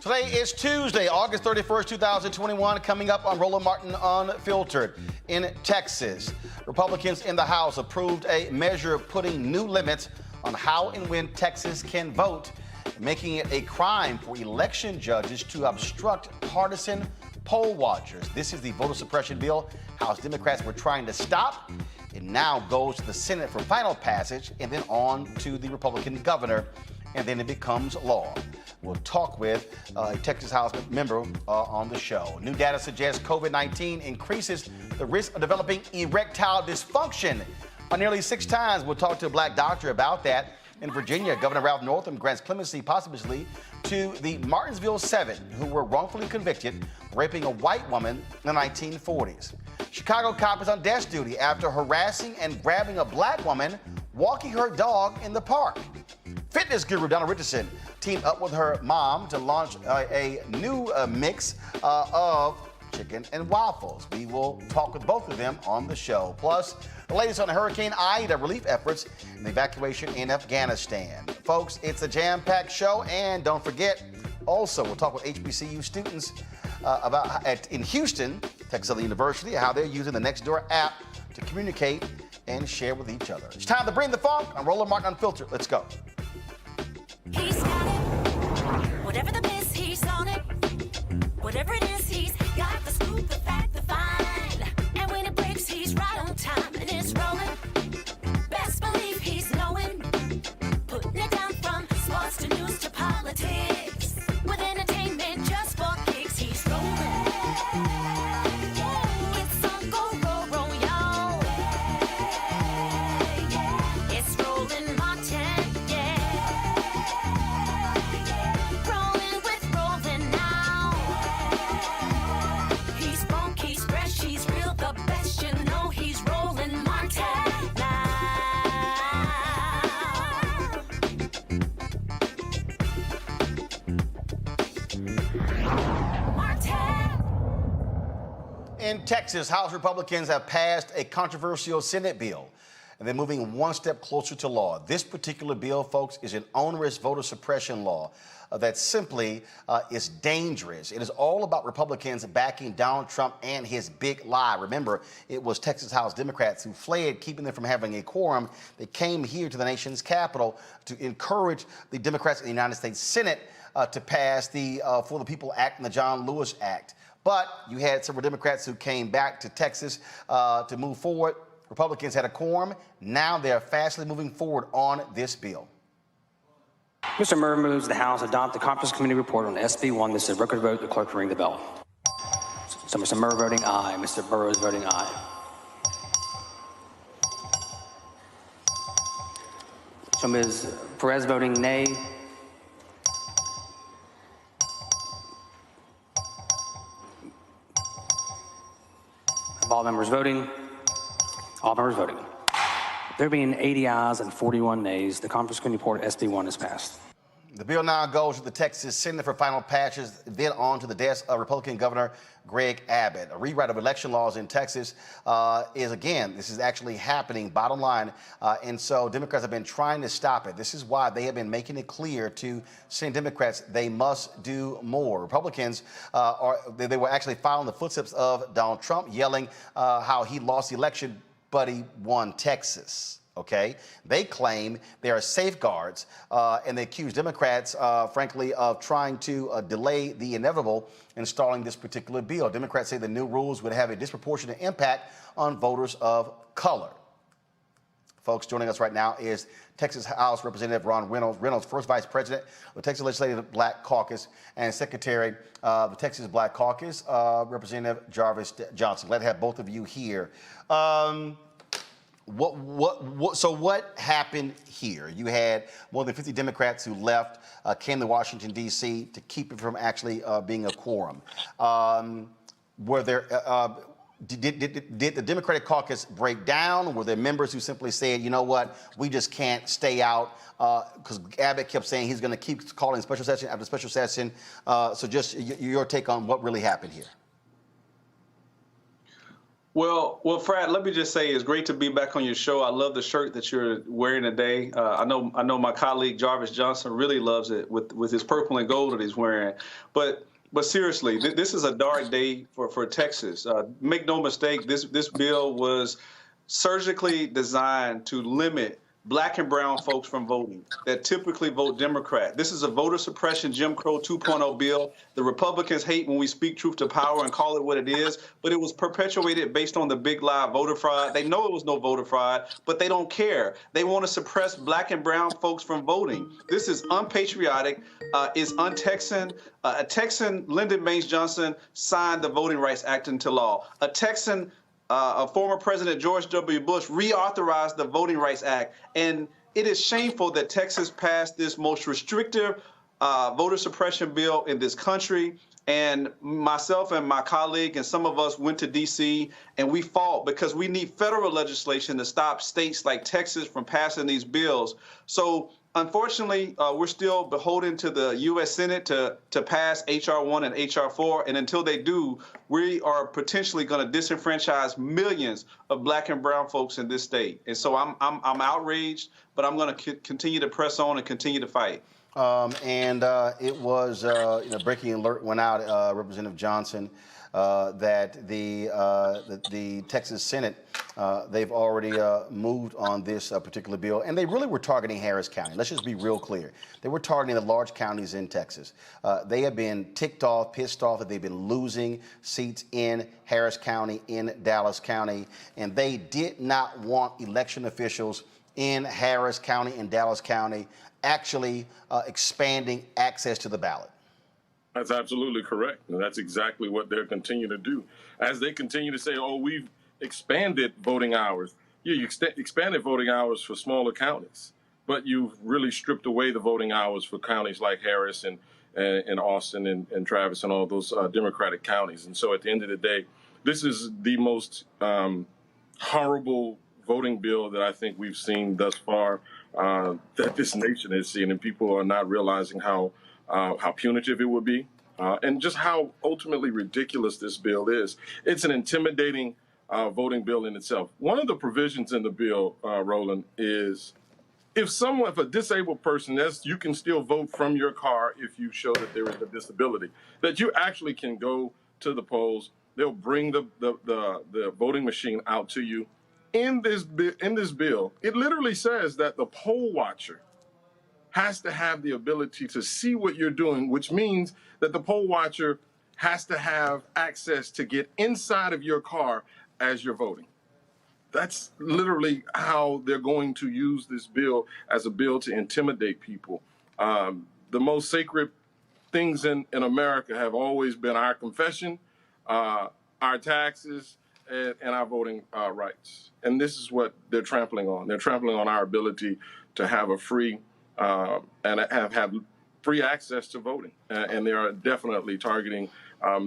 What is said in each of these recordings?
Today is Tuesday, August 31st, 2021. Coming up on Roland Martin Unfiltered. In Texas, Republicans in the House approved a measure putting new limits on how and when Texas can vote, making it a crime for election judges to obstruct partisan poll watchers. This is the voter suppression bill House Democrats were trying to stop. It now goes to the Senate for final passage and then on to the Republican governor, and then it becomes law. We'll talk with a Texas House member on the show. New data suggests COVID-19 increases the risk of developing erectile dysfunction by nearly 6 times. We'll talk to a black doctor about that. In Virginia, Governor Ralph Northam grants clemency possibly to the Martinsville 7 who were wrongfully convicted for raping a white woman in the 1940s. Chicago cop is on desk duty after harassing and grabbing a black woman walking her dog in the park. Fitness guru Donna Richardson teamed up with her mom to launch a new mix of chicken and waffles. We will talk with both of them on the show. Plus, the latest on Hurricane Ida relief efforts and the evacuation in Afghanistan. Folks, it's a jam-packed show, and don't forget, also, we'll talk with HBCU students in Houston, Texas Southern University, how they're using the Nextdoor app to communicate and share with each other. It's time to bring the funk on Roland Martin Unfiltered. Let's go. He's got it. Whatever the biz, he's on it. Whatever it is, he's got the scoop, the fact, the find. And when it breaks, he's right on time and it's rolling. Best believe he's knowing. Putting it down from sports to news to politics. With entertainment just for kicks, he's rolling. It's on go, roll, roll, y'all. It's Roland Martin, rolling with Roland now. He's funky, he's fresh, he's real, the best, you know he's Roland Martin now. In Texas, House Republicans have passed a controversial Senate bill, and they're moving one step closer to law. This particular bill, folks, is an onerous voter suppression law that simply is dangerous. It is all about Republicans backing Donald Trump and his big lie. Remember, it was Texas House Democrats who fled, keeping them from having a quorum. They came here to the nation's capital to encourage the Democrats in the United States Senate to pass the For the People Act and the John Lewis Act. But you had several Democrats who came back to Texas to move forward. Republicans had a quorum. Now they're fastly moving forward on this bill. Mr. Murray moves the House adopt the Conference Committee report on SB 1. This is a record vote. The clerk will ring the bell. So Mr. Murray voting aye. Mr. Burrows voting aye. So Ms. Perez voting nay. All members voting. All members voting. There being 80 ayes and 41 nays, the Conference Committee report SB 1 is passed. The bill now goes to the Texas Senate for final passage, then on to the desk of Republican Governor Greg Abbott. A rewrite of election laws in Texas this is actually happening, bottom line. And so Democrats have been trying to stop it. This is why they have been making it clear to Senate Democrats they must do more. Republicans they were actually following the footsteps of Donald Trump, yelling how he lost the election, but he won Texas. Okay, they claim there are safeguards, and they accuse Democrats, frankly, of trying to delay the inevitable, installing this particular bill. Democrats say the new rules would have a disproportionate impact on voters of color. Folks, joining us right now is Texas House Representative Ron Reynolds, first Vice President of the Texas Legislative Black Caucus, and Secretary of the Texas Black Caucus, Representative Jarvis Johnson. Glad to have both of you here. So what happened here? You had more than 50 Democrats who left, came to Washington, D.C. to keep it from actually being a quorum. Did the Democratic caucus break down? Were there members who simply said, you know what, we just can't stay out? Because Abbott kept saying he's going to keep calling special session after special session. So just your take on what really happened here. Well, Fred, let me just say it's great to be back on your show. I love the shirt that you're wearing today. I know my colleague Jarvis Johnson really loves it with his purple and gold that he's wearing. But seriously, this is a dark day for Texas. Make no mistake, this bill was surgically designed to limit black and brown folks from voting that typically vote Democrat. This is a voter suppression Jim Crow 2.0 bill. The Republicans hate when we speak truth to power and call it what it is, but it was perpetuated based on the big lie voter fraud. They know it was no voter fraud, but they don't care. They want to suppress black and brown folks from voting. This is unpatriotic, it's un-Texan. A Texan, Lyndon Baines Johnson, signed the Voting Rights Act into law. A Texan, former President George W. Bush reauthorized the Voting Rights Act, and it is shameful that Texas passed this most restrictive voter suppression bill in this country. And myself and my colleague and some of us went to D.C. and we fought because we need federal legislation to stop states like Texas from passing these bills. So unfortunately, we're still beholden to the U.S. Senate to pass H.R. 1 and H.R. 4, and until they do, we are potentially going to disenfranchise millions of black and brown folks in this state. And so I'm outraged, but I'm going to continue to press on and continue to fight. It was, breaking alert went out, Representative Johnson, that the Texas Senate, they've already moved on this particular bill, and they really were targeting Harris County. Let's just be real clear. They were targeting the large counties in Texas. They have been ticked off, pissed off that they've been losing seats in Harris County, in Dallas County, and they did not want election officials in Harris County and Dallas County actually expanding access to the ballot. That's absolutely correct. And that's exactly what they're continuing to do. As they continue to say, oh, we've expanded voting hours. Yeah, you expanded voting hours for smaller counties, but you've really stripped away the voting hours for counties like Harris and Austin and Travis and all those Democratic counties. And so at the end of the day, this is the most horrible voting bill that I think we've seen thus far, that this nation has seen, and people are not realizing how punitive it would be, and just how ultimately ridiculous this bill is. It's an intimidating voting bill in itself. One of the provisions in the bill, Roland, is if a disabled person, you can still vote from your car if you show that there is a disability, that you actually can go to the polls. They'll bring the voting machine out to you. In this bill, it literally says that the poll watcher has to have the ability to see what you're doing, which means that the poll watcher has to have access to get inside of your car as you're voting. That's literally how they're going to use this bill as a bill to intimidate people. The most sacred things in America have always been our confession, our taxes, and our voting rights. And this is what they're trampling on. They're trampling on our ability to have a free and have free access to voting. And they are definitely targeting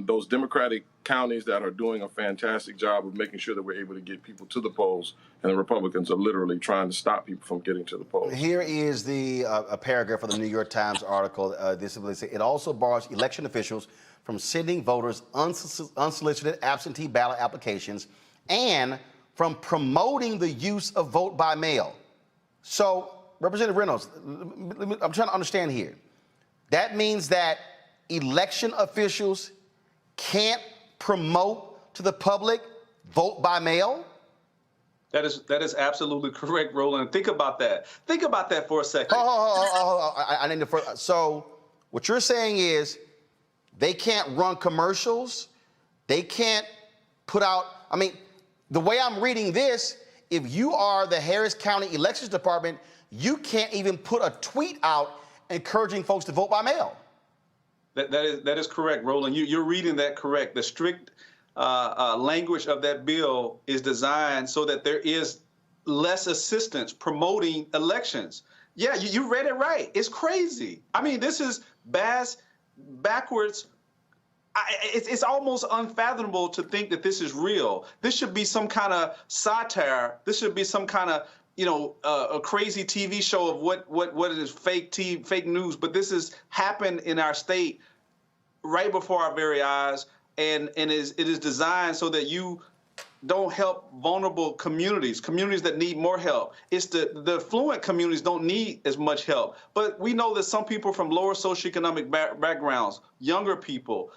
those Democratic counties that are doing a fantastic job of making sure that we're able to get people to the polls, and the Republicans are literally trying to stop people from getting to the polls. Here is a paragraph of the New York Times article. This is it also bars election officials from sending voters unsolicited absentee ballot applications and from promoting the use of vote by mail. So, Representative Reynolds, I'm trying to understand here. That means that election officials can't promote to the public vote by mail? That is absolutely correct, Roland. Think about that. Think about that for a second. I need to. So, what you're saying is they can't run commercials. They can't put out. I mean, the way I'm reading this, if you are the Harris County Elections Department, you can't even put a tweet out encouraging folks to vote by mail. That is correct, Roland. You're reading that correct. The strict language of that bill is designed so that there is less assistance promoting elections. Yeah, you read it right. It's crazy. I mean, this is backwards. It's almost unfathomable to think that this is real. This should be some kind of satire. This should be some kind of a crazy TV show of what it is, fake news. But this has happened in our state right before our very eyes, and it is designed so that you don't help vulnerable communities that need more help. It's the affluent communities don't need as much help. But we know that some people from lower socioeconomic backgrounds, younger people,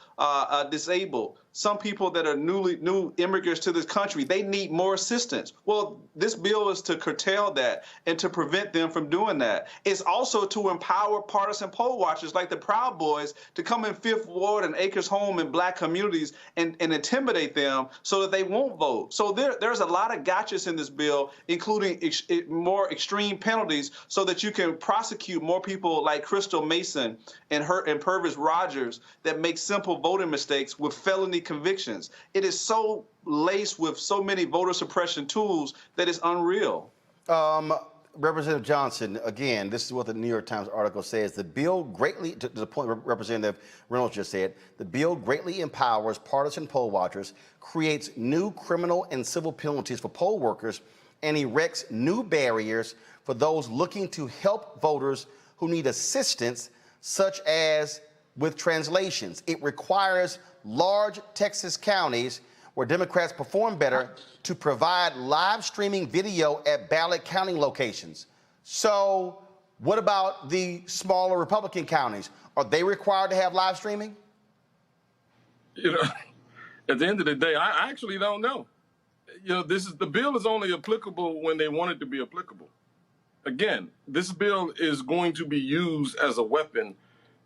disabled, some people that are new immigrants to this country, they need more assistance. Well, this bill is to curtail that and to prevent them from doing that. It's also to empower partisan poll watchers like the Proud Boys to come in Fifth Ward and Acres Home in black communities and intimidate them so that they won't vote. So there's a lot of gotchas in this bill, including more extreme penalties so that you can prosecute more people like Crystal Mason and Purvis Rogers that make simple voting mistakes with felony convictions. It is so laced with so many voter suppression tools that it's unreal. Representative Johnson, again, this is what the New York Times article says. The bill greatly, to the point Representative Reynolds just said, the bill greatly empowers partisan poll watchers, creates new criminal and civil penalties for poll workers, and erects new barriers for those looking to help voters who need assistance, such as with translations. It requires large Texas counties where Democrats perform better to provide live streaming video at ballot counting locations. So what about the smaller Republican counties? Are they required to have live streaming? You know, at the end of the day, I actually don't know. You know, the bill is only applicable when they want it to be applicable. Again, this bill is going to be used as a weapon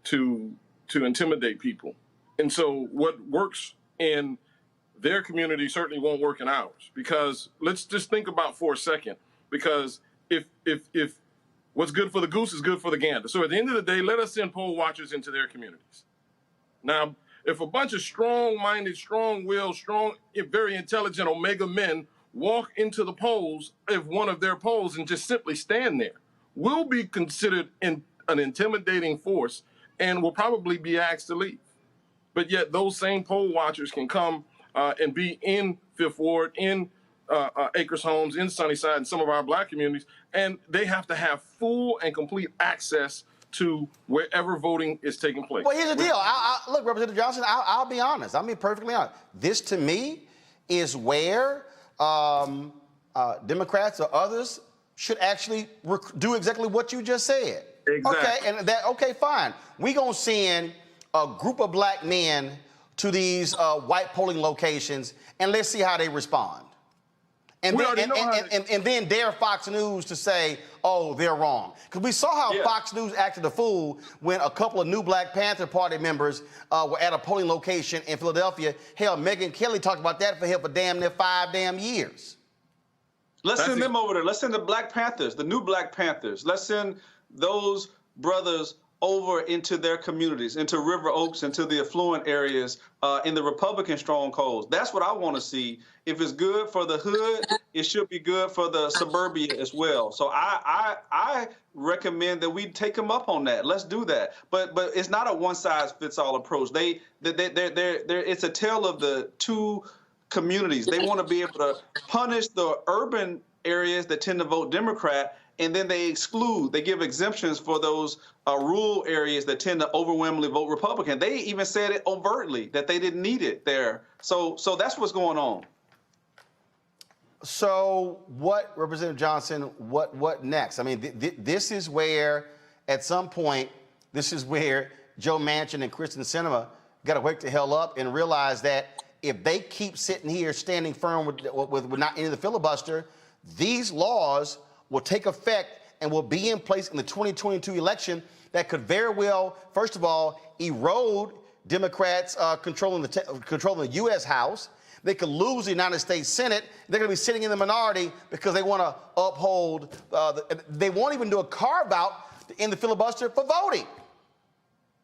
to intimidate people. And so what works in their community certainly won't work in ours, because let's just think about for a second, because if what's good for the goose is good for the gander. So at the end of the day, let us send poll watchers into their communities. Now, if a bunch of strong-minded, strong-willed, very intelligent Omega men walk into the polls, if one of their polls, and just simply stand there, we'll be considered an intimidating force and will probably be asked to leave. But yet those same poll watchers can come and be in Fifth Ward, in Acres Homes, in Sunnyside, and some of our black communities, and they have to have full and complete access to wherever voting is taking place. Well, here's the deal. Look, Representative Johnson, I'll be honest. I'll be perfectly honest. This, to me, is where Democrats or others should actually do exactly what you just said. Exactly. Okay, okay, fine. We're going to send a group of black men to these white polling locations, and let's see how they respond. And then dare Fox News to say, oh, they're wrong. Because we saw how Fox News acted a fool when a couple of new Black Panther Party members were at a polling location in Philadelphia. Hell, Megyn Kelly talked about that for damn near 5 years. Let's send them over there. Let's send the Black Panthers, the new Black Panthers. Let's send those brothers over into their communities, into River Oaks, into the affluent areas, in the Republican strongholds. That's what I want to see. If it's good for the hood, it should be good for the suburbia as well. So I recommend that we take them up on that. Let's do that. But it's not a one-size-fits-all approach. It's a tale of the two communities. They want to be able to punish the urban areas that tend to vote Democrat, and then they give exemptions for those rural areas that tend to overwhelmingly vote Republican. They even said it overtly that they didn't need it there. So that's what's going on. So what, Representative Johnson, what next? I mean, this is where, at some point, this is where Joe Manchin and Kristen Sinema got to wake the hell up and realize that if they keep sitting here standing firm with not any of the filibuster, these laws will take effect and will be in place in the 2022 election that could very well, first of all, erode Democrats controlling the U.S. House. They could lose the United States Senate. They're going to be sitting in the minority because they want to uphold, they won't even do a carve-out to end the filibuster for voting.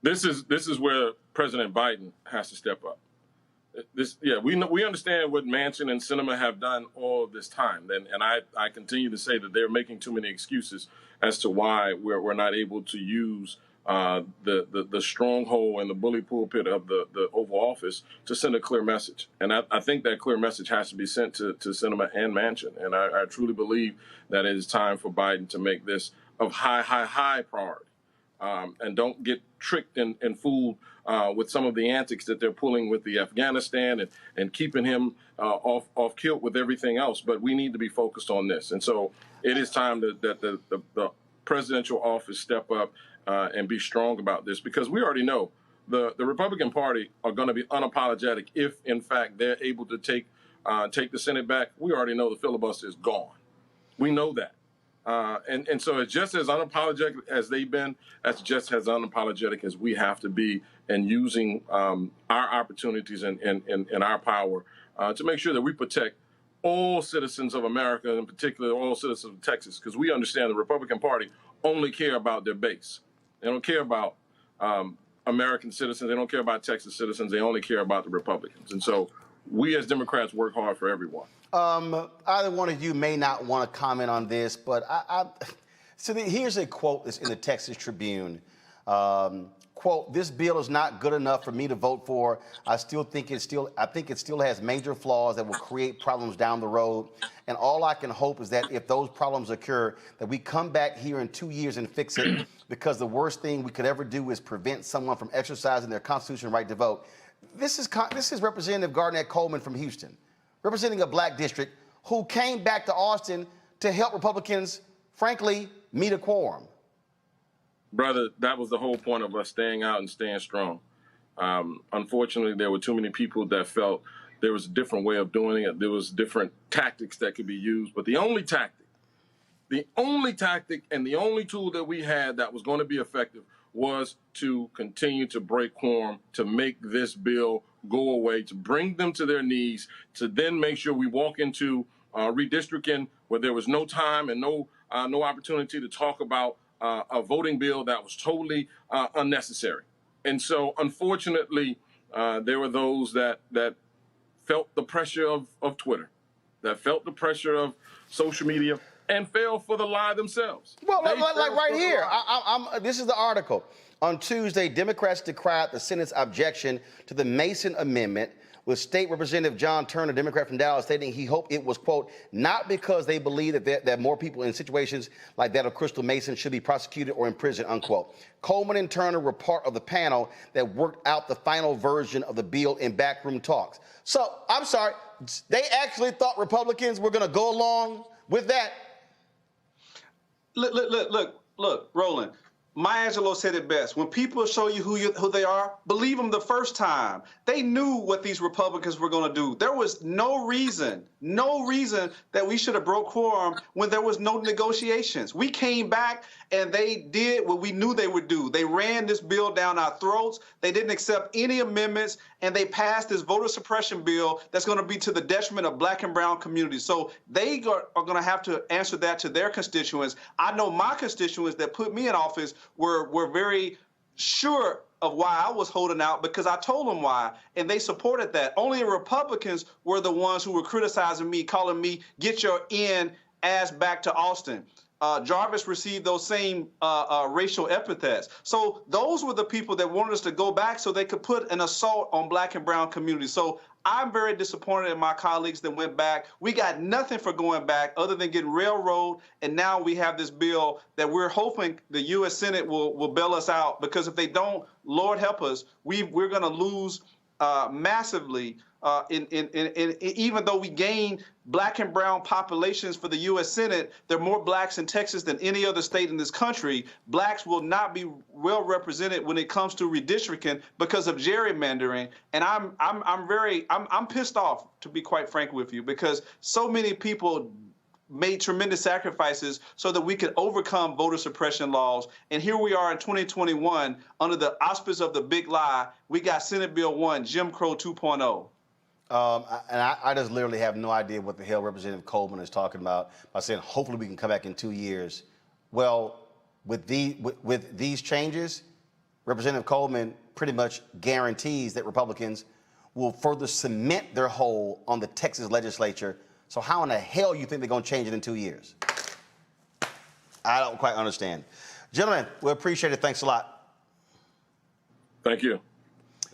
This is where President Biden has to step up. We understand what Manchin and Sinema have done all of this time, and I continue to say that they're making too many excuses as to why we're not able to use the stronghold and the bully pulpit of the Oval Office to send a clear message. And I think that clear message has to be sent to Sinema and Manchin. And I truly believe that it is time for Biden to make this of high priority. and don't get tricked and fooled with some of the antics that they're pulling with the Afghanistan and keeping him off kilt with everything else. But we need to be focused on this. And so it is time that the presidential office step up and be strong about this, because we already know the Republican Party are going to be unapologetic if, in fact, they're able to take the Senate back. We already know the filibuster is gone. We know that. And so it's just as unapologetic as they've been, that's just as unapologetic as we have to be in using our opportunities and our power to make sure that we protect all citizens of America, and in particular all citizens of Texas, because we understand the Republican Party only care about their base. They don't care about American citizens. They don't care about Texas citizens. They only care about the Republicans. And so we as Democrats work hard for everyone. Either one of you may not want to comment on this, but here's a quote that's in the Texas Tribune. Quote, "This bill is not good enough for me to vote for. I think it still has major flaws that will create problems down the road. And all I can hope is that if those problems occur, that we come back here in 2 years and fix it, because the worst thing we could ever do is prevent someone from exercising their constitutional right to vote." This is Representative Garnett Coleman from Houston, representing a black district, who came back to Austin to help Republicans, frankly, meet a quorum. Brother, that was the whole point of us staying out and staying strong. Unfortunately, there were too many people that felt there was a different way of doing it. There was different tactics that could be used. But the only tactic and the only tool that we had that was going to be effective was to continue to break quorum, to make this bill go away, to bring them to their knees, to then make sure we walk into redistricting where there was no time and no opportunity to talk about a voting bill that was totally unnecessary. And so, unfortunately, there were those that felt the pressure of Twitter, that felt the pressure of social media, and fell for the lie themselves. Well, like right here, this is the article. On Tuesday, Democrats decried the Senate's objection to the Mason Amendment, with State Representative John Turner, Democrat from Dallas, stating he hoped it was, quote, not because they believe that more people in situations like that of Crystal Mason should be prosecuted or imprisoned, unquote. Coleman and Turner were part of the panel that worked out the final version of the bill in backroom talks. So, I'm sorry, they actually thought Republicans were going to go along with that? Look, Roland. Maya Angelou said it best. When people show you who they are, believe them the first time. They knew what these Republicans were going to do. There was no reason that we should have broke quorum when there was no negotiations. We came back and they did what we knew they would do. They ran this bill down our throats. They didn't accept any amendments, and they passed this voter suppression bill that's going to be to the detriment of black and brown communities. So they are going to have to answer that to their constituents. I know my constituents that put me in office were very sure of why I was holding out, because I told them why, and they supported that. Only Republicans were the ones who were criticizing me, calling me, "Get your ass back to Austin." Jarvis received those same racial epithets. So those were the people that wanted us to go back so they could put an assault on black and brown communities. So I'm very disappointed in my colleagues that went back. We got nothing for going back other than getting railroad, and now we have this bill that we're hoping the U.S. Senate will bail us out, because if they don't, Lord help us, we're going to lose massively. Even though we gain black and brown populations for the U.S. Senate, there are more blacks in Texas than any other state in this country. Blacks will not be well represented when it comes to redistricting because of gerrymandering. And I'm pissed off, to be quite frank with you, because so many people made tremendous sacrifices so that we could overcome voter suppression laws. And here we are in 2021, under the auspice of the big lie, we got Senate Bill 1, Jim Crow 2.0. I just literally have no idea what the hell Representative Coleman is talking about by saying hopefully we can come back in 2 years. Well, with these changes, Representative Coleman pretty much guarantees that Republicans will further cement their hold on the Texas legislature. So how in the hell you think they're going to change it in 2 years? I don't quite understand. Gentlemen, we appreciate it. Thanks a lot. Thank you.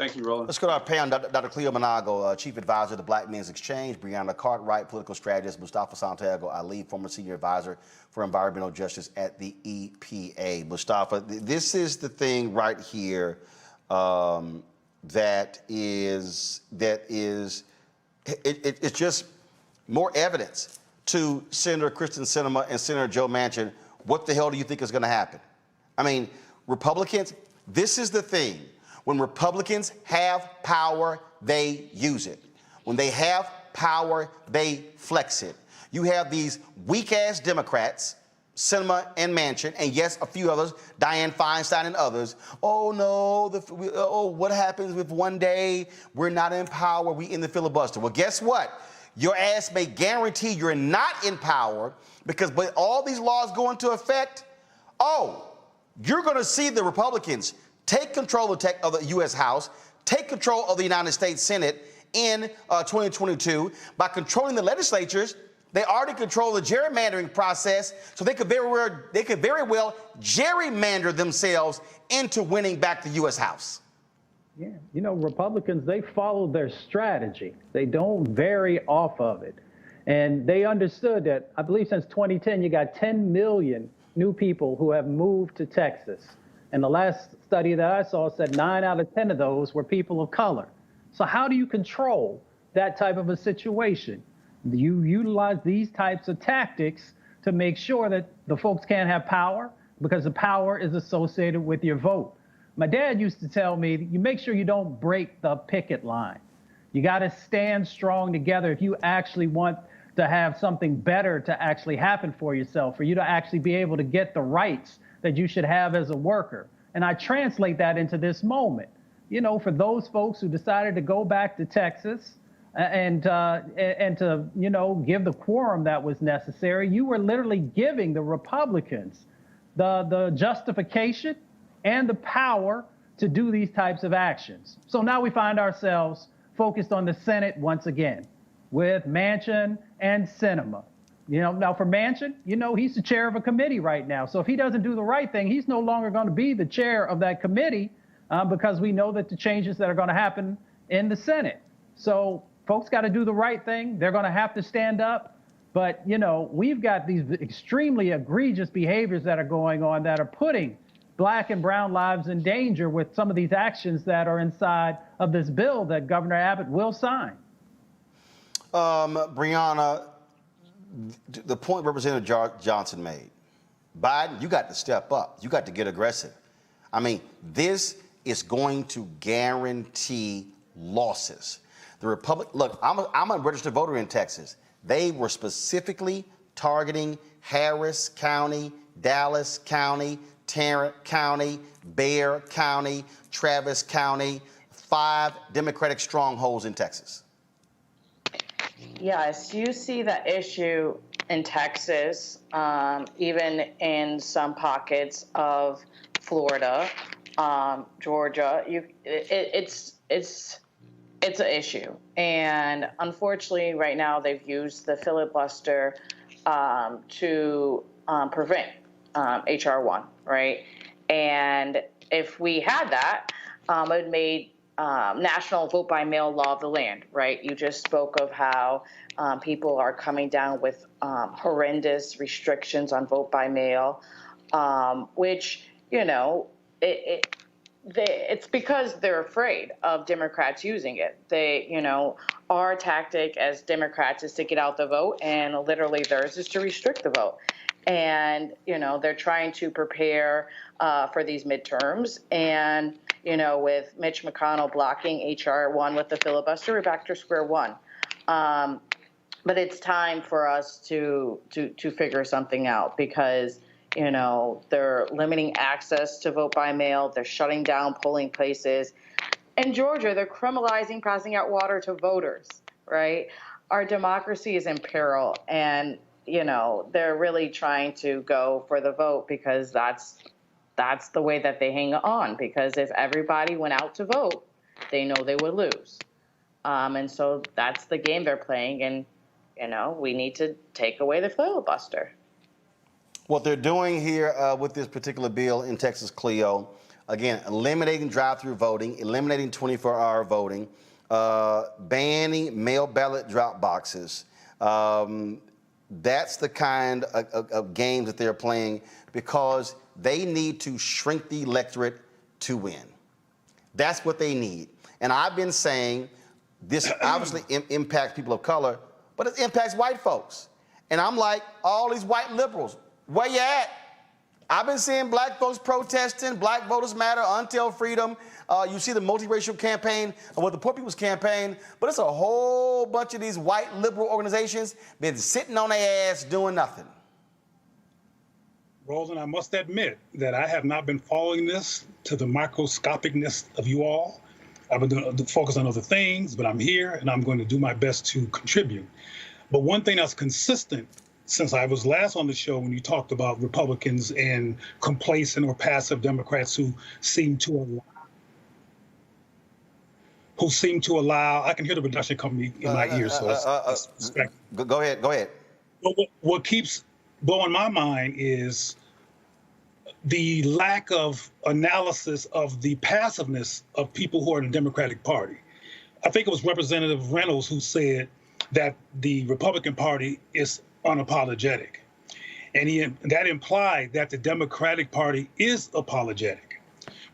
Thank you, Roland. Let's go to our panel. Dr. Cleo Monago, Chief Advisor of the Black Men's Exchange, Breonna Cartwright, political strategist, Mustafa Santiago Ali, former Senior Advisor for Environmental Justice at the EPA. Mustafa, this is the thing right here it's just more evidence to Senator Kristen Sinema and Senator Joe Manchin. What the hell do you think is going to happen? I mean, Republicans, this is the thing. When Republicans have power, they use it. When they have power, they flex it. You have these weak-ass Democrats, Sinema and Manchin, and yes, a few others, Dianne Feinstein and others. Oh no, what happens if one day we're not in power, we in the filibuster? Well, guess what? Your ass may guarantee you're not in power because when all these laws go into effect, you're going to see the Republicans take control of the U.S. House, take control of the United States Senate in 2022. By controlling the legislatures, they already control the gerrymandering process, so they could very well gerrymander themselves into winning back the U.S. House. Yeah, you know, Republicans, they follow their strategy. They don't vary off of it. And they understood that, I believe since 2010, you got 10 million new people who have moved to Texas. And the last study that I saw said 9 out of 10 of those were people of color. So how do you control that type of a situation? You utilize these types of tactics to make sure that the folks can't have power because the power is associated with your vote. My dad used to tell me, you make sure you don't break the picket line. You got to stand strong together if you actually want to have something better to actually happen for yourself, for you to actually be able to get the rights that you should have as a worker. And I translate that into this moment. You know, for those folks who decided to go back to Texas and to, you know, give the quorum that was necessary, you were literally giving the Republicans the justification and the power to do these types of actions. So now we find ourselves focused on the Senate once again with Manchin and Sinema. You know, now for Manchin, you know, he's the chair of a committee right now. So if he doesn't do the right thing, he's no longer going to be the chair of that committee because we know that the changes that are going to happen in the Senate. So folks got to do the right thing. They're going to have to stand up. But, you know, we've got these extremely egregious behaviors that are going on that are putting Black and brown lives in danger with some of these actions that are inside of this bill that Governor Abbott will sign. Breonna, the point Representative Johnson made, Biden, you got to step up. You got to get aggressive. I mean, this is going to guarantee losses. The look, I'm a registered voter in Texas. They were specifically targeting Harris County, Dallas County, Tarrant County, Bexar County, Travis County, 5 Democratic strongholds in Texas. Yes, you see the issue in Texas, even in some pockets of Florida, Georgia. It's an issue, and unfortunately, right now they've used the filibuster to prevent HR 1, right? And if we had that, it would made national vote by mail law of the land, right? You just spoke of how people are coming down with horrendous restrictions on vote by mail, which, you know, it's because they're afraid of Democrats using it. They, you know, our tactic as Democrats is to get out the vote, and literally theirs is to restrict the vote. And, you know, they're trying to prepare for these midterms. And, you know, with Mitch McConnell blocking HR 1 with the filibuster, we're back to square one. But it's time for us to figure something out because, you know, they're limiting access to vote by mail. They're shutting down polling places. In Georgia, they're criminalizing passing out water to voters, right? Our democracy is in peril, and, you know, they're really trying to go for the vote because that's the way that they hang on, because if everybody went out to vote, they know they would lose. And so that's the game they're playing, and, you know, we need to take away the filibuster. What they're doing here with this particular bill in Texas, Cleo, Again, eliminating drive-through voting, eliminating 24-hour voting, banning mail ballot drop boxes. That's the kind of games that they're playing because they need to shrink the electorate to win. That's what they need. And I've been saying this obviously impacts people of color, but it impacts white folks. And I'm like, all these white liberals, where you at? I've been seeing black folks protesting, Black Voters Matter, Until Freedom. You see the multiracial campaign, or the Poor People's Campaign, but it's a whole bunch of these white liberal organizations been sitting on their ass doing nothing. Roland, I must admit that I have not been following this to the microscopicness of you all. I've been doing, focus on other things, but I'm here and I'm going to do my best to contribute. But one thing that's consistent since I was last on the show when you talked about Republicans and complacent or passive Democrats who seem to allow, I can hear the reduction coming in my ears, so it's go ahead. But what keeps blowing my mind is the lack of analysis of the passiveness of people who are in the Democratic Party. I think it was Representative Reynolds who said that the Republican Party is unapologetic. And that implied that the Democratic Party is apologetic.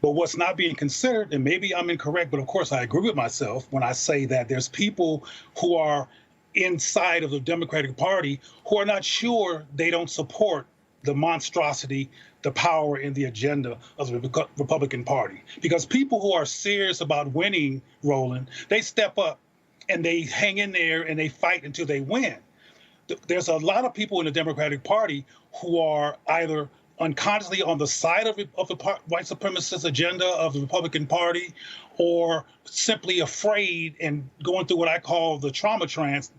But what's not being considered, and maybe I'm incorrect, but of course I agree with myself when I say that there's people who are inside of the Democratic Party who are not sure they don't support the monstrosity, the power, and the agenda of the Republican Party. Because people who are serious about winning, Roland, they step up and they hang in there and they fight until they win. There's a lot of people in the Democratic Party who are either unconsciously on the side of the white supremacist agenda of the Republican Party, or simply afraid and going through what I call the trauma trance,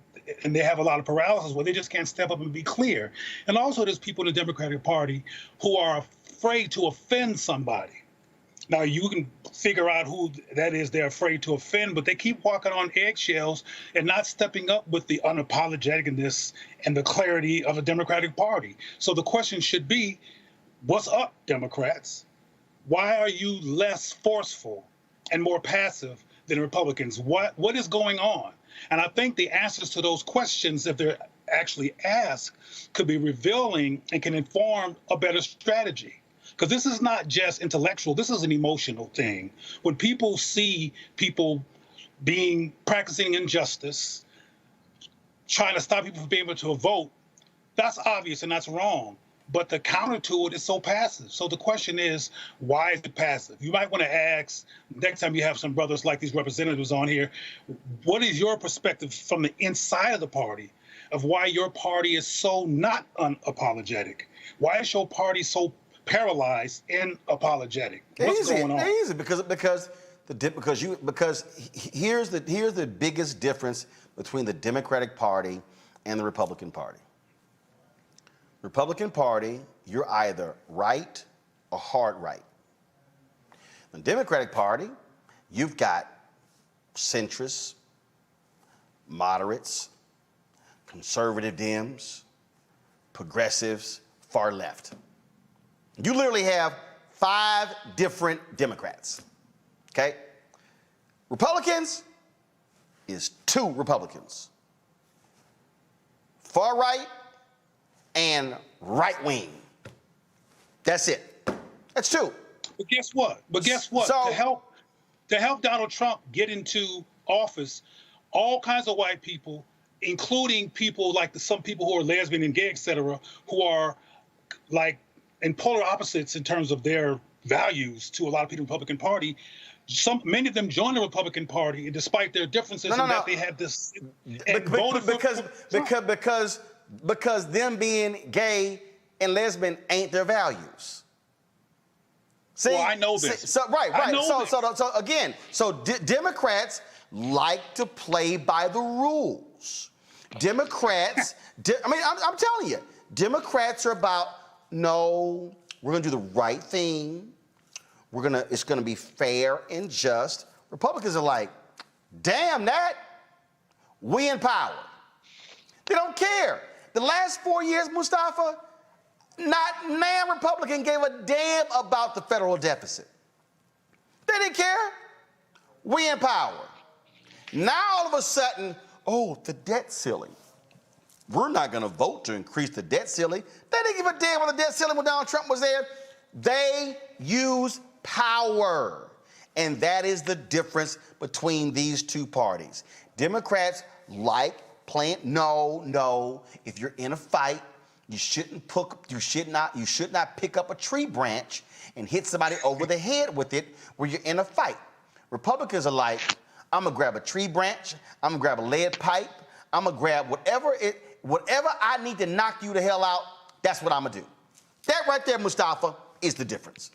and they have a lot of paralysis where they just can't step up and be clear. And also there's people in the Democratic Party who are afraid to offend somebody. Now, you can figure out who that is they're afraid to offend, but they keep walking on eggshells and not stepping up with the unapologeticness and the clarity of the Democratic Party. So the question should be, what's up, Democrats? Why are you less forceful and more passive than Republicans? What is going on? And I think the answers to those questions, if they're actually asked, could be revealing and can inform a better strategy. Because this is not just intellectual, this is an emotional thing. When people see people practicing injustice, trying to stop people from being able to vote, that's obvious and that's wrong. But the counter to it is so passive. So the question is, why is it passive? You might want to ask, next time you have some brothers like these representatives on here, what is your perspective from the inside of the party of why your party is so not unapologetic? Why is your party so paralyzed and apologetic? What's going on? Easy, because here's the biggest difference between the Democratic Party and the Republican Party. Republican Party, you're either right or hard right. The Democratic Party, you've got centrists, moderates, conservative Dems, progressives, far left. You literally have 5 different Democrats, okay? Republicans is 2 Republicans. Far right and right wing. That's it. That's 2. But guess what? So, to help Donald Trump get into office, all kinds of white people, including people like some people who are lesbian and gay, et cetera, who are like in polar opposites in terms of their values to a lot of people in the Republican Party, many of them joined the Republican Party, and despite their differences, that they had this because them being gay and lesbian ain't their values. See, well, I know this. Democrats like to play by the rules. Democrats, I'm telling you, Democrats are about, no, we're gonna do the right thing. It's gonna be fair and just. Republicans are like, damn that, we in power. They don't care. The last 4 years, Mustafa, not man Republican gave a damn about the federal deficit. They didn't care. We in power. Now all of a sudden, oh, the debt ceiling. We're not going to vote to increase the debt ceiling. They didn't give a damn when the debt ceiling when Donald Trump was there. They use power. And that is the difference between these two parties. Democrats like playing, no. If you're in a fight, you should not pick up a tree branch and hit somebody over the head with it where you're in a fight. Republicans are like, I'm gonna grab a tree branch, I'm gonna grab a lead pipe, I'm gonna grab whatever I need to knock you the hell out, that's what I'm gonna do. That right there, Mustafa, is the difference.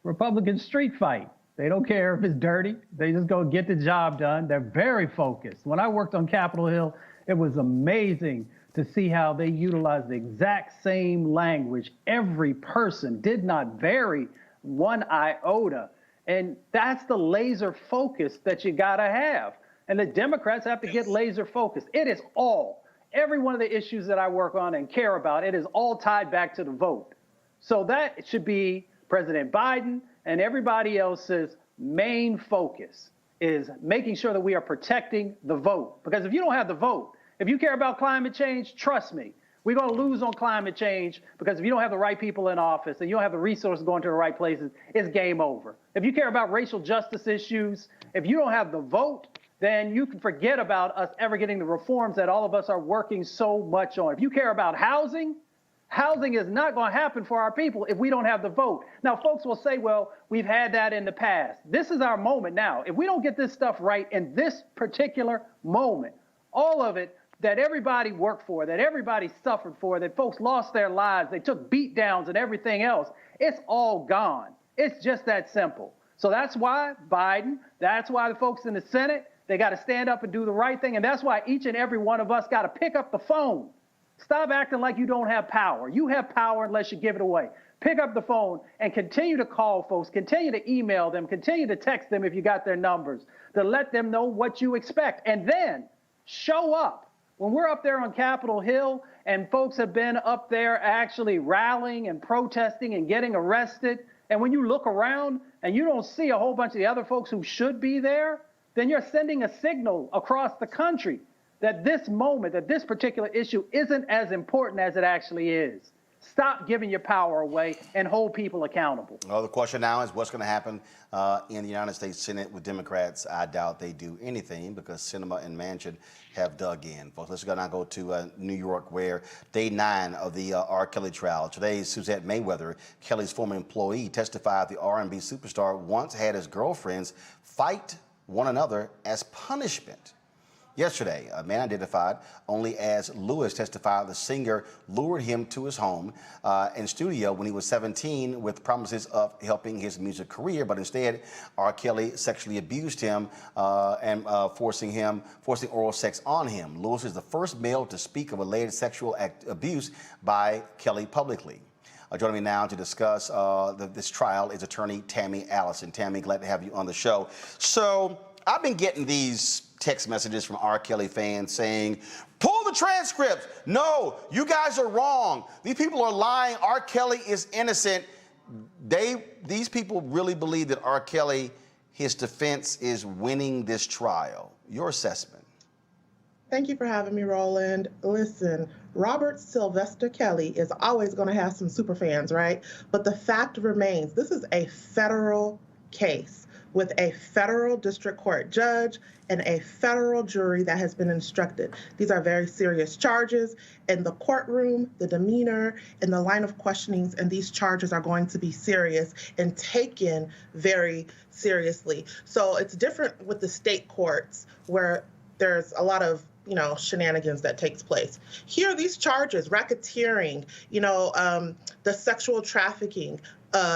Republicans street fight. They don't care if it's dirty. They just go get the job done. They're very focused. When I worked on Capitol Hill, it was amazing to see how they utilized the exact same language. Every person did not vary one iota. And that's the laser focus that you gotta have. And the Democrats have to get laser focused. It is all, every one of the issues that I work on and care about, it is all tied back to the vote. So that should be President Biden and everybody else's main focus, is making sure that we are protecting the vote. Because if you don't have the vote, if you care about climate change, trust me, we're going to lose on climate change, because if you don't have the right people in office and you don't have the resources going to the right places, it's game over. If you care about racial justice issues, if you don't have the vote, then you can forget about us ever getting the reforms that all of us are working so much on. If you care about housing, housing is not going to happen for our people if we don't have the vote. Now, folks will say, well, we've had that in the past. This is our moment now. If we don't get this stuff right in this particular moment, all of it that everybody worked for, that everybody suffered for, that folks lost their lives, they took beat downs and everything else, it's all gone. It's just that simple. So that's why Biden, that's why the folks in the Senate, they got to stand up and do the right thing. And that's why each and every one of us got to pick up the phone. Stop acting like you don't have power. You have power unless you give it away. Pick up the phone and continue to call folks, continue to email them, continue to text them if you got their numbers, to let them know what you expect. And then show up. When we're up there on Capitol Hill and folks have been up there actually rallying and protesting and getting arrested, and when you look around and you don't see a whole bunch of the other folks who should be there, then you're sending a signal across the country that this moment, that this particular issue isn't as important as it actually is. Stop giving your power away and hold people accountable. Well, the question now is what's going to happen in the United States Senate with Democrats. I doubt they do anything because Sinema and Manchin have dug in. Folks, let's now go to New York, where day 9 of the R. Kelly trial. Today, Suzette Mayweather, Kelly's former employee, testified the R&B superstar once had his girlfriends fight one another as punishment. Yesterday, a man identified only as Lewis testified the singer lured him to his home and studio when he was 17 with promises of helping his music career, but instead, R. Kelly sexually abused him and forcing oral sex on him. Lewis is the first male to speak of alleged sexual abuse by Kelly publicly. Joining me now to discuss this trial is attorney Tammy Allison. Tammy, glad to have you on the show. So I've been getting these text messages from R. Kelly fans saying, pull the transcripts. No, you guys are wrong. These people are lying. R. Kelly is innocent. These people really believe that R. Kelly, his defense, is winning this trial. Your assessment? Thank you for having me, Roland. Listen, Robert Sylvester Kelly is always going to have some super fans, right? But the fact remains, this is a federal case with a federal district court judge and a federal jury that has been instructed. These are very serious charges. In the courtroom, the demeanor, and the line of questionings, and these charges are going to be serious and taken very seriously. So it's different with the state courts where there's a lot of shenanigans that takes place. Here, these charges, racketeering, the sexual trafficking,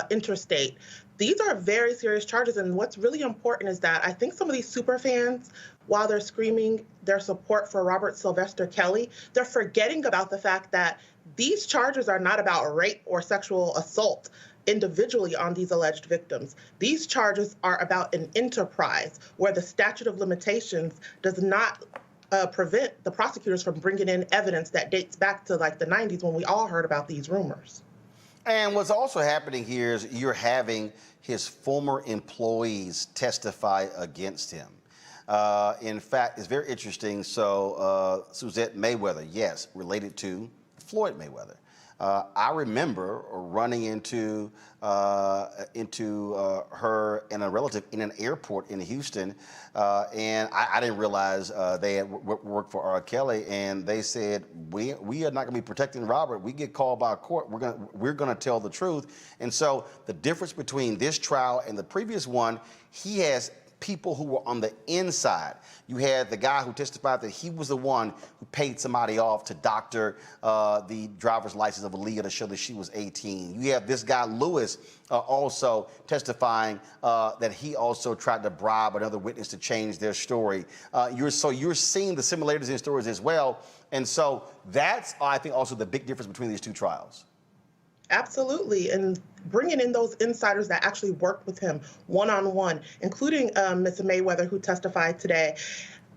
interstate, these are very serious charges. And what's really important is that I think some of these super fans, while they're screaming their support for Robert Sylvester Kelly, they're forgetting about the fact that these charges are not about rape or sexual assault individually on these alleged victims. These charges are about an enterprise where the statute of limitations does not prevent the prosecutors from bringing in evidence that dates back to like the 90s when we all heard about these rumors. And what's also happening here is you're having his former employees testify against him. In fact, it's very interesting. So Suzette Mayweather, yes, related to Floyd Mayweather. I remember running into her and a relative in an airport in Houston, and I didn't realize they had worked for R. Kelly, and they said we are not going to be protecting Robert. We get called by a court. We're going to tell the truth. And so the difference between this trial and the previous one, he has people who were on the inside. You had the guy who testified that he was the one who paid somebody off to doctor the driver's license of Aaliyah to show that she was 18. You have this guy, Lewis, also testifying that he also tried to bribe another witness to change their story. You're seeing the similarities in stories as well. And so that's, I think, also the big difference between these two trials. Absolutely. And bringing in those insiders that actually worked with him one-on-one, including Ms. Mayweather, who testified today.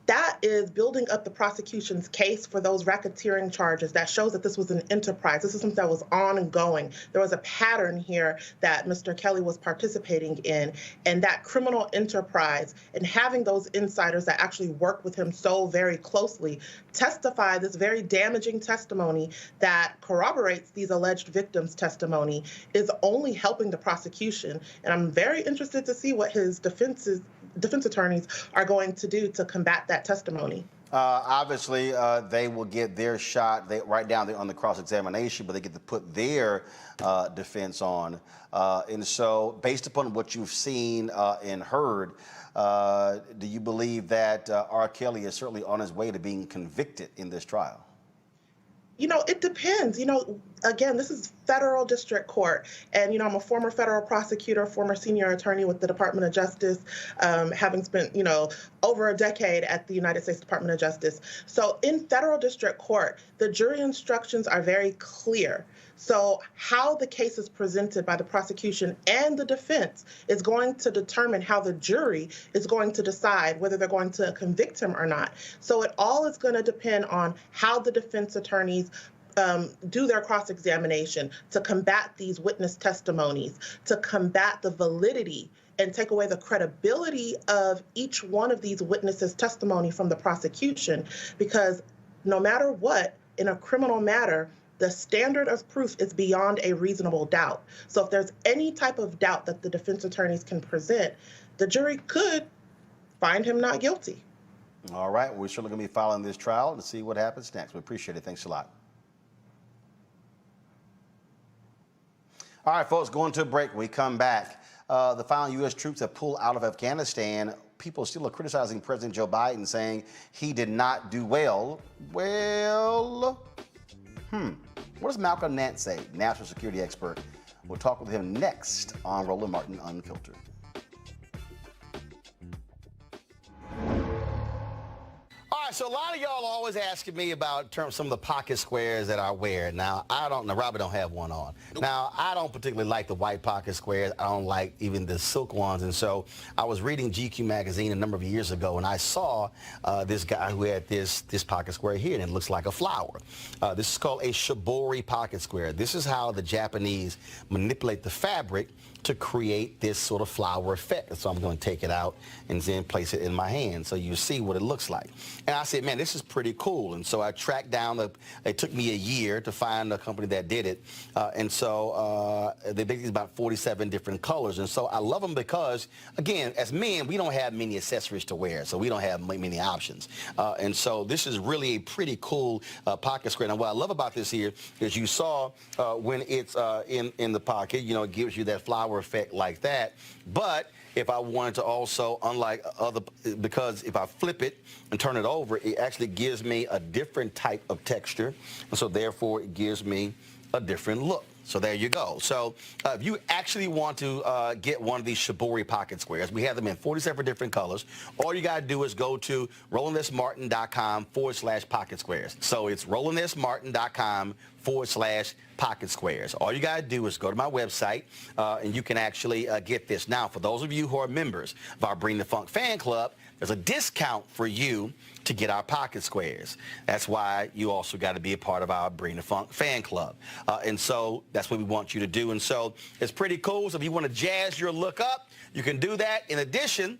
That is building up the prosecution's case for those racketeering charges. That shows that this was an enterprise. This is something that was ongoing. There was a pattern here that Mr. Kelly was participating in, and that criminal enterprise and having those insiders that actually worked with him so very closely testify this very damaging testimony that corroborates these alleged victims' testimony is only helping the prosecution. And I'm very interested to see what his defense attorneys are going to do to combat that testimony. Obviously, they will get their shot right down there on the cross-examination, but they get to put their defense on. And so, based upon what you've seen and heard, do you believe that R. Kelly is certainly on his way to being convicted in this trial? You know, it depends. You know, again, this is federal district court. And, you know, I'm a former federal prosecutor, former senior attorney with the Department of Justice, having spent, you know, over a decade at the United States Department of Justice. So in federal district court, the jury instructions are very clear. So how the case is presented by the prosecution and the defense is going to determine how the jury is going to decide whether they're going to convict him or not. So it all is going to depend on how the defense attorneys do their cross-examination to combat these witness testimonies, to combat the validity and take away the credibility of each one of these witnesses' testimony from the prosecution. Because no matter what, in a criminal matter, the standard of proof is beyond a reasonable doubt. So if there's any type of doubt that the defense attorneys can present, the jury could find him not guilty. All right. We're certainly going to be following this trial to see what happens next. We appreciate it. Thanks a lot. All right, folks, going to a break. When we come back, the final U.S. troops have pulled out of Afghanistan. People still are criticizing President Joe Biden, saying he did not do well. What does Malcolm Nance say, national security expert? We'll talk with him next on Roland Martin Unfiltered. All right, so a lot of y'all are always asking me about some of the pocket squares that I wear. Now, Robert don't have one on. Nope. Now, I don't particularly like the white pocket squares. I don't like even the silk ones. And so I was reading GQ magazine a number of years ago, and I saw this guy who had this pocket square here, and it looks like a flower. This is called a shibori pocket square. This is how the Japanese manipulate the fabric to create this sort of flower effect. So I'm going to take it out and then place it in my hand so you see what it looks like. And I said, man, this is pretty cool. And so I tracked down, it took me a year to find a company that did it. And so they make these about 47 different colors. And so I love them because, again, as men, we don't have many accessories to wear, so we don't have many options. And so this is really a pretty cool pocket square. Now, what I love about this here is you saw when it's in the pocket, you know, it gives you that flower effect like that. But if I wanted to also, unlike other, because if I flip it and turn it over, it actually gives me a different type of texture. And so therefore it gives me a different look. So there you go. So if you actually want to get one of these shibori pocket squares, we have them in 47 different colors. All you got to do is go to RolandSMartin.com/pocket squares. So it's RolandSMartin.com/pocket squares. All you got to do is go to my website, and you can actually get this. Now, for those of you who are members of our Bring the Funk fan club, there's a discount for you to get our pocket squares. That's why you also got to be a part of our Bring the Funk fan club. And so that's what we want you to do. And so it's pretty cool. So if you want to jazz your look up, you can do that. In addition,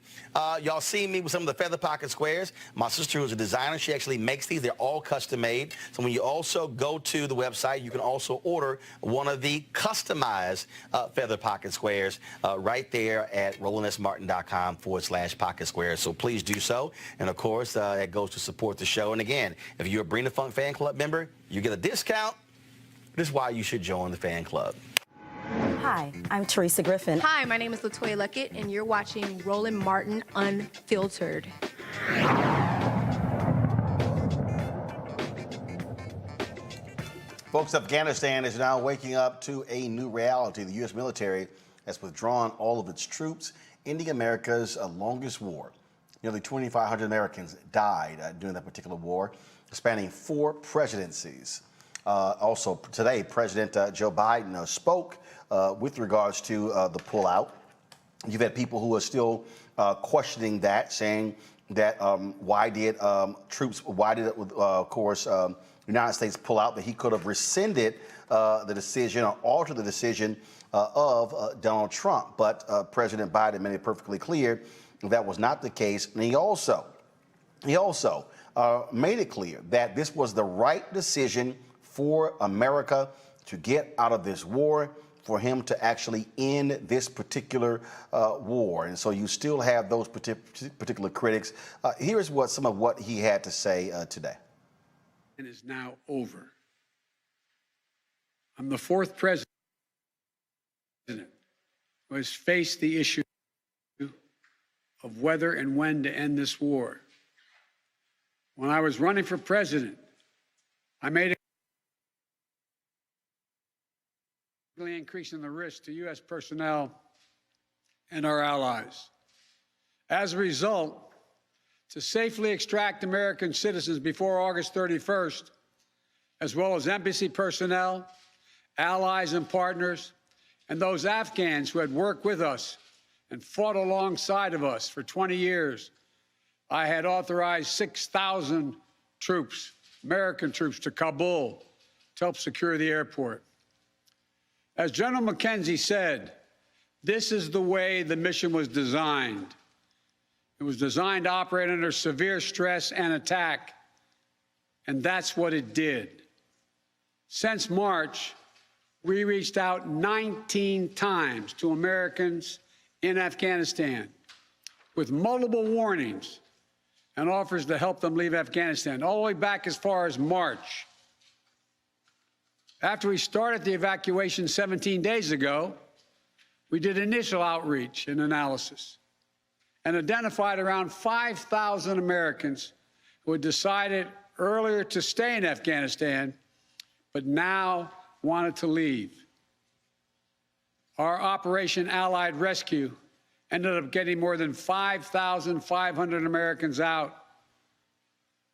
y'all see me with some of the feather pocket squares. My sister, who's a designer, she actually makes these. They're all custom made. So when you also go to the website, you can also order one of the customized feather pocket squares right there at rolandsmartin.com/pocket squares. So please do so. And of course, that goes to support the show. And again, if you're a Bring the Funk fan club member, you get a discount. This is why you should join the fan club. Hi, I'm Teresa Griffin. Hi, my name is LaToya Luckett, and you're watching Roland Martin Unfiltered. Folks, Afghanistan is now waking up to a new reality. The U.S. military has withdrawn all of its troops, ending America's longest war. Nearly 2,500 Americans died during that particular war, spanning 4 presidencies. Also, today, President Joe Biden spoke with regards to the pullout. You've had people who are still questioning that, saying that why did of course, the United States pull out, that he could have rescinded the decision or altered the decision of Donald Trump. But President Biden made it perfectly clear that was not the case. And he also made it clear that this was the right decision for America to get out of this war, for him to actually end this particular war. And so you still have those particular critics. Here's some of what he had to say today. And is now over. I'm the 4th president who has faced the issue of whether and when to end this war. When I was running for president, I made a increasing the risk to U.S. personnel and our allies. As a result, to safely extract American citizens before August 31st, as well as embassy personnel, allies and partners, and those Afghans who had worked with us and fought alongside of us for 20 years, I had authorized 6,000 troops, American troops, to Kabul to help secure the airport. As General McKenzie said, this is the way the mission was designed. It was designed to operate under severe stress and attack, and that's what it did. Since March, we reached out 19 times to Americans in Afghanistan with multiple warnings and offers to help them leave Afghanistan, all the way back as far as March. After we started the evacuation 17 days ago, we did initial outreach and analysis and identified around 5,000 Americans who had decided earlier to stay in Afghanistan, but now wanted to leave. Our Operation Allied Rescue ended up getting more than 5,500 Americans out.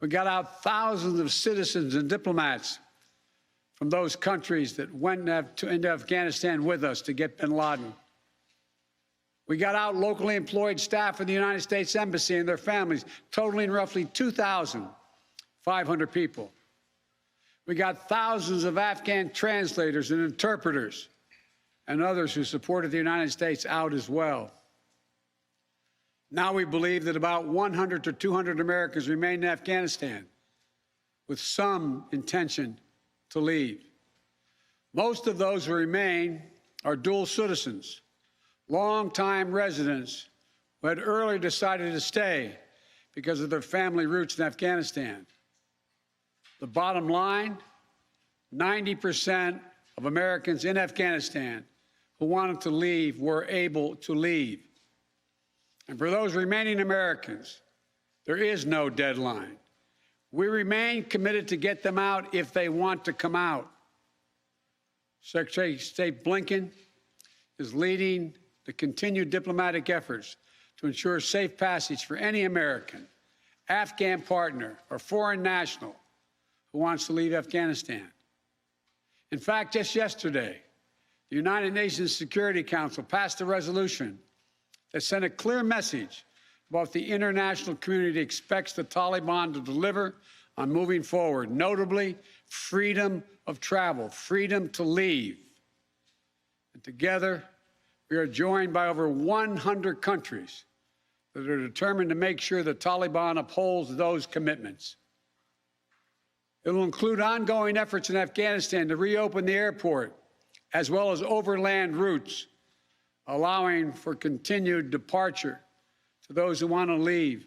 We got out thousands of citizens and diplomats from those countries that went into Afghanistan with us to get bin Laden. We got out locally employed staff of the United States Embassy and their families, totaling roughly 2,500 people. We got thousands of Afghan translators and interpreters and others who supported the United States out as well. Now we believe that about 100 to 200 Americans remain in Afghanistan with some intention to leave. Most of those who remain are dual citizens, longtime residents who had earlier decided to stay because of their family roots in Afghanistan. The bottom line, 90% of Americans in Afghanistan who wanted to leave were able to leave. And for those remaining Americans, there is no deadline. We remain committed to get them out if they want to come out. Secretary of State Blinken is leading the continued diplomatic efforts to ensure safe passage for any American, Afghan partner, or foreign national who wants to leave Afghanistan. In fact, just yesterday, the United Nations Security Council passed a resolution that sent a clear message what the international community expects the Taliban to deliver on moving forward, notably freedom of travel, freedom to leave. And together, we are joined by over 100 countries that are determined to make sure the Taliban upholds those commitments. It will include ongoing efforts in Afghanistan to reopen the airport, as well as overland routes, allowing for continued departure to those who want to leave,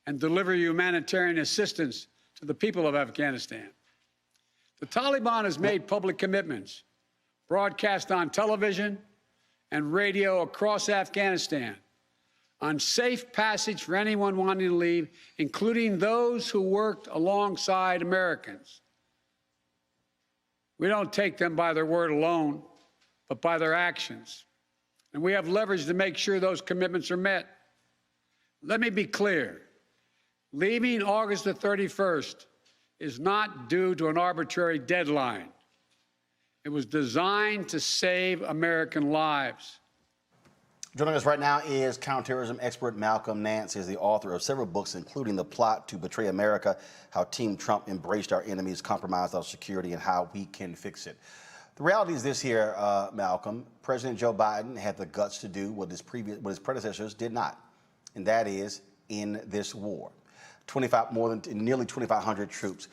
and deliver humanitarian assistance to the people of Afghanistan. The Taliban has made public commitments, broadcast on television and radio across Afghanistan, on safe passage for anyone wanting to leave, including those who worked alongside Americans. We don't take them by their word alone, but by their actions. And we have leverage to make sure those commitments are met. Let me be clear. Leaving August the 31st is not due to an arbitrary deadline. It was designed to save American lives. Joining us right now is counterterrorism expert Malcolm Nance. He is the author of several books, including The Plot to Betray America, How Team Trump Embraced Our Enemies, Compromised Our Security, and How We Can Fix It. The reality is this here, Malcolm. President Joe Biden had the guts to do what his predecessors did not, and that is end this war. Nearly 2,500 troops.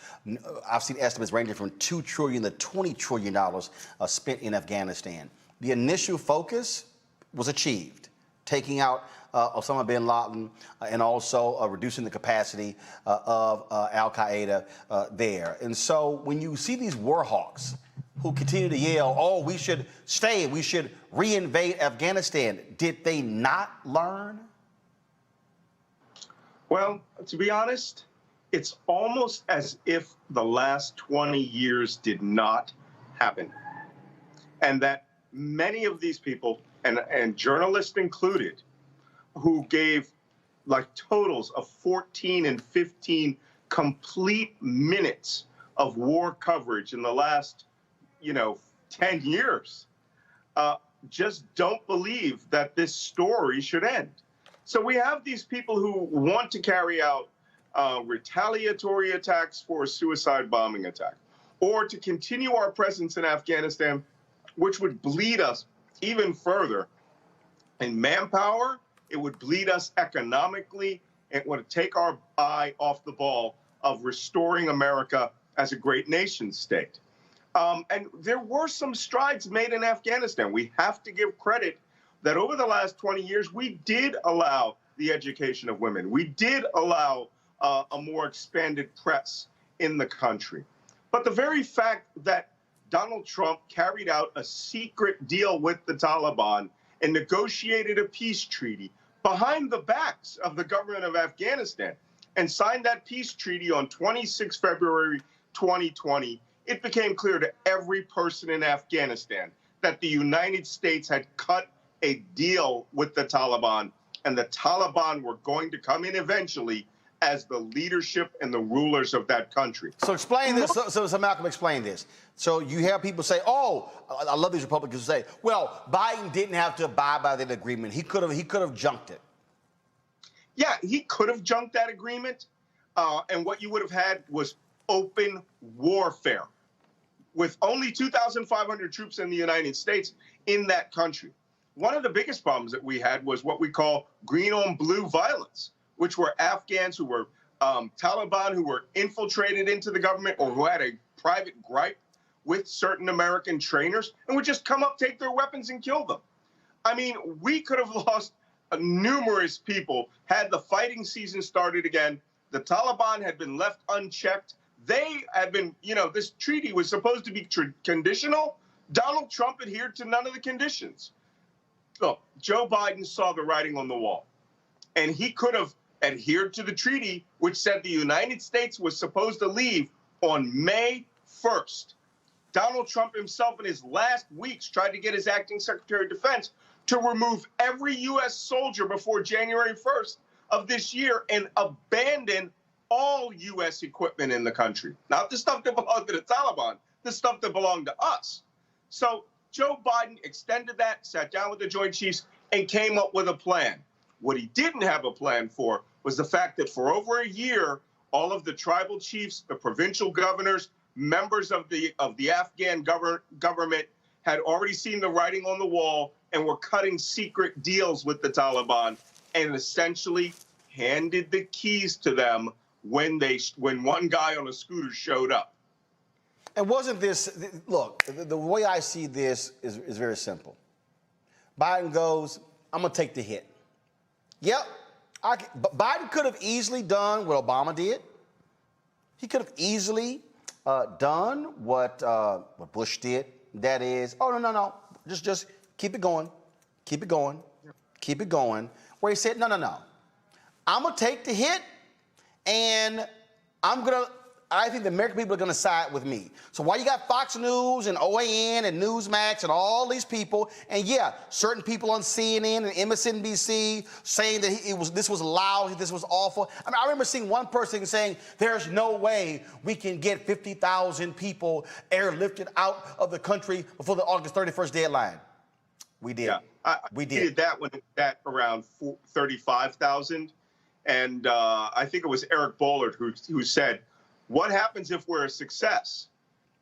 I've seen estimates ranging from $2 trillion to $20 trillion spent in Afghanistan. The initial focus was achieved, taking out Osama bin Laden and also reducing the capacity of al-Qaeda there. And so when you see these war hawks who continue to yell, oh, we should stay, we should reinvade Afghanistan, did they not learn? Well, to be honest, it's almost as if the last 20 years did not happen. And that many of these people, and journalists included, who gave like totals of 14 and 15 complete minutes of war coverage in the last, 10 years, just don't believe that this story should end. So we have these people who want to carry out retaliatory attacks for a suicide bombing attack, or to continue our presence in Afghanistan, which would bleed us even further in manpower. It would bleed us economically. It would take our eye off the ball of restoring America as a great nation state. And there were some strides made in Afghanistan. We have to give credit that over the last 20 years, we did allow the education of women. We did allow a more expanded press in the country. But the very fact that Donald Trump carried out a secret deal with the Taliban and negotiated a peace treaty behind the backs of the government of Afghanistan and signed that peace treaty on 26 February 2020, it became clear to every person in Afghanistan that the United States had cut a deal with the Taliban, and the Taliban were going to come in eventually as the leadership and the rulers of that country. So explain this. So Malcolm, explain this. So you hear people say, oh, I love these Republicans who say, well, Biden didn't have to abide by that agreement. He could have junked it. Yeah, he could have junked that agreement. And what you would have had was open warfare with only 2,500 troops in the United States in that country. One of the biggest problems that we had was what we call green on blue violence, which were Afghans who were Taliban who were infiltrated into the government or who had a private gripe with certain American trainers and would just come up, take their weapons and kill them. I mean, we could have lost numerous people had the fighting season started again. The Taliban had been left unchecked. They had been, this treaty was supposed to be conditional. Donald Trump adhered to none of the conditions. So Joe Biden saw the writing on the wall, and he could have adhered to the treaty, which said the United States was supposed to leave on May 1st. Donald Trump himself in his last weeks tried to get his acting Secretary of Defense to remove every U.S. soldier before January 1st of this year and abandon all U.S. equipment in the country. Not the stuff that belonged to the Taliban, the stuff that belonged to us. So Joe Biden extended that, sat down with the Joint Chiefs, and came up with a plan. What he didn't have a plan for was the fact that for over a year, all of the tribal chiefs, the provincial governors, members of the Afghan government had already seen the writing on the wall and were cutting secret deals with the Taliban and essentially handed the keys to them when one guy on a scooter showed up. And wasn't this, look, the way I see this is very simple. Biden goes, I'm going to take the hit. Yep, Biden could have easily done what Obama did. He could have easily done what Bush did. That is, oh, no, just keep it going, keep it going, keep it going. Where he said, no, I'm going to take the hit, and I think the American people are going to side with me. So while you got Fox News and OAN and Newsmax and all these people, and yeah, certain people on CNN and MSNBC saying that this was loud, this was awful. I mean, I remember seeing one person saying, there's no way we can get 50,000 people airlifted out of the country before the August 31st deadline. We did. Yeah, we did. We did that when it was at around 35,000. And I think it was Eric Bollard who said, what happens if we're a success?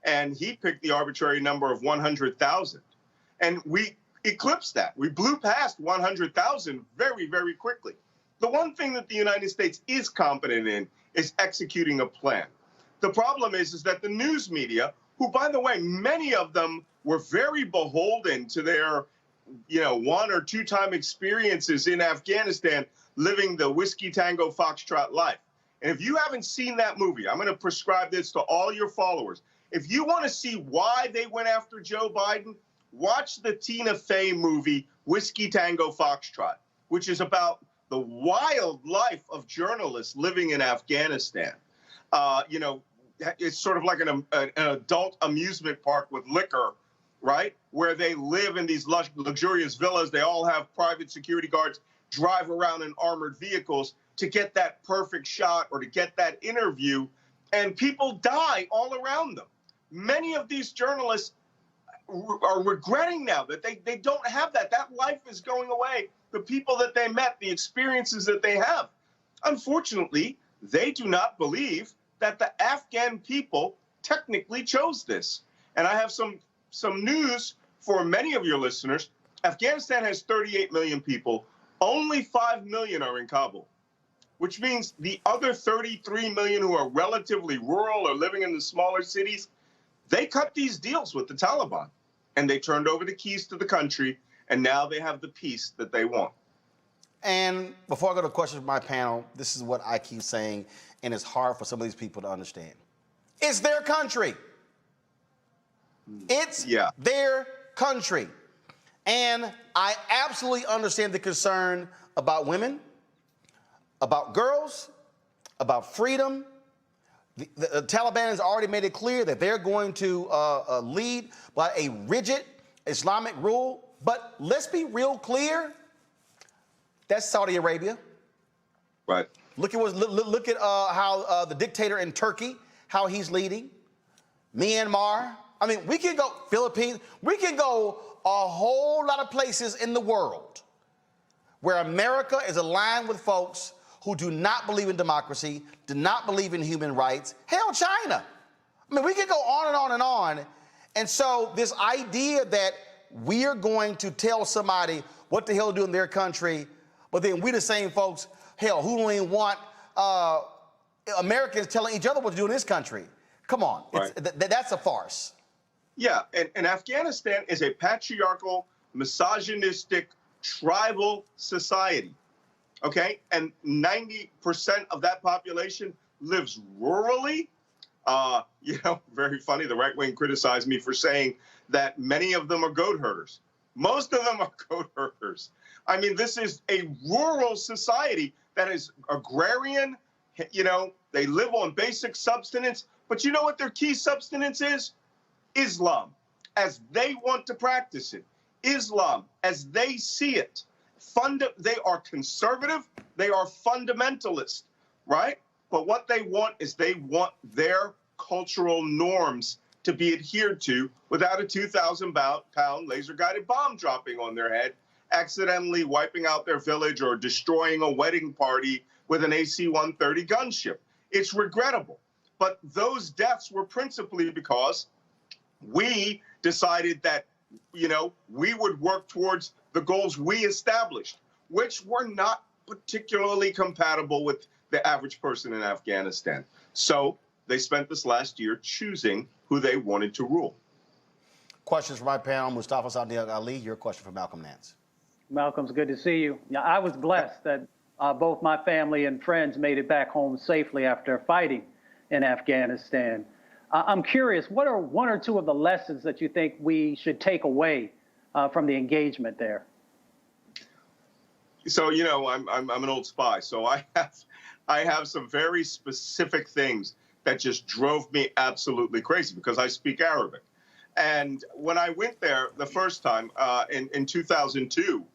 And he picked the arbitrary number of 100,000. And we eclipsed that. We blew past 100,000 very, very quickly. The one thing that the United States is competent in is executing a plan. The problem is that the news media, who, by the way, many of them were very beholden to their, 1 or 2 time experiences in Afghanistan, living the Whiskey Tango Foxtrot life. And if you haven't seen that movie, I'm going to prescribe this to all your followers. If you want to see why they went after Joe Biden, watch the Tina Fey movie, Whiskey Tango Foxtrot, which is about the wild life of journalists living in Afghanistan. It's sort of like an adult amusement park with liquor, right? Where they live in these luxurious villas. They all have private security guards, drive around in armored vehicles to get that perfect shot or to get that interview, and people die all around them. Many of these journalists are regretting now that they don't have that. That life is going away. The people that they met, the experiences that they have. Unfortunately, they do not believe that the Afghan people technically chose this. And I have some news for many of your listeners. Afghanistan has 38 million people. Only 5 million are in Kabul, which means the other 33 million who are relatively rural or living in the smaller cities, they cut these deals with the Taliban, and they turned over the keys to the country, and now they have the peace that they want. And before I go to questions from my panel, this is what I keep saying, and it's hard for some of these people to understand. It's their country. It's their country. And I absolutely understand the concern about women, about girls, about freedom. The Taliban has already made it clear that they're going to lead by a rigid Islamic rule. But let's be real clear. That's Saudi Arabia. Right. Look at how the dictator in Turkey, how he's leading. Myanmar. I mean, we can go Philippines. We can go a whole lot of places in the world where America is aligned with folks who do not believe in democracy, do not believe in human rights. Hell, China. I mean, we can go on and on and on. And so this idea that we are going to tell somebody what the hell to do in their country, but then we the same folks, hell, who don't even want Americans telling each other what to do in this country. Come on, right. That's a farce. Yeah, and Afghanistan is a patriarchal, misogynistic, tribal society, okay? And 90% of that population lives rurally. Very funny, the right wing criticized me for saying that many of them are goat herders. Most of them are goat herders. I mean, this is a rural society that is agrarian. They live on basic subsistence. But you know what their key subsistence is? Islam, as they want to practice it. Islam, as they see it. They are conservative. They are fundamentalist, right? But what they want is they want their cultural norms to be adhered to without a 2,000-pound laser-guided bomb dropping on their head accidentally wiping out their village or destroying a wedding party with an AC-130 gunship. It's regrettable. But those deaths were principally because we decided that, we would work towards the goals we established, which were not particularly compatible with the average person in Afghanistan. So they spent this last year choosing who they wanted to rule. Questions from my panel. Mustafa Sadiq Ali, your question for Malcolm Nance. Malcolm's good to see you. Yeah, I was blessed that both my family and friends made it back home safely after fighting in Afghanistan. I'm curious, what are one or two of the lessons that you think we should take away from the engagement there? So, I'm an old spy, so I have some very specific things that just drove me absolutely crazy because I speak Arabic. And when I went there the first time in 2002,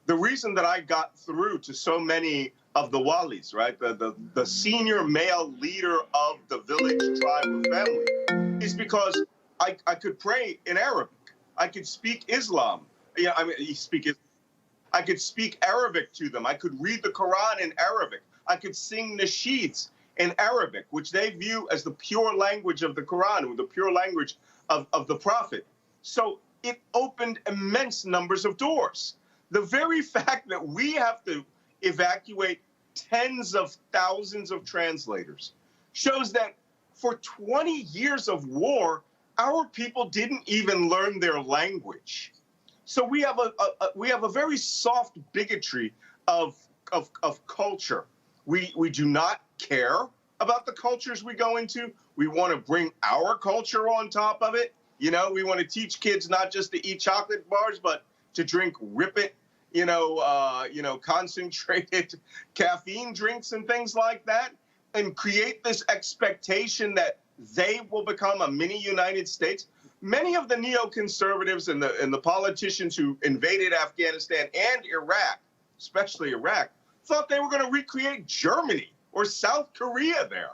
the reason that I got through to so many of the walis, right, the senior male leader of the village, tribe, or family, is because I could pray in Arabic. I could speak Islam. I could speak Arabic to them. I could read the Quran in Arabic. I could sing nasheeds in Arabic, which they view as the pure language of the Quran, or the pure language of the Prophet. So it opened immense numbers of doors. The very fact that we have to evacuate tens of thousands of translators shows that for 20 years of war, our people didn't even learn their language. So we have a very soft bigotry of culture. We do not care about the cultures we go into. We want to bring our culture on top of it. We want to teach kids not just to eat chocolate bars, but to drink Rip It, concentrated caffeine drinks and things like that, and create this expectation that they will become a mini United States. Many of the neoconservatives and the politicians who invaded Afghanistan and Iraq, especially Iraq, thought they were going to recreate Germany or South Korea there.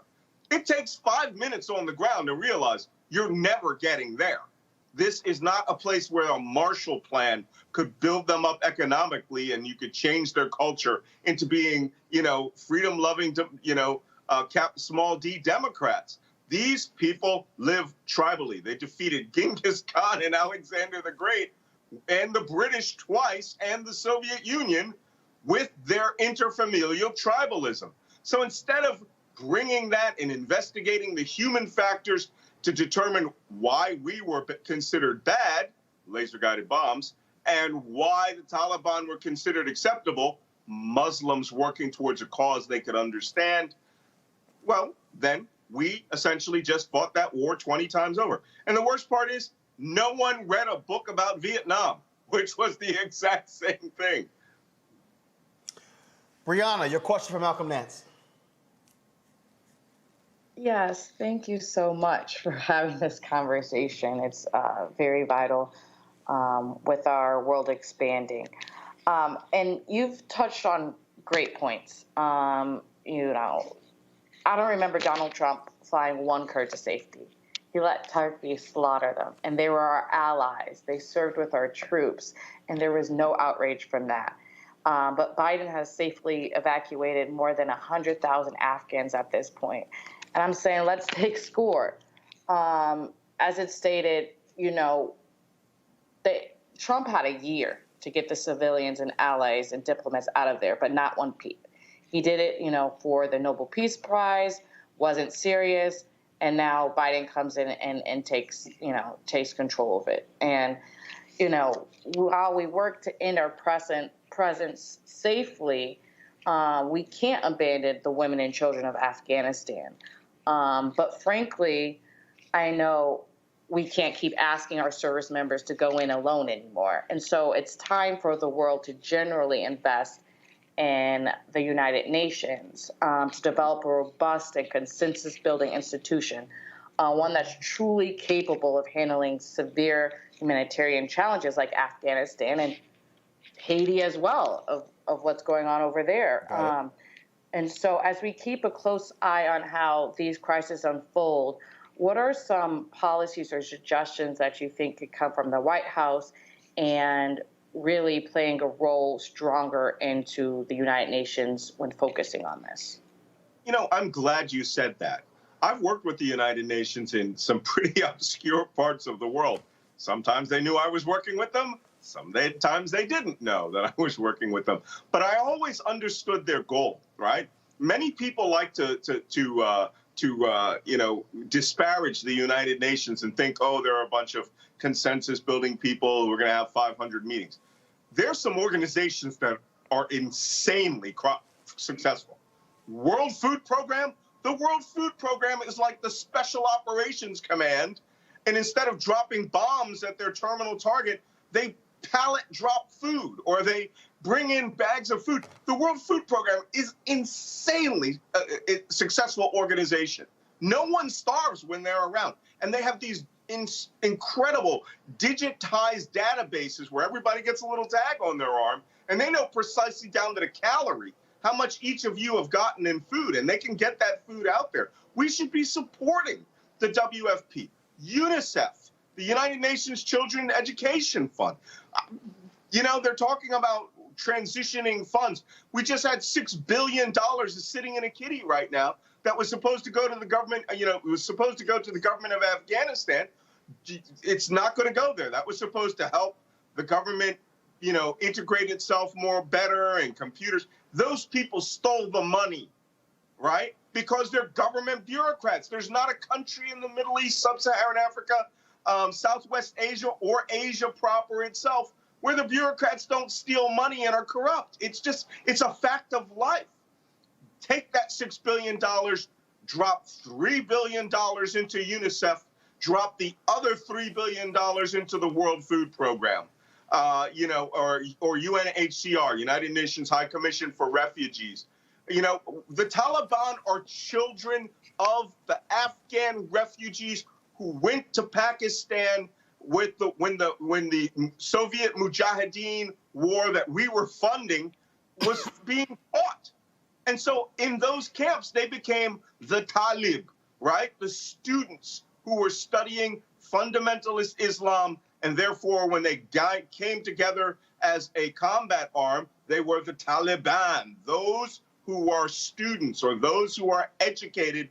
It takes 5 minutes on the ground to realize you're never getting there. This is not a place where a Marshall Plan could build them up economically and you could change their culture into being, freedom-loving, small d Democrats. These people live tribally. They defeated Genghis Khan and Alexander the Great and the British twice and the Soviet Union with their interfamilial tribalism. So instead of bringing that and investigating the human factors to determine why we were considered bad, laser-guided bombs, and why the Taliban were considered acceptable, Muslims working towards a cause they could understand, well, then we essentially just fought that war 20 times over. And the worst part is no one read a book about Vietnam, which was the exact same thing. Brianna, your question for Malcolm Nance. Yes, thank you so much for having this conversation. It's very vital with our world expanding. And you've touched on great points. I don't remember Donald Trump flying one Kurd to safety. He let Turkey slaughter them, and they were our allies. They served with our troops, and there was no outrage from that. But Biden has safely evacuated more than 100,000 Afghans at this point. And I'm saying, let's take score. As it stated, Trump had a year to get the civilians and allies and diplomats out of there, but not one peep. He did it, for the Nobel Peace Prize, wasn't serious, and now Biden comes in and takes control of it. And, while we work to end our presence safely, we can't abandon the women and children of Afghanistan. But frankly, I know we can't keep asking our service members to go in alone anymore. And so it's time for the world to generally invest in the United Nations to develop a robust and consensus-building institution, one that's truly capable of handling severe humanitarian challenges like Afghanistan and Haiti as well, of what's going on over there. And so as we keep a close eye on how these crises unfold, what are some policies or suggestions that you think could come from the White House and really playing a role stronger into the United Nations when focusing on this? You know, I'm glad you said that. I've worked with the United Nations in some pretty obscure parts of the world. Sometimes they knew I was working with them. Sometimes they didn't know that I was working with them. But I always understood their goal, right? Many people like to disparage the United Nations and think, oh, there are a bunch of consensus building people. We're going to have 500 meetings. There's some organizations that are insanely successful. World Food Program. The World Food Program is like the Special Operations Command. And instead of dropping bombs at their terminal target, they pallet drop food or they bring in bags of food. The World Food Program is insanely successful organization. No one starves when they're around. And they have these incredible digitized databases where everybody gets a little tag on their arm, and they know precisely down to the calorie how much each of you have gotten in food, and they can get that food out there. We should be supporting the WFP, UNICEF, the United Nations Children Education Fund. You know, they're talking about transitioning funds. We just had $6 billion sitting in a kitty right now that was supposed to go to the government, it was supposed to go to the government of Afghanistan. It's not going to go there. That was supposed to help the government, integrate itself better and computers. Those people stole the money, right? Because they're government bureaucrats. There's not a country in the Middle East, Sub-Saharan Africa, Southwest Asia, or Asia proper itself where the bureaucrats don't steal money and are corrupt. It's a fact of life. Take that $6 billion, drop $3 billion into UNICEF, drop the other $3 billion into the World Food Program, or UNHCR, United Nations High Commission for Refugees. The Taliban are children of the Afghan refugees who went to Pakistan when the Soviet Mujahideen war that we were funding was being fought. And so in those camps, they became the Talib, right? The students who were studying fundamentalist Islam. And therefore, when they came together as a combat arm, they were the Taliban, those who are students or those who are educated,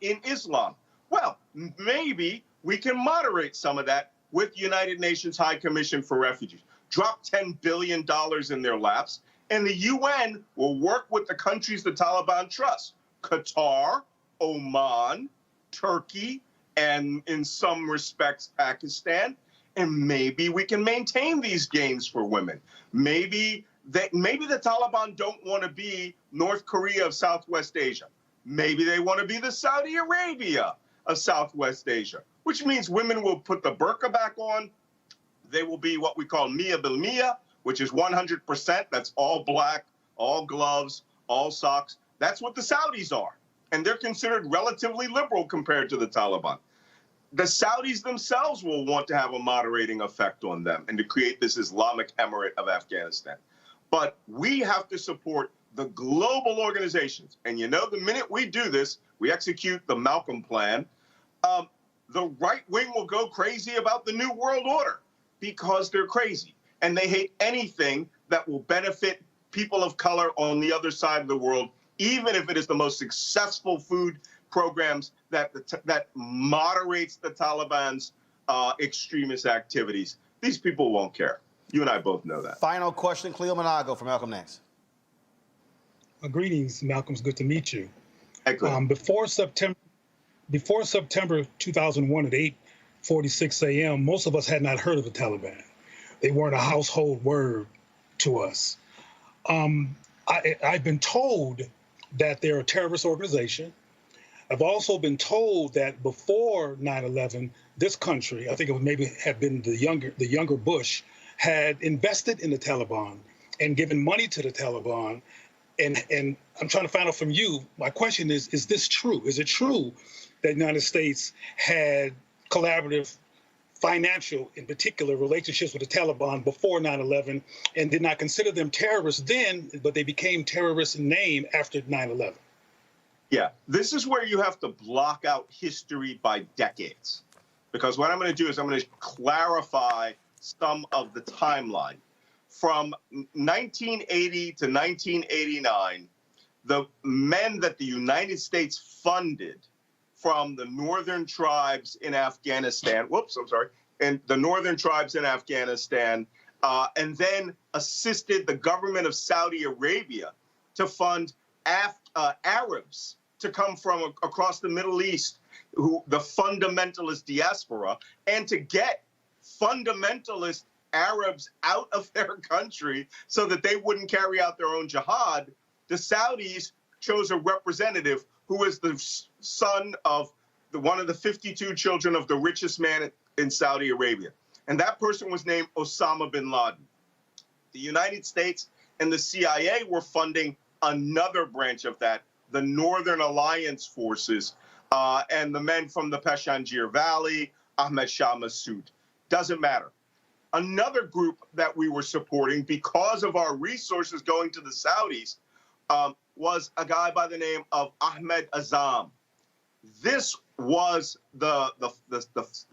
in Islam. Well, maybe we can moderate some of that with United Nations High Commission for Refugees. Drop $10 billion in their laps, and the UN will work with the countries the Taliban trust. Qatar, Oman, Turkey, and in some respects, Pakistan. And maybe we can maintain these gains for women. Maybe the Taliban don't want to be North Korea of Southwest Asia. Maybe they want to be the Saudi Arabia of Southwest Asia, which means women will put the burqa back on. They will be what we call Mia bil Mia, which is 100%. That's all black, all gloves, all socks. That's what the Saudis are. And they're considered relatively liberal compared to the Taliban. The Saudis themselves will want to have a moderating effect on them and to create this Islamic Emirate of Afghanistan. But we have to support the global organizations. And the minute we do this, we execute the Malcolm Plan, the right wing will go crazy about the New World Order because they're crazy. And they hate anything that will benefit people of color on the other side of the world, even if it is the most successful food programs that moderates the Taliban's extremist activities. These people won't care. You and I both know that. Final question, Cleo Monago from Malcolm Next. Greetings, Malcolm. It's good to meet you. Hey, before September 2001 at 8:46 a.m., most of us had not heard of the Taliban. They weren't a household word to us. I've been told that they're a terrorist organization. I've also been told that before 9/11, this country, I think it would maybe have been the younger Bush, had invested in the Taliban and given money to the Taliban. And I'm trying to find out from you, my question is this true? Is it true that the United States had collaborative financial, in particular, relationships with the Taliban before 9/11 and did not consider them terrorists then, but they became terrorists in name after 9/11? Yeah, this is where you have to block out history by decades. Because what I'm going to do is I'm going to clarify some of the timeline. From 1980 to 1989, the men that the United States funded from the northern tribes in Afghanistan, and the northern tribes in Afghanistan, and then assisted the government of Saudi Arabia to fund Arabs to come from across the Middle East, the fundamentalist diaspora, and to get fundamentalist Arabs out of their country so that they wouldn't carry out their own jihad. The Saudis chose a representative who is the son of one of the 52 children of the richest man in Saudi Arabia. And that person was named Osama bin Laden. The United States and the CIA were funding another branch of that, the Northern Alliance forces, and the men from the Pashanjir Valley, Ahmed Shah Massoud. Doesn't matter. Another group that we were supporting because of our resources going to the Saudis was a guy by the name of Ahmed Azam. This was the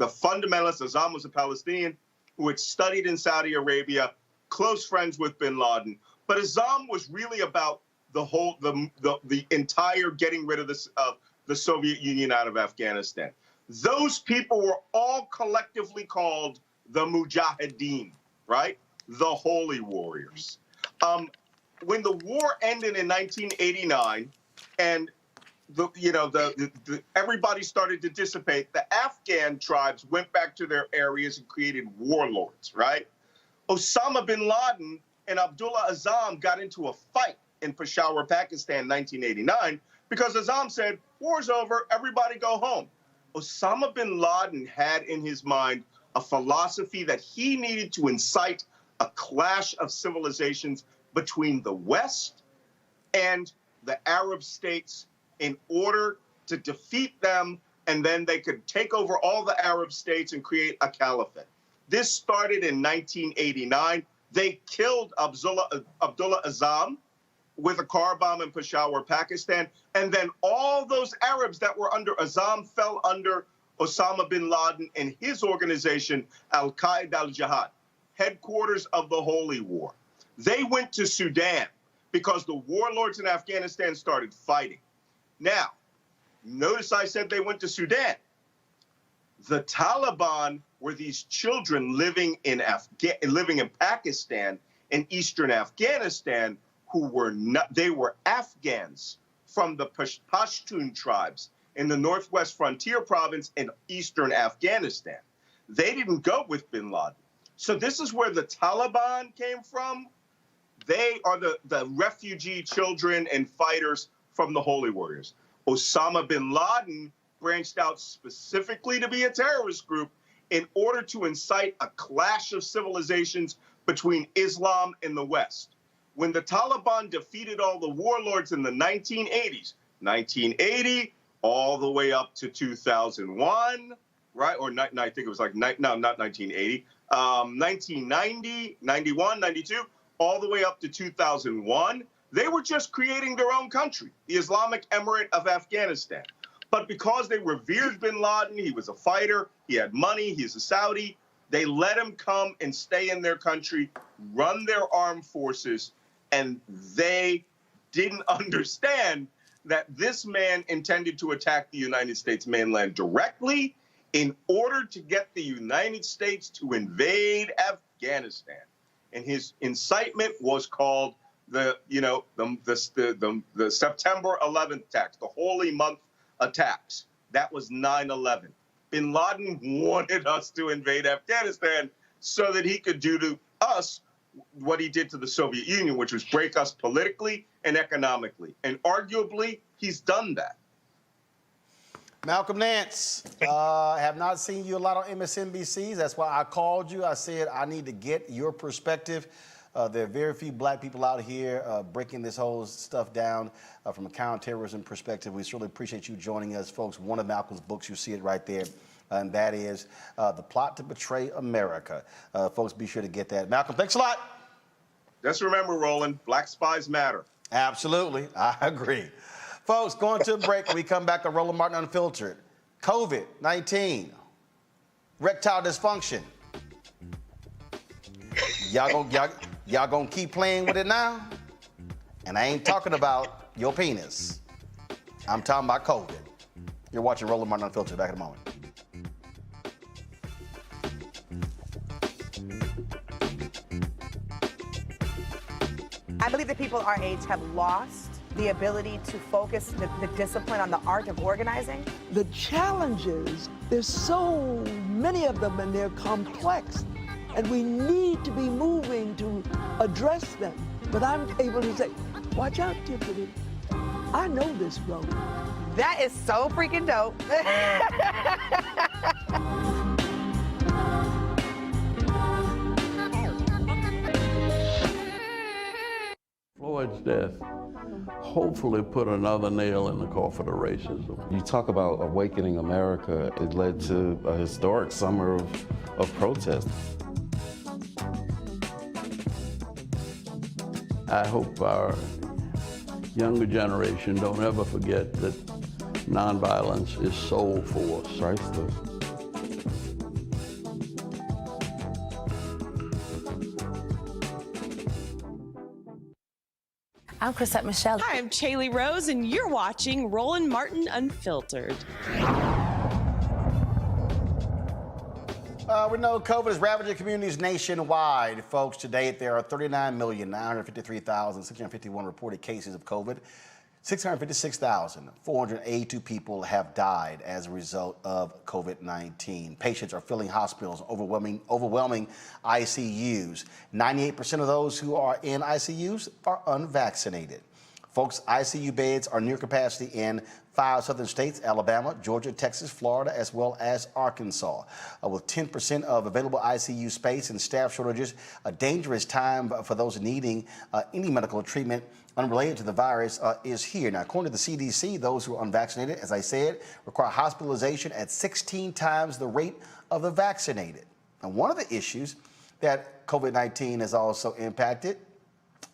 fundamentalist. Azam was a Palestinian who had studied in Saudi Arabia, close friends with bin Laden. But Azam was really about the entire getting rid of the Soviet Union out of Afghanistan. Those people were all collectively called the Mujahideen, right? The Holy Warriors. When the war ended in 1989, and everybody started to dissipate, the Afghan tribes went back to their areas and created warlords, right? Osama bin Laden and Abdullah Azam got into a fight in Peshawar, Pakistan, 1989, because Azam said, war's over, everybody go home. Osama bin Laden had in his mind a philosophy that he needed to incite a clash of civilizations between the West and the Arab states in order to defeat them, and then they could take over all the Arab states and create a caliphate. This started in 1989. They killed Abdullah Azam with a car bomb in Peshawar, Pakistan, and then all those Arabs that were under Azam fell under Osama bin Laden and his organization, Al-Qaeda al-Jihad, headquarters of the Holy War. They went to Sudan because the warlords in Afghanistan started fighting. Now, notice I said they went to Sudan. The Taliban were these children living in Pakistan and eastern Afghanistan who were they were Afghans from the Pashtun tribes in the Northwest Frontier Province in eastern Afghanistan. They didn't go with bin Laden. So this is where the Taliban came from. They are the refugee children and fighters from the Holy Warriors. Osama bin Laden branched out specifically to be a terrorist group in order to incite a clash of civilizations between Islam and the West. When the Taliban defeated all the warlords in the 1980s, 1980 all the way up to 2001, right? Or I think it was like, no, not 1980, 1990, 91, 92, all the way up to 2001, they were just creating their own country, the Islamic Emirate of Afghanistan. But because they revered bin Laden, he was a fighter, he had money, he's a Saudi, they let him come and stay in their country, run their armed forces, and they didn't understand that this man intended to attack the United States mainland directly in order to get the United States to invade Afghanistan. And his incitement was called the September 11th attacks, the holy month attacks. That was 9/11. Bin Laden wanted us to invade Afghanistan so that he could do to us what he did to the Soviet Union, which was break us politically and economically. And arguably, he's done that. Malcolm Nance, have not seen you a lot on MSNBC. That's why I called you. I said I need to get your perspective. There are very few black people out here breaking this whole stuff down from a counterterrorism perspective. We certainly appreciate you joining us, folks. One of Malcolm's books, you see it right there, and that is The Plot to Betray America. Folks, be sure to get that. Malcolm, thanks a lot. Just remember, Roland, black spies matter. Absolutely. I agree. Folks, going to a break. When we come back on Roland Martin Unfiltered. COVID-19, erectile dysfunction, Y'all gonna keep playing with it now? And I ain't talking about your penis. I'm talking about COVID. You're watching Roland Martin Unfiltered. Back in a moment. I believe that people our age have lost the ability to focus the discipline on the art of organizing. The challenges, there's so many of them and they're complex, and we need to be moving to address them. But I'm able to say, watch out, Tiffany. I know this road. That is so freaking dope. Floyd's death hopefully put another nail in the coffin of racism. You talk about awakening America. It led to a historic summer of protest. I hope our younger generation don't ever forget that nonviolence is soul force. Priceless. I'm Chrisette Michelle. Hi, I'm Chaley Rose, and you're watching Roland Martin Unfiltered. We know COVID is ravaging communities nationwide. Folks, to date, there are 39,953,651 reported cases of COVID. 656,482 people have died as a result of COVID-19. Patients are filling hospitals, overwhelming ICUs. 98% of those who are in ICUs are unvaccinated. Folks, ICU beds are near capacity in 5 southern states: Alabama, Georgia, Texas, Florida, as well as Arkansas. With 10% of available ICU space and staff shortages, a dangerous time for those needing any medical treatment unrelated to the virus is here. Now, according to the CDC, those who are unvaccinated, as I said, require hospitalization at 16 times the rate of the vaccinated. And one of the issues that COVID-19 has also impacted,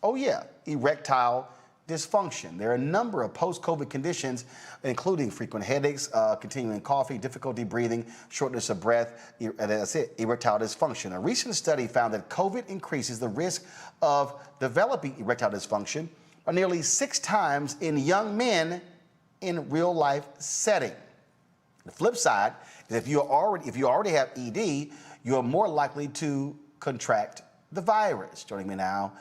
erectile dysfunction. There are a number of post-COVID conditions, including frequent headaches, continuing coughing, difficulty breathing, shortness of breath, and that's it, erectile dysfunction. A recent study found that COVID increases the risk of developing erectile dysfunction by nearly 6 times in young men in real-life setting. The flip side is if you already have ED, you're more likely to contract the virus. Joining me now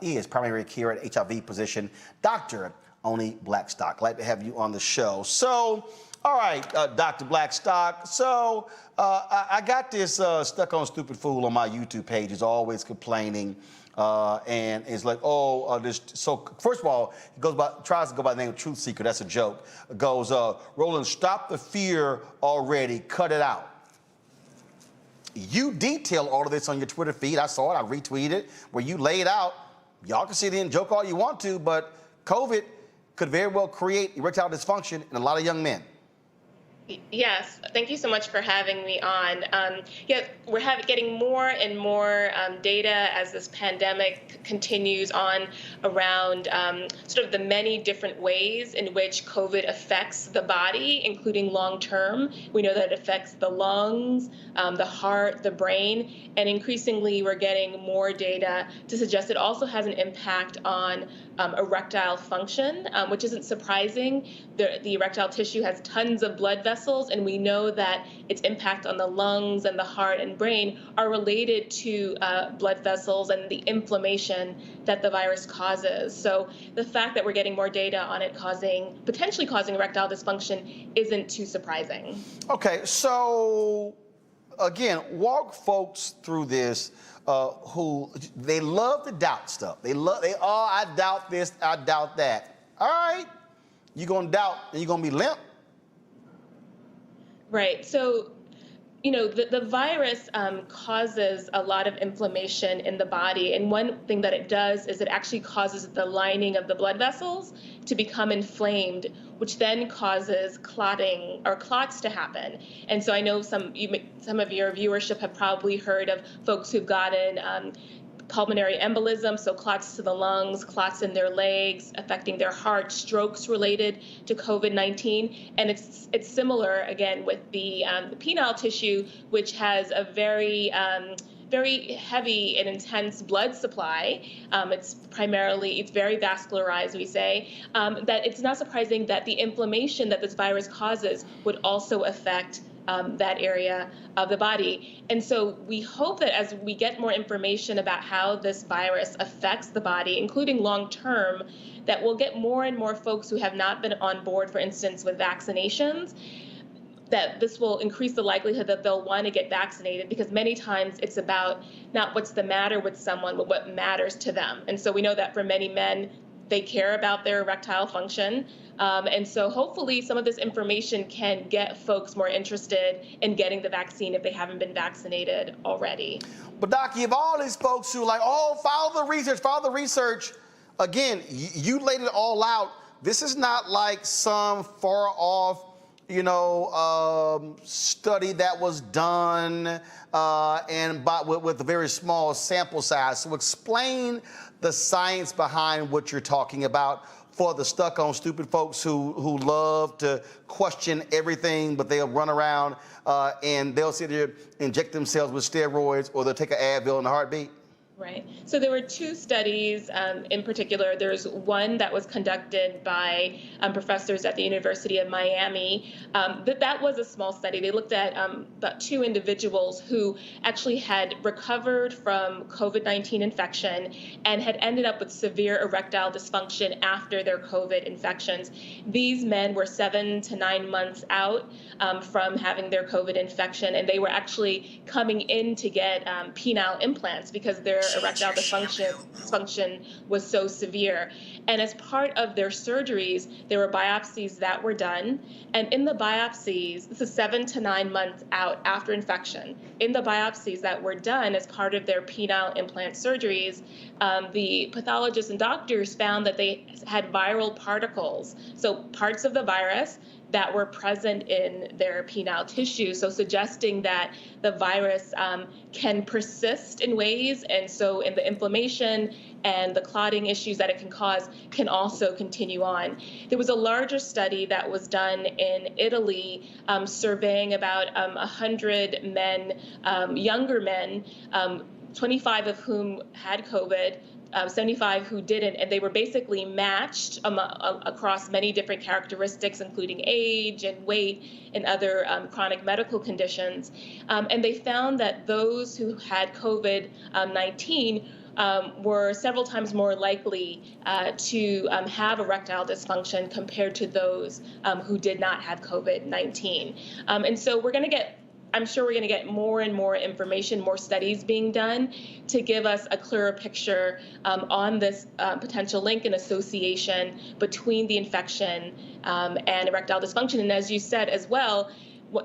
is primary care and HIV physician, Dr. Oni Blackstock. Glad to have you on the show. So, all right, Dr. Blackstock. So, I got this Stuck on Stupid Fool on my YouTube page. Is always complaining, and it's like, this. So, first of all, he tries to go by the name of Truth Seeker. That's a joke. Goes, Roland, stop the fear already. Cut it out. You detail all of this on your Twitter feed. I saw it. I retweeted it, where you laid out. Y'all can sit in and joke all you want to, but COVID could very well create erectile dysfunction in a lot of young men. Yes, thank you so much for having me on. We're getting more and more data as this pandemic continues on around sort of the many different ways in which COVID affects the body, including long term. We know that it affects the lungs, the heart, the brain, and increasingly we're getting more data to suggest it also has an impact on erectile function, which isn't surprising. The erectile tissue has tons of blood vessels, and we know that its impact on the lungs and the heart and brain are related to blood vessels and the inflammation that the virus causes. So the fact that we're getting more data on it potentially causing erectile dysfunction isn't too surprising. Okay, so again, walk folks through this. Who they love to doubt stuff. I doubt this, I doubt that. All right, you're gonna doubt and you're gonna be limp. Right. So, the virus causes a lot of inflammation in the body. And one thing that it does is it actually causes the lining of the blood vessels to become inflamed, which then causes clotting or clots to happen. And so I know some of your viewership have probably heard of folks who've gotten pulmonary embolism, so clots to the lungs, clots in their legs, affecting their heart, strokes related to COVID-19. And it's similar, again, with the penile tissue, which has a very very heavy and intense blood supply. It's very vascularized, we say, that it's not surprising that the inflammation that this virus causes would also affect that area of the body. And so we hope that as we get more information about how this virus affects the body, including long term, that we'll get more and more folks who have not been on board, for instance, with vaccinations, that this will increase the likelihood that they'll want to get vaccinated, because many times it's about not what's the matter with someone, but what matters to them. And so we know that for many men, they care about their erectile function. And so hopefully some of this information can get folks more interested in getting the vaccine if they haven't been vaccinated already. But Doc, you have all these folks who are like, oh, follow the research. Again, you laid it all out. This is not like some far off, study that was done with a very small sample size. So explain the science behind what you're talking about for the stuck-on stupid folks who love to question everything, but they'll run around and they'll sit here, inject themselves with steroids, or they'll take an Advil in a heartbeat. Right. So there were two studies in particular. There's one that was conducted by professors at the University of Miami. That was a small study. They looked at about 2 individuals who actually had recovered from COVID-19 infection and had ended up with severe erectile dysfunction after their COVID infections. These men were 7 to 9 months out from having their COVID infection, and they were actually coming in to get penile implants because their erectile dysfunction was so severe. And as part of their surgeries, there were biopsies that were done. And in the biopsies, this is 7 to 9 months out after infection, in the biopsies that were done as part of their penile implant surgeries, the pathologists and doctors found that they had viral particles, so parts of the virus that were present in their penile tissue, so suggesting that the virus can persist in ways, and so in the inflammation and the clotting issues that it can cause can also continue on. There was a larger study that was done in Italy, surveying about 100 men, younger men, 25 of whom had COVID, 75 who didn't, and they were basically matched across many different characteristics, including age and weight and other chronic medical conditions. And they found that those who had COVID-19 were several times more likely to have erectile dysfunction compared to those who did not have COVID-19. And so I'm sure we're going to get more and more information, more studies being done to give us a clearer picture on this potential link and association between the infection and erectile dysfunction. And as you said as well,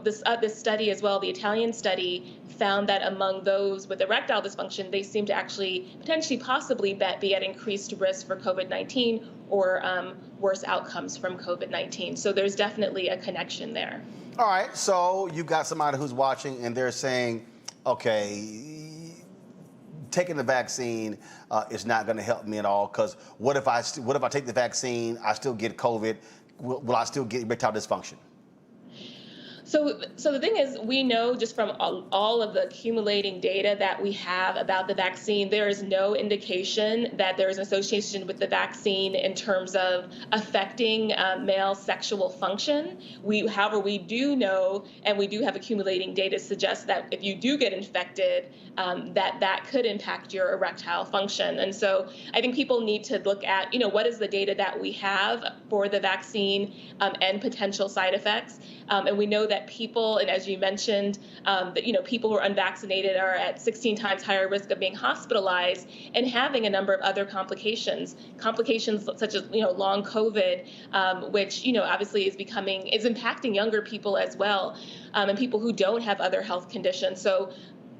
this study as well, the Italian study, found that among those with erectile dysfunction, they seem to actually potentially possibly be at increased risk for COVID-19 or worse outcomes from COVID-19. So there's definitely a connection there. All right, so you've got somebody who's watching and they're saying, okay, taking the vaccine is not going to help me at all, because what if I take the vaccine, I still get COVID, will I still get erectile dysfunction? So the thing is, we know just from all of the accumulating data that we have about the vaccine, there is no indication that there is an association with the vaccine in terms of affecting male sexual function. However, we do know, and we do have accumulating data suggest that if you do get infected, that could impact your erectile function. And so I think people need to look at, what is the data that we have for the vaccine and potential side effects. And we know that people, and as you mentioned, that people who are unvaccinated are at 16 times higher risk of being hospitalized and having a number of other complications such as long COVID, which obviously is impacting younger people as well, and people who don't have other health conditions. So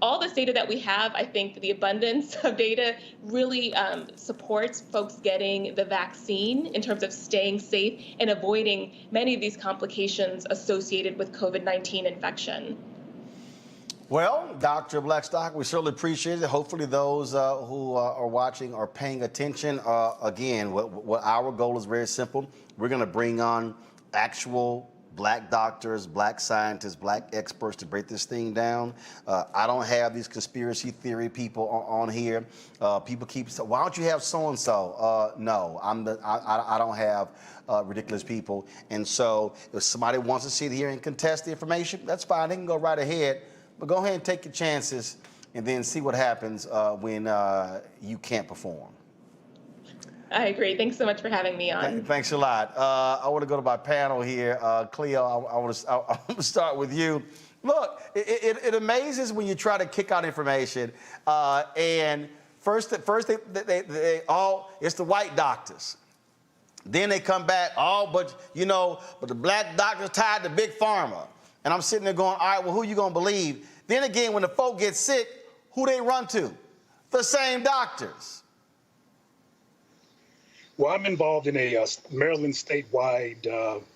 all this data that we have, I think the abundance of data really supports folks getting the vaccine in terms of staying safe and avoiding many of these complications associated with COVID-19 infection. Well, Dr. Blackstock, we certainly appreciate it. Hopefully those who are watching are paying attention. Again, what our goal is very simple. We're going to bring on actual black doctors, black scientists, black experts to break this thing down. I don't have these conspiracy theory people on here. People keep saying, why don't you have so-and-so? No, I don't have ridiculous people. And so if somebody wants to sit here and contest the information, that's fine. They can go right ahead. But go ahead and take your chances and then see what happens when you can't perform. I agree. Thanks so much for having me on. Thanks a lot. I want to go to my panel here. Cleo, I want to start with you. Look, it amazes when you try to kick out information, and first they all, it's the white doctors. Then they come back, but the black doctors tied to big pharma. And I'm sitting there going, all right, well, who you going to believe? Then again, when the folk get sick, who they run to? The same doctors. Well, I'm involved in a Maryland statewide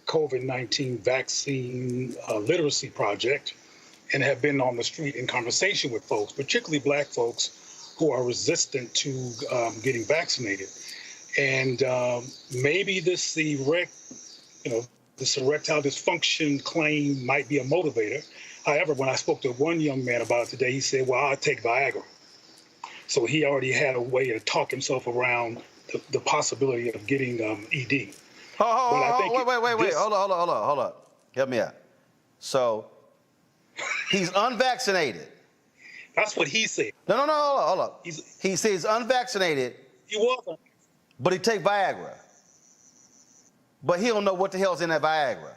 COVID-19 vaccine literacy project and have been on the street in conversation with folks, particularly black folks who are resistant to getting vaccinated. And maybe this erectile dysfunction claim might be a motivator. However, when I spoke to one young man about it today, he said, well, I'll take Viagra. So he already had a way to talk himself around the possibility of getting ED. Wait, hold on. Help me out. So he's unvaccinated. That's what he said. No, hold on. He says he's unvaccinated. He was. But he take Viagra. But he don't know what the hell's in that Viagra.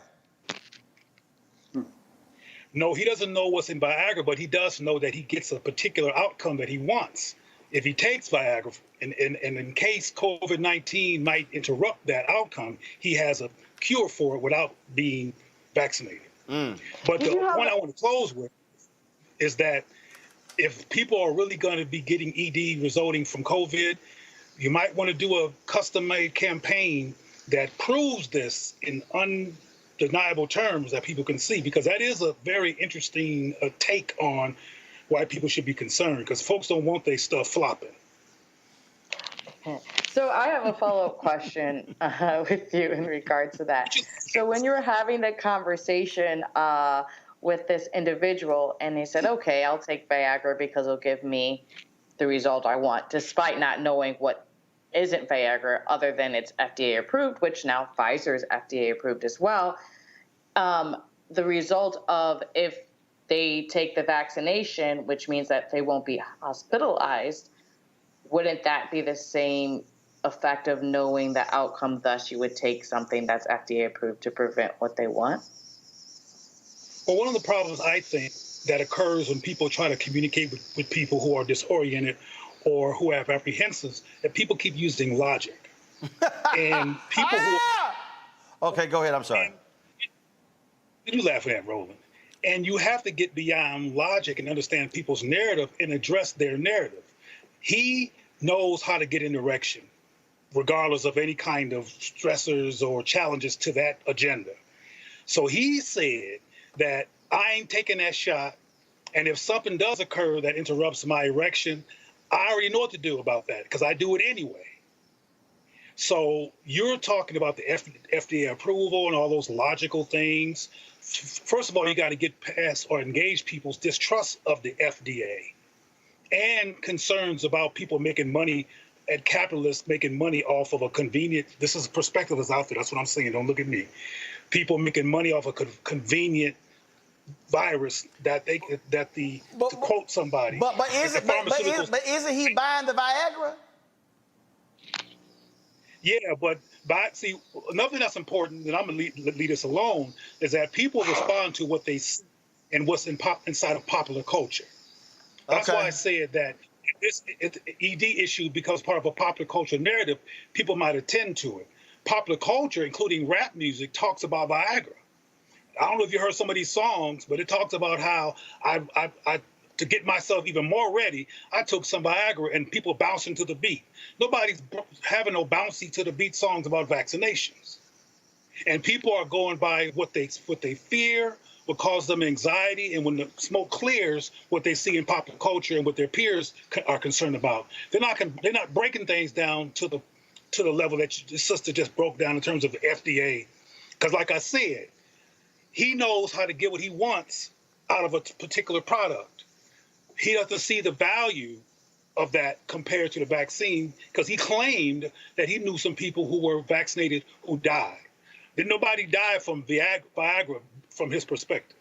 No, he doesn't know what's in Viagra, but he does know that he gets a particular outcome that he wants. If he takes Viagra, and in case COVID-19 might interrupt that outcome, he has a cure for it without being vaccinated. But the point I want to close with is that if people are really going to be getting ED resulting from COVID, you might want to do a custom-made campaign that proves this in undeniable terms that people can see, because that is a very interesting take on why people should be concerned, because folks don't want their stuff flopping. So I have a follow-up question with you in regards to that. So when you were having the conversation with this individual and he said, okay, I'll take Viagra because it'll give me the result I want, despite not knowing what isn't Viagra other than it's FDA approved, which now Pfizer is FDA approved as well. The result of if they take the vaccination, which means that they won't be hospitalized, wouldn't that be the same effect of knowing the outcome, thus you would take something that's FDA approved to prevent what they want? Well, one of the problems I think that occurs when people try to communicate with people who are disoriented or who have apprehensions, that people keep using logic. And people who... Okay, go ahead, I'm sorry. You laughing at Roland. And you have to get beyond logic and understand people's narrative and address their narrative. He knows how to get an erection, regardless of any kind of stressors or challenges to that agenda. So he said that I ain't taking that shot, and if something does occur that interrupts my erection, I already know what to do about that, because I do it anyway. So you're talking about the FDA approval and all those logical things. First of all, you got to get past or engage people's distrust of the FDA and concerns about people making money, and capitalists making money off of a convenient, this is perspective that's out there, that's what I'm saying, don't look at me. People making money off a convenient virus to quote somebody. But isn't he buying the Viagra? Yeah, but see, another thing that's important, and I'm going to leave this alone, is that people respond to what they see and what's inside of popular culture. That's why I said that this ED issue becomes part of a popular culture narrative, people might attend to it. Popular culture, including rap music, talks about Viagra. I don't know if you heard some of these songs, but it talks about how I to get myself even more ready, I took some Viagra and people bouncing to the beat. Nobody's having no bouncy to the beat songs about vaccinations. And people are going by what they fear, what causes them anxiety, and when the smoke clears, what they see in popular culture and what their peers are concerned about. They're not breaking things down to the level that your sister just broke down in terms of the FDA. Because like I said, he knows how to get what he wants out of a particular product. He doesn't see the value of that compared to the vaccine, because he claimed that he knew some people who were vaccinated who died. Did nobody die from Viagra from his perspective?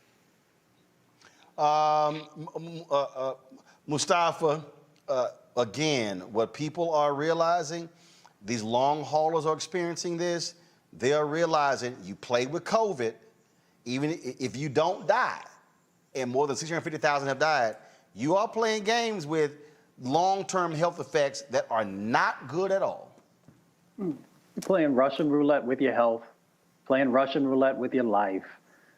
Mustafa, again, what people are realizing, these long haulers are experiencing this. They are realizing you play with COVID, even if you don't die, and more than 650,000 have died, you are playing games with long-term health effects that are not good at all. You're playing Russian roulette with your health, playing Russian roulette with your life.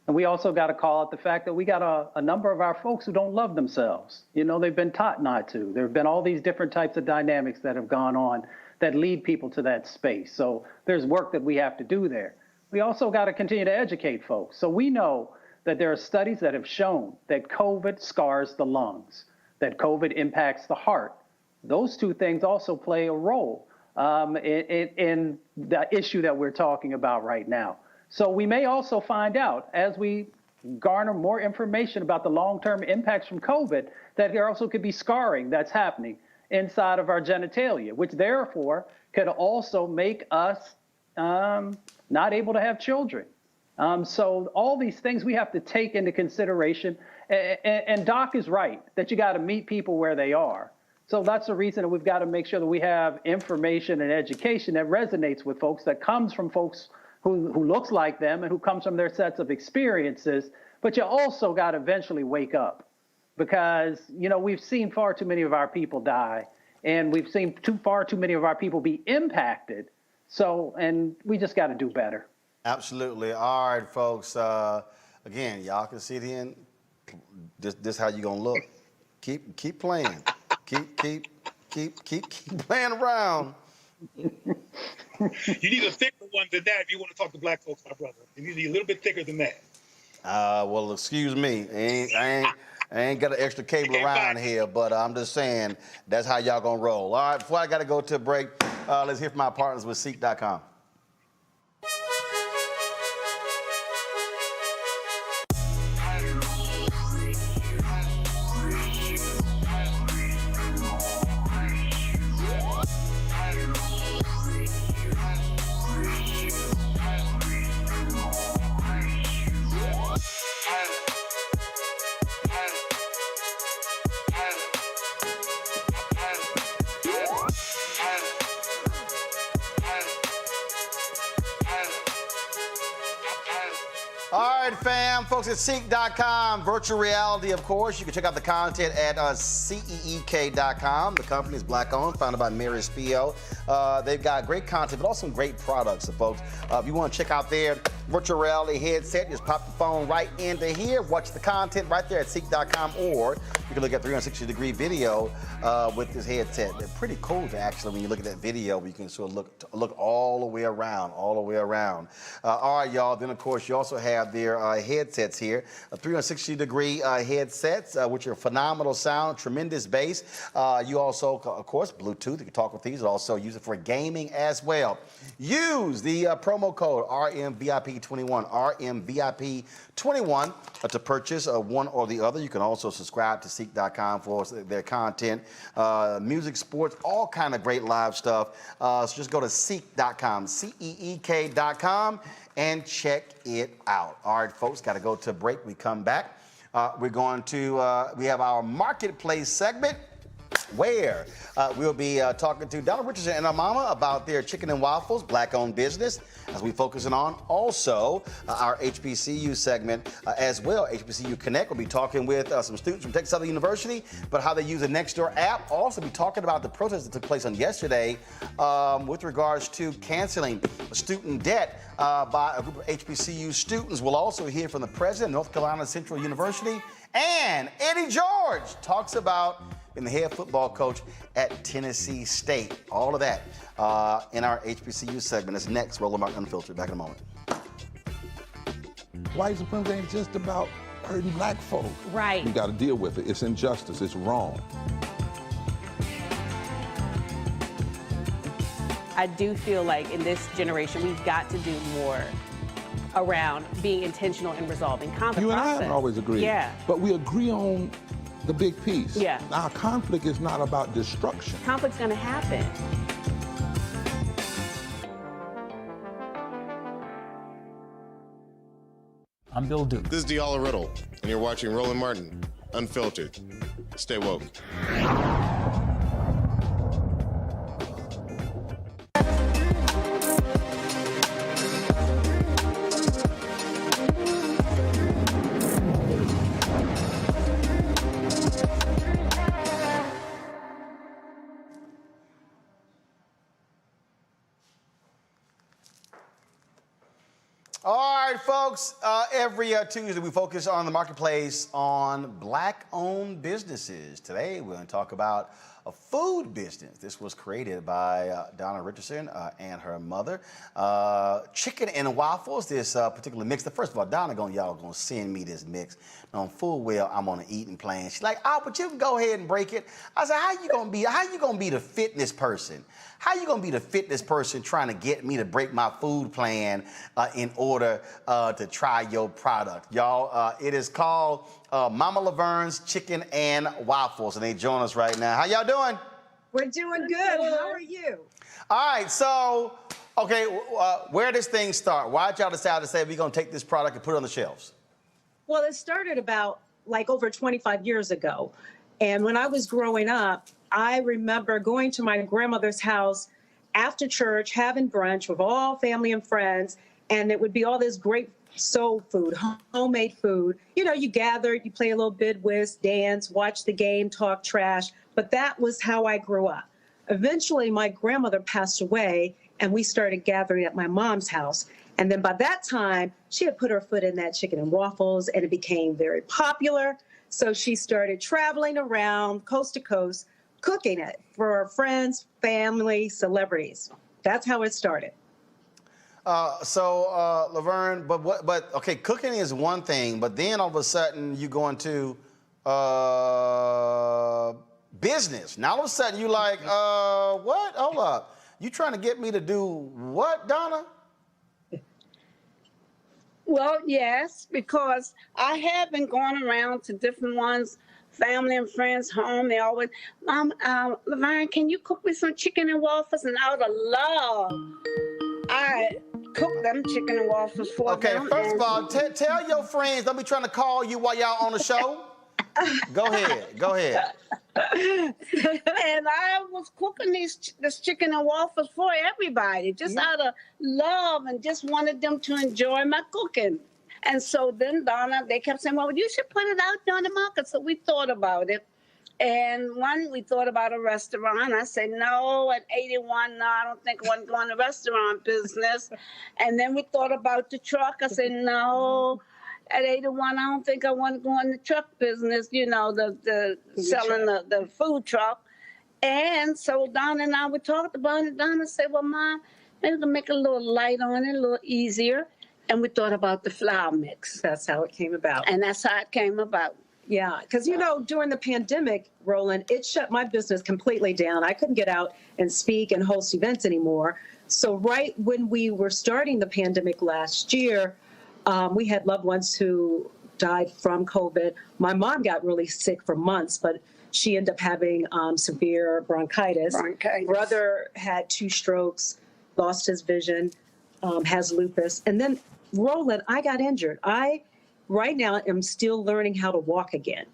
And we also got to call out the fact that we got a number of our folks who don't love themselves. You know, they've been taught not to. There have been all these different types of dynamics that have gone on that lead people to that space. So there's work that we have to do there. We also got to continue to educate folks. So we know that there are studies that have shown that COVID scars the lungs, that COVID impacts the heart. Those two things also play a role in the issue that we're talking about right now. So we may also find out, as we garner more information about the long-term impacts from COVID, that there also could be scarring that's happening inside of our genitalia, which therefore could also make us not able to have children. So all these things we have to take into consideration. And Doc is right, that you got to meet people where they are. So that's the reason that we've got to make sure that we have information and education that resonates with folks, that comes from folks who looks like them and who comes from their sets of experiences. But you also got to eventually wake up, because, you know, we've seen far too many of our people die, and we've seen far too many of our people be impacted. So, and we just got to do better. Absolutely. All right, folks. Again, y'all can sit here and this how you gonna look. Keep playing. keep playing around. You need a thicker one than that if you want to talk to black folks, my brother. You need to be a little bit thicker than that. Well, excuse me. I ain't got an extra cable around here, but I'm just saying that's how y'all gonna roll. All right, before I gotta go to a break, let's hear from our partners with CEEK.com. All right, fam, folks at CEEK.com, virtual reality, of course. You can check out the content at CEEK.com. The company is black-owned, founded by Mary Spio. They've got great content, but also some great products, so folks. If you want to check out their virtual reality headset, just pop the phone right into here, watch the content right there at CEEK.com, or you can look at 360-degree video with this headset. They're pretty cool, actually, when you look at that video. You can sort of look all the way around, All right, y'all. Then, of course, you also have their headsets here, 360-degree headsets, which are phenomenal sound, tremendous bass. You also, of course, Bluetooth. You can talk with these. Also use it for gaming as well. Use the promo code RMVIP21, RMVIP21 to purchase one or the other. You can also subscribe to CEEK.com for their content, music, sports, all kind of great live stuff. So just go to CEEK.com, CEEK.com, and check it out. All right, folks, got to go to a break. We come back. We're going to, we have our marketplace segment, where we'll be talking to Donna Richardson and her mama about their chicken and waffles, black-owned business, as we focusing on also our HBCU segment as well. HBCU Connect will be talking with some students from Texas Southern University, but how they use the Nextdoor app. Also be talking about the protest that took place on yesterday with regards to canceling student debt by a group of HBCU students. We'll also hear from the president of North Carolina Central University, and Eddie George talks about being the head football coach at Tennessee State. All of that in our HBCU segment. That's next. Roland Martin Unfiltered. Back in a moment. White supremacy ain't just about hurting black folk. Right. We got to deal with it. It's injustice. It's wrong. I do feel like in this generation, we've got to do more around being intentional in resolving conflict. You and I haven't always agreed. Yeah. But we agree on the big piece. Yeah. Now, conflict is not about destruction. Conflict's going to happen. I'm Bill Duke. This is Diala Riddle, and you're watching Roland Martin, Unfiltered. Stay woke. All right, folks, every Tuesday we focus on the marketplace on Black-owned businesses. Today we're going to talk about a food business. This was created by Donna Richardson and her mother. Chicken and waffles, this particular mix. First of all, Donna, y'all gonna send me this mix. Knowing full well I'm on an eating plan. She's like, oh, but you can go ahead and break it. I said, how you gonna be the fitness person? How you gonna be the fitness person trying to get me to break my food plan in order to try your product? Y'all, it is called Mama Laverne's Chicken and Waffles, and they join us right now. How y'all doing? We're doing good. How are you? All right, so, okay, where does things start? Why did y'all decide to say we're gonna take this product and put it on the shelves? Well, it started about like over 25 years ago. And when I was growing up, I remember going to my grandmother's house after church, having brunch with all family and friends, and it would be all this great soul food, homemade food. You know, you gather, you play a little bid whist, dance, watch the game, talk trash, but that was how I grew up. Eventually, my grandmother passed away, and we started gathering at my mom's house. And then by that time, she had put her foot in that chicken and waffles, and it became very popular. So she started traveling around coast to coast, cooking it for her friends, family, celebrities. That's how it started. Laverne, but okay, cooking is one thing, but then all of a sudden you go into business. Now all of a sudden you like, what? Hold up. You trying to get me to do what, Donna? Well, yes, because I have been going around to different ones, family and friends' home. They always, Mom, Laverne, can you cook me some chicken and waffles? And I would have loved. I cook them chicken and waffles for them. Okay, first of all, tell your friends don't be trying to call you while y'all on the show. Go ahead. And I was cooking this chicken and waffles for everybody, just out of love, and just wanted them to enjoy my cooking. And so then Donna, they kept saying, well, you should put it out there on the market. So we thought about it. And we thought about a restaurant. I said, no, at 81, no, I don't think I want to go in the restaurant business. And then we thought about the truck. I said, no. At 81, I don't think I want to go in the truck business, you know, the selling the food truck. And so Donna and I, we talked about it. Donna said, well, Mom, maybe we can make a little light on it, a little easier. And we thought about the flour mix. That's how it came about. And that's how it came about. Yeah, because, you know, during the pandemic, Roland, it shut my business completely down. I couldn't get out and speak and host events anymore. So right when we were starting the pandemic last year, we had loved ones who died from COVID. My mom got really sick for months, but she ended up having severe bronchitis. Brother had 2 strokes, lost his vision, has lupus. And then, Roland, I got injured. Right now, am still learning how to walk again.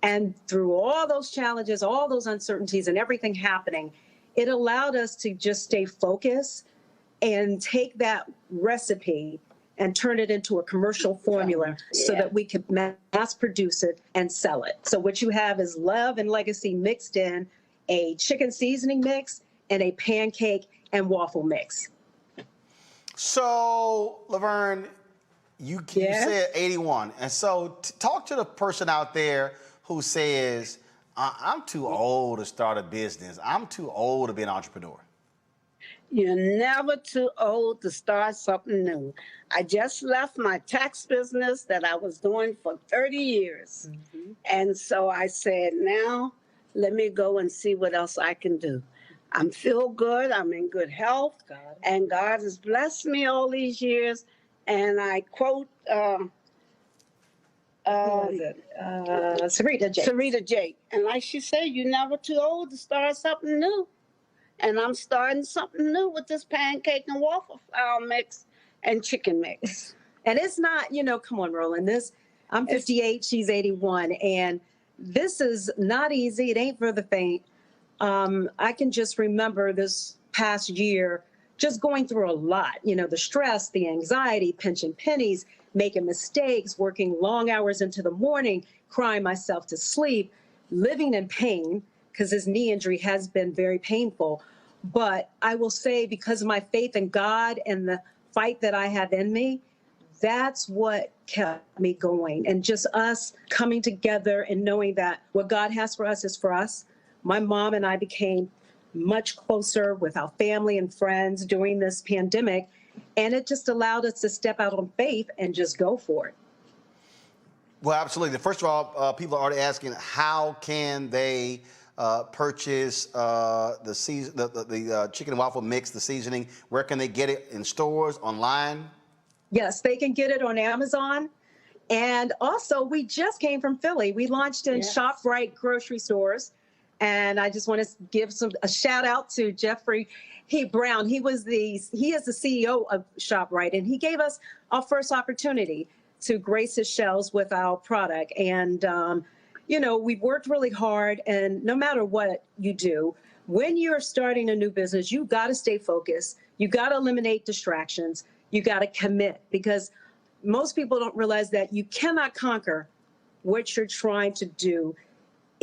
And through all those challenges, all those uncertainties and everything happening, it allowed us to just stay focused and take that recipe and turn it into a commercial formula so that we could mass produce it and sell it. So what you have is love and legacy mixed in a chicken seasoning mix and a pancake and waffle mix. So, Laverne, you said 81. And so talk to the person out there who says, I'm too old to start a business. I'm too old to be an entrepreneur. You're never too old to start something new. I just left my tax business that I was doing for 30 years. And so I said, now let me go and see what else I can do. I'm feel good. I'm in good health. And God has blessed me all these years. and I quote Sarita Jake. And like she said, you're never too old to start something new. And I'm starting something new with this pancake and waffle flour mix and chicken mix. And it's not, come on, Roland. I'm 58, she's 81, and this is not easy. It ain't for the faint. I can just remember this past year just going through a lot, the stress, the anxiety, pinching pennies, making mistakes, working long hours into the morning, crying myself to sleep, living in pain, because his knee injury has been very painful. But I will say, because of my faith in God and the fight that I have in me, that's what kept me going. And just us coming together and knowing that what God has for us is for us. My mom and I became much closer with our family and friends during this pandemic. And it just allowed us to step out on faith and just go for it. Well, absolutely. First of all, people are already asking, how can they purchase the chicken and waffle mix, the seasoning? Where can they get it? In stores, online? Yes, they can get it on Amazon. And also, we just came from Philly. We launched in ShopRite grocery stores. And I just want to give a shout out to Jeffrey Brown. He is the CEO of ShopRite, and he gave us our first opportunity to grace his shelves with our product. And, we've worked really hard, and no matter what you do, when you're starting a new business, you got to stay focused. You got to eliminate distractions. You got to commit, because most people don't realize that you cannot conquer what you're trying to do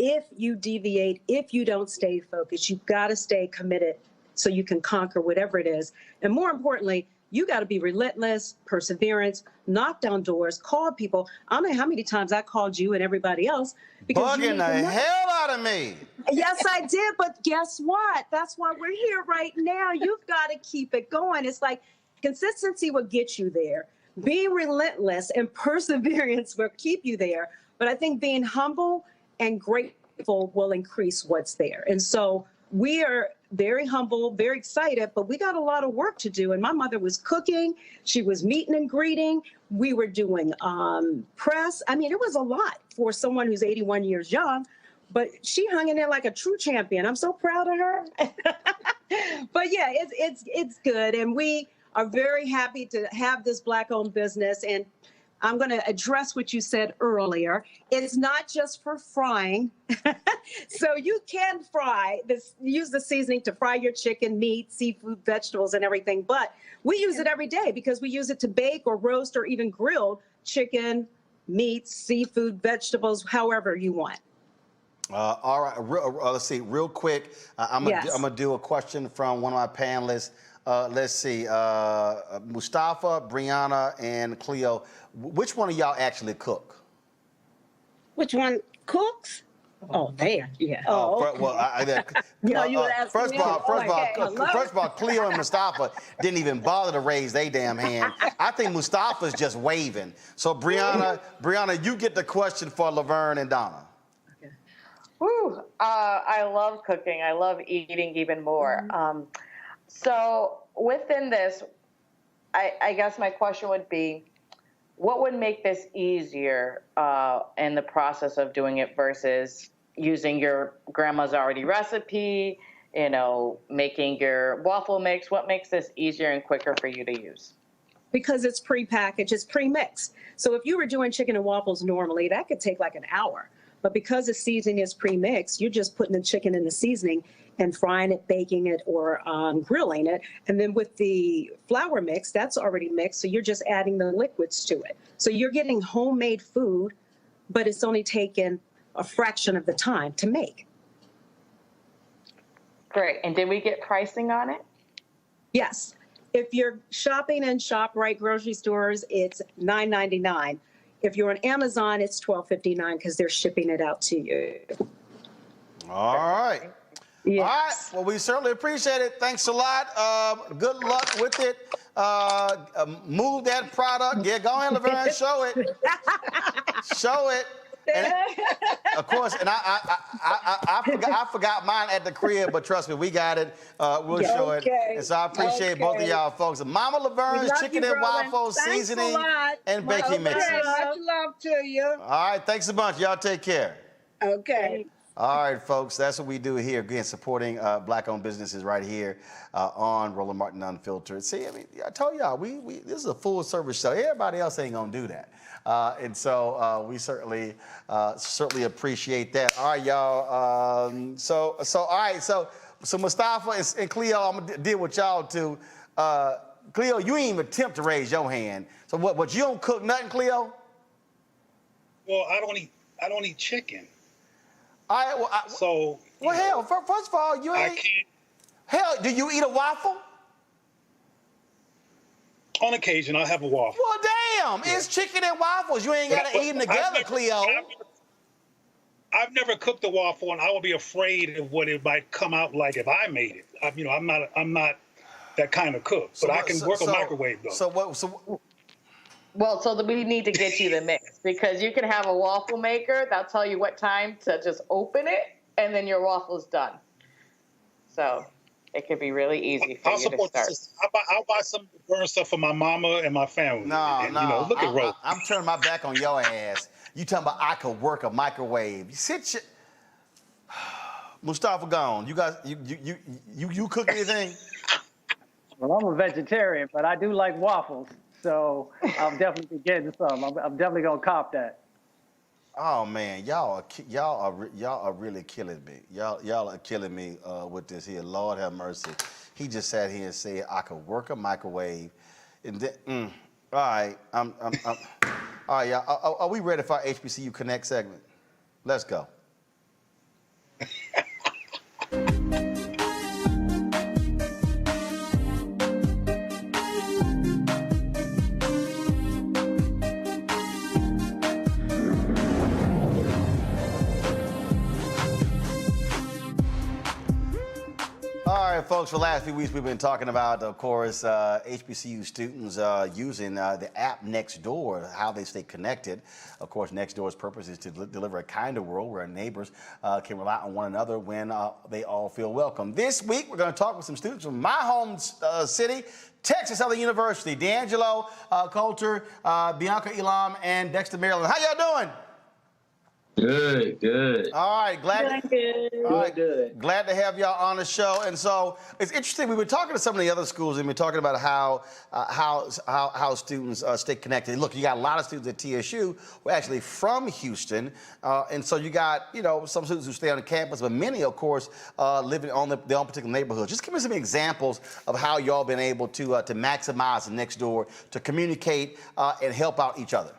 if you deviate, if you don't stay focused. You've got to stay committed so you can conquer whatever it is. And more importantly, you got to be relentless, perseverance, knock down doors, call people. I don't know how many times I called you and everybody else. Bugging the hell out of me. Yes, I did. But guess what? That's why we're here right now. You've got to keep it going. It's like consistency will get you there. Being relentless and perseverance will keep you there. But I think being humble and grateful will increase what's there. And so we are very humble, very excited, but we got a lot of work to do. And my mother was cooking. She was meeting and greeting. We were doing press. I mean, it was a lot for someone who's 81 years young, but she hung in there like a true champion. I'm so proud of her. But yeah, it's good. And we are very happy to have this Black-owned business. And I'm going to address what you said earlier. It's not just for frying. So you can use the seasoning to fry your chicken, meat, seafood, vegetables, and everything. But we use it every day because we use it to bake or roast or even grill chicken, meat, seafood, vegetables, however you want. All right. Let's see. Real quick, I'm going to do a question from one of my panelists. Let's see. Mustafa, Brianna, and Cleo. Which one of y'all actually cook? Which one cooks? Oh, there. Yeah. First of all, Cleo and Mustafa didn't even bother to raise their damn hand. I think Mustafa's just waving. So Brianna, you get the question for Laverne and Donna. Woo! I love cooking. I love eating even more. So within this, I guess my question would be, what would make this easier in the process of doing it versus using your grandma's already recipe, making your waffle mix? What makes this easier and quicker for you to use? Because it's pre-packaged, it's pre-mixed. So if you were doing chicken and waffles normally, that could take like an hour. But because the seasoning is pre-mixed, you're just putting the chicken in the seasoning and frying it, baking it, or grilling it. And then with the flour mix, that's already mixed, so you're just adding the liquids to it. So you're getting homemade food, but it's only taken a fraction of the time to make. Great. And did we get pricing on it? Yes. If you're shopping in ShopRite grocery stores, it's $9.99. If you're on Amazon, it's $12.59 because they're shipping it out to you. All right. Yes. All right. Well, we certainly appreciate it. Thanks a lot. Good luck with it. Move that product. Yeah, go ahead, Laverne, show it. Show it. Of course, and I forgot mine at the crib, but trust me, we got it. We'll show it. And so I appreciate both of y'all folks. Mama Laverne's chicken and waffles, seasoning, and baking mixes. Much love to you. All right, thanks a bunch. Y'all take care. Okay. All right, folks, that's what we do here. Again, supporting Black-owned businesses right here on Roland Martin Unfiltered. See, I mean, I told y'all, this is a full-service show. Everybody else ain't gonna do that. And so we certainly appreciate that. All right, y'all. So Mustafa and Cleo, I'm gonna deal with y'all too. Cleo, you ain't even attempt to raise your hand. So what? You don't cook nothing, Cleo? Well, I don't eat chicken. All right. Well, hell, first of all, you ain't. I can't. Hell, do you eat a waffle? On occasion, I'll have a waffle. Well, damn, it's chicken and waffles. You ain't got to eat them together, Cleo. I've never cooked a waffle, and I would be afraid of what it might come out like if I made it. I'm not that kind of cook, but I can work a microwave though. Well, so we need to get you the mix because you can have a waffle maker that'll tell you what time to just open it, and then your waffle's done. So it could be really easy for you to start. I'll buy some burn stuff for my mama and my family. No. Look at Roland. I'm turning my back on your ass. You talking about I could work a microwave? Mustafa gone. You guys, you cook anything? Well, I'm a vegetarian, but I do like waffles. So I'm definitely getting some. I'm definitely gonna cop that. Oh man, y'all are really killing me. Y'all are killing me with this here. Lord have mercy. He just sat here and said I could work a microwave, and then all right. All right, y'all. Are we ready for our HBCU Connect segment? Let's go. All right, folks, for the last few weeks, we've been talking about, of course, HBCU students using the app Nextdoor, how they stay connected. Of course, Nextdoor's purpose is to deliver a kinder world where neighbors can rely on one another when they all feel welcome. This week, we're going to talk with some students from my home city, Texas Southern University, D'Angelo Coulter, Bianca Elam, and Dexter Maryland. How y'all doing? Good. All right, glad to have y'all on the show. And so it's interesting. We've been talking to some of the other schools and we've been talking about how students stay connected. Look, you got a lot of students at TSU who are actually from Houston, and so you got some students who stay on the campus, but many, of course, living on their own particular neighborhoods. Just give me some examples of how y'all been able to maximize the Nextdoor to communicate and help out each other.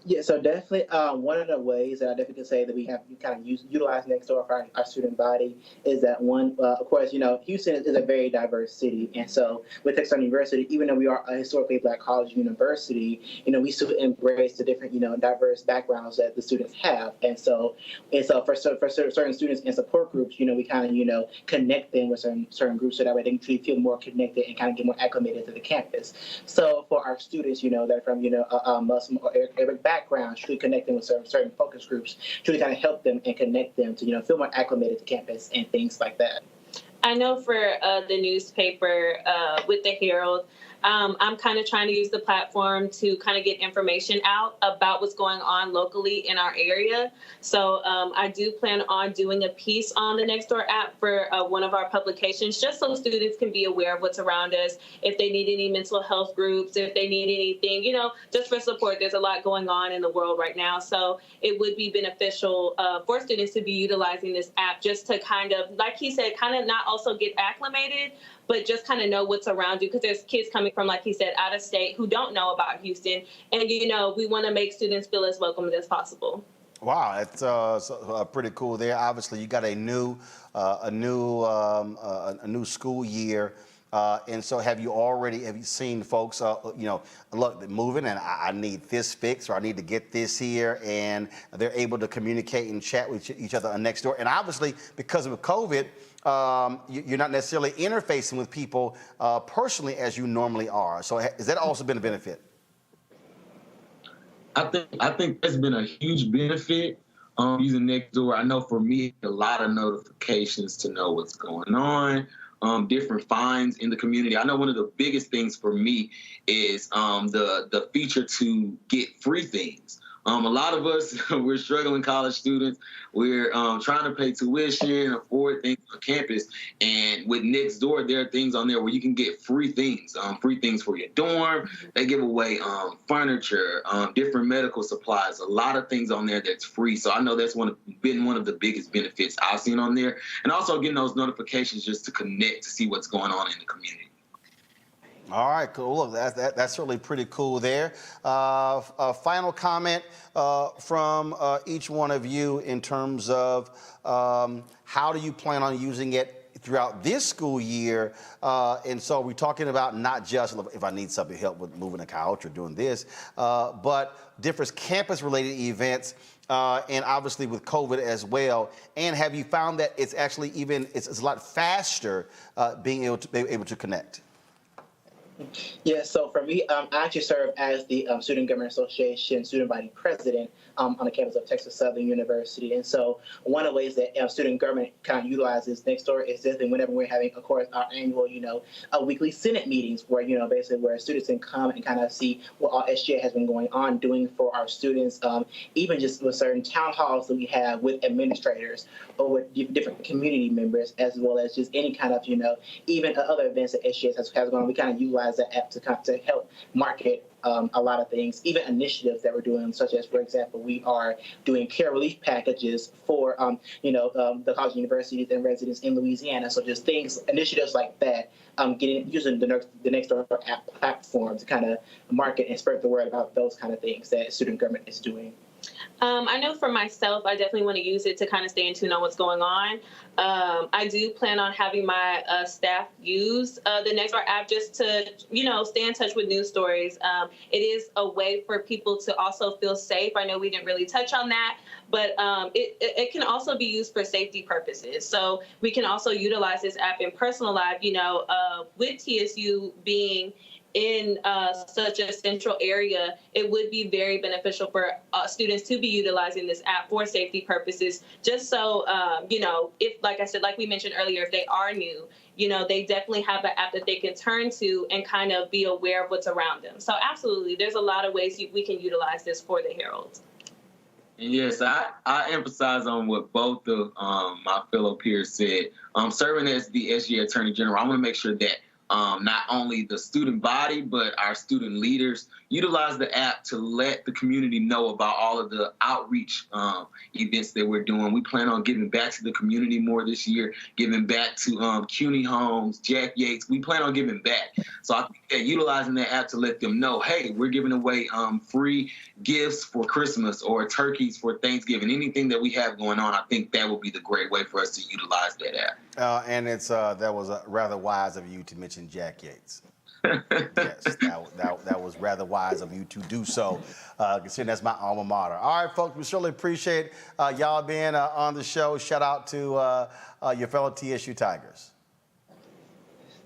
Yeah, so definitely one of the ways that I definitely can say that we have kind of utilize Nextdoor for our student body is that one, of course, Houston is a very diverse city. And so with Texas University, even though we are a historically Black college university, we still embrace the different, diverse backgrounds that the students have. And so for certain students and support groups, we kind of, connect them with certain groups so that way they can feel more connected and kind of get more acclimated to the campus. So for our students, that are from, Muslim or Arabic backgrounds, truly connecting with certain focus groups, truly kind of help them and connect them to feel more acclimated to campus and things like that. I know for the newspaper with the Herald, I'm kind of trying to use the platform to kind of get information out about what's going on locally in our area. So I do plan on doing a piece on the Nextdoor app for one of our publications, just so students can be aware of what's around us, if they need any mental health groups, if they need anything, just for support. There's a lot going on in the world right now. So it would be beneficial for students to be utilizing this app just to kind of, like he said, kind of not also get acclimated, but just kind of know what's around you, because there's kids coming from, like he said, out of state who don't know about Houston. And, we want to make students feel as welcome as possible. Wow, it's pretty cool there. Obviously, you got a new school year. And so have you seen folks, look, moving and I need this fixed or I need to get this here, and they're able to communicate and chat with each other on Nextdoor. And obviously, because of COVID, you're not necessarily interfacing with people personally as you normally are. So has that also been a benefit? I think that's been a huge benefit using Nextdoor. I know for me, a lot of notifications to know what's going on, different finds in the community. I know one of the biggest things for me is the feature to get free things. A lot of us, we're struggling college students. We're trying to pay tuition, afford things on campus. And with Nextdoor, there are things on there where you can get free things for your dorm. They give away furniture, different medical supplies, a lot of things on there that's free. So I know that's been one of the biggest benefits I've seen on there. And also getting those notifications just to connect to see what's going on in the community. All right, cool. Look, that's certainly pretty cool there. A final comment from each one of you in terms of how do you plan on using it throughout this school year? And so we're talking about not just if I need something help with moving a couch or doing this, but different campus-related events, and obviously with COVID as well. And have you found that it's actually it's a lot faster being able to connect? Yeah, so for me, I actually serve as the Student Government Association student body president on the campus of Texas Southern University. And so one of the ways that student government kind of utilizes Nextdoor is that whenever we're having, of course, our annual, weekly Senate meetings where, basically where students can come and kind of see what all SGA has been going on, doing for our students, even just with certain town halls that we have with administrators or with different community members, as well as just any kind of, even other events that SGA has going on. We kind of utilize that app to help market a lot of things, even initiatives that we're doing, such as, for example, we are doing care relief packages for, the college universities and residents in Louisiana. So just initiatives like that, using the Nextdoor app platform to kind of market and spread the word about those kind of things that student government is doing. I know for myself, I definitely want to use it to kind of stay in tune on what's going on. I do plan on having my staff use the Nextdoor app just to, stay in touch with news stories. It is a way for people to also feel safe. I know we didn't really touch on that, but it can also be used for safety purposes. So we can also utilize this app in personal life, with TSU being in such a central area, it would be very beneficial for students to be utilizing this app for safety purposes, just so, if, like I said, like we mentioned earlier, if they are new, they definitely have an app that they can turn to and kind of be aware of what's around them. So absolutely, there's a lot of ways we can utilize this for the Herald. And yes, I emphasize on what both of my fellow peers said. Serving as the SGA Attorney General, I want to make sure that not only the student body, but our student leaders utilize the app to let the community know about all of the outreach events that we're doing. We plan on giving back to the community more this year, giving back to CUNY Homes, Jack Yates. We plan on giving back. So I think that utilizing that app to let them know, hey, we're giving away free gifts for Christmas or turkeys for Thanksgiving, anything that we have going on, I think that would be the great way for us to utilize that app. And that was rather wise of you to mention Jack Yates. Yes, that was rather wise of you to do so, considering that's my alma mater. All right, folks, we certainly appreciate y'all being on the show. Shout out to your fellow TSU Tigers.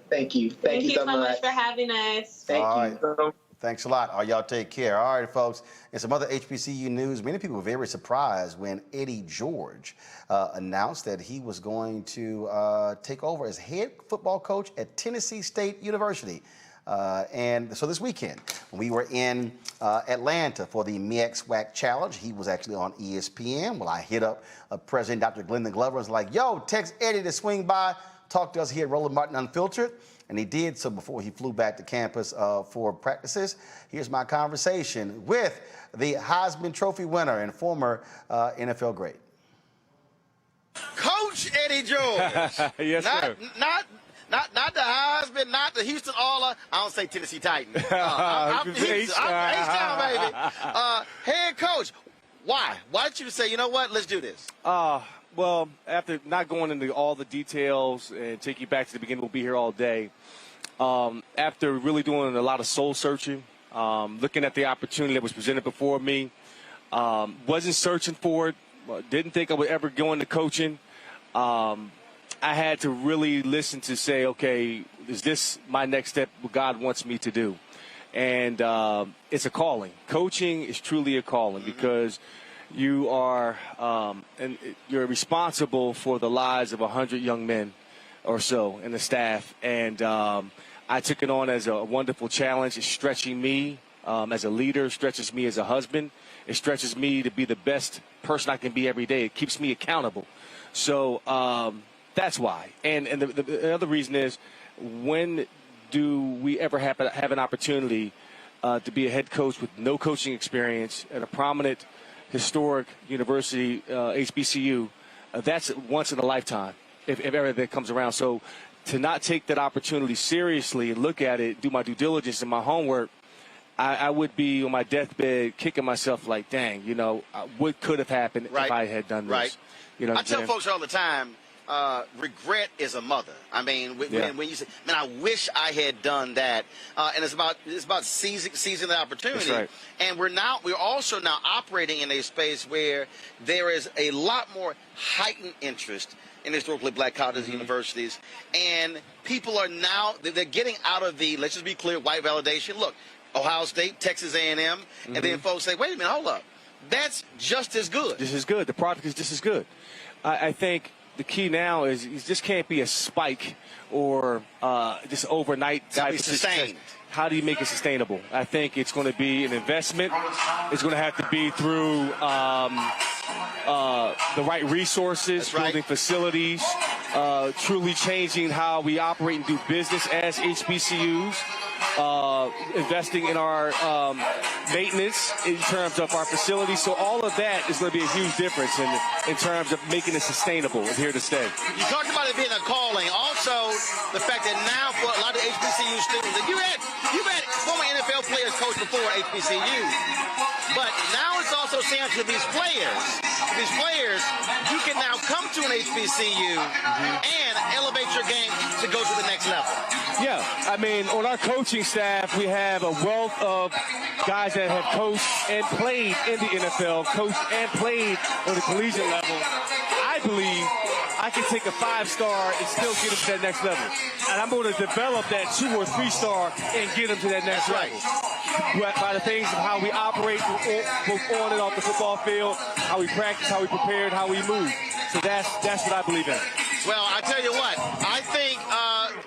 Thank you. Thank you so much for having us. Thank you. Thanks a lot. All y'all take care. All right, folks. And some other HBCU news. Many people were very surprised when Eddie George announced that he was going to take over as head football coach at Tennessee State University. And so this weekend, when we were in Atlanta for the MEX WAC Challenge, he was actually on ESPN. Well, I hit up President Dr. Glendon Glover and was like, yo, text Eddie to swing by, talk to us here at Roland Martin Unfiltered. And he did so before he flew back to campus for practices. Here's my conversation with the Heisman Trophy winner and former NFL great. Coach Eddie George. Yes, sir. Not the Heisman, not the Houston Oilers. I don't say Tennessee Titans. I'm H-Town, baby. Head coach. Why? Why did you say, you know what, let's do this? Well, after not going into all the details and take you back to the beginning, we'll be here all day. After really doing a lot of soul searching, looking at the opportunity that was presented before me, wasn't searching for it, didn't think I would ever go into coaching. I had to really listen to say, okay, is this my next step, what God wants me to do? And it's a calling. Coaching is truly a calling because you are and you're responsible for the lives of 100 young men or so in the staff. And I took it on as a wonderful challenge. It's stretching me as a leader, stretches me as a husband. It stretches me to be the best person I can be every day. It keeps me accountable. So that's why. And the other reason is, when do we ever have an opportunity to be a head coach with no coaching experience at a prominent, historic university, HBCU? That's once in a lifetime, if ever that comes around. So to not take that opportunity seriously and look at it, do my due diligence and my homework, I would be on my deathbed kicking myself like, dang, what could have happened if I had done this? Right. I tell folks all the time, regret is a mother. I mean, when you say, man, I wish I had done that, and it's about seizing the opportunity. That's right. And we're also now operating in a space where there is a lot more heightened interest in historically black colleges and universities, and people are now they're getting out of the, let's just be clear, white validation. Look, Ohio State, Texas A&M, and then folks say, wait a minute, hold up, that's just as good. Just as good. The product is just as good. I think the key now is it just can't be a spike or just overnight type of success. How do you make it sustainable? I think it's going to be an investment. It's going to have to be through the right resources, building facilities, truly changing how we operate and do business as HBCUs. Investing in our maintenance in terms of our facilities. So all of that is going to be a huge difference in terms of making it sustainable and here to stay. You talked about it being a calling. Also, the fact that now for a lot of HBCU students, and you've had former NFL players coach before HBCU, but now it's also saying to these players, you can now come to an HBCU and elevate your game to go to the next level. Yeah, I mean, on our coaching staff, we have a wealth of guys that have coached and played in the NFL, coached and played on the collegiate level. I believe I can take a 5-star and still get them to that next level. And I'm going to develop that 2- or 3-star and get them to that next level. By the things of how we operate both on and off the football field, how we practice, how we prepare, and how we move. So that's what I believe in. Well, I tell you what, I think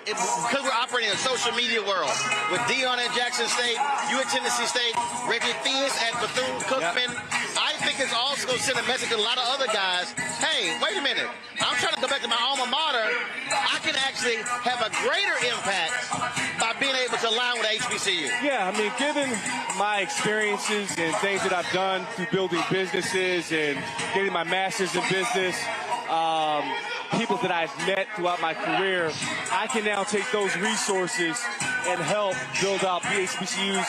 because we're operating in a social media world with Dion at Jackson State, you at Tennessee State, Reggie Theus at Bethune-Cookman, I think it's also going to send a message to a lot of other guys. Hey, wait a minute. I'm trying to go back to my alma mater. I can actually have a greater impact by being able to align with HBCU. Yeah, I mean, given my experiences and things that I've done through building businesses and getting my master's in business, people that I've met throughout my career, I can now take those resources and help build out HBCUs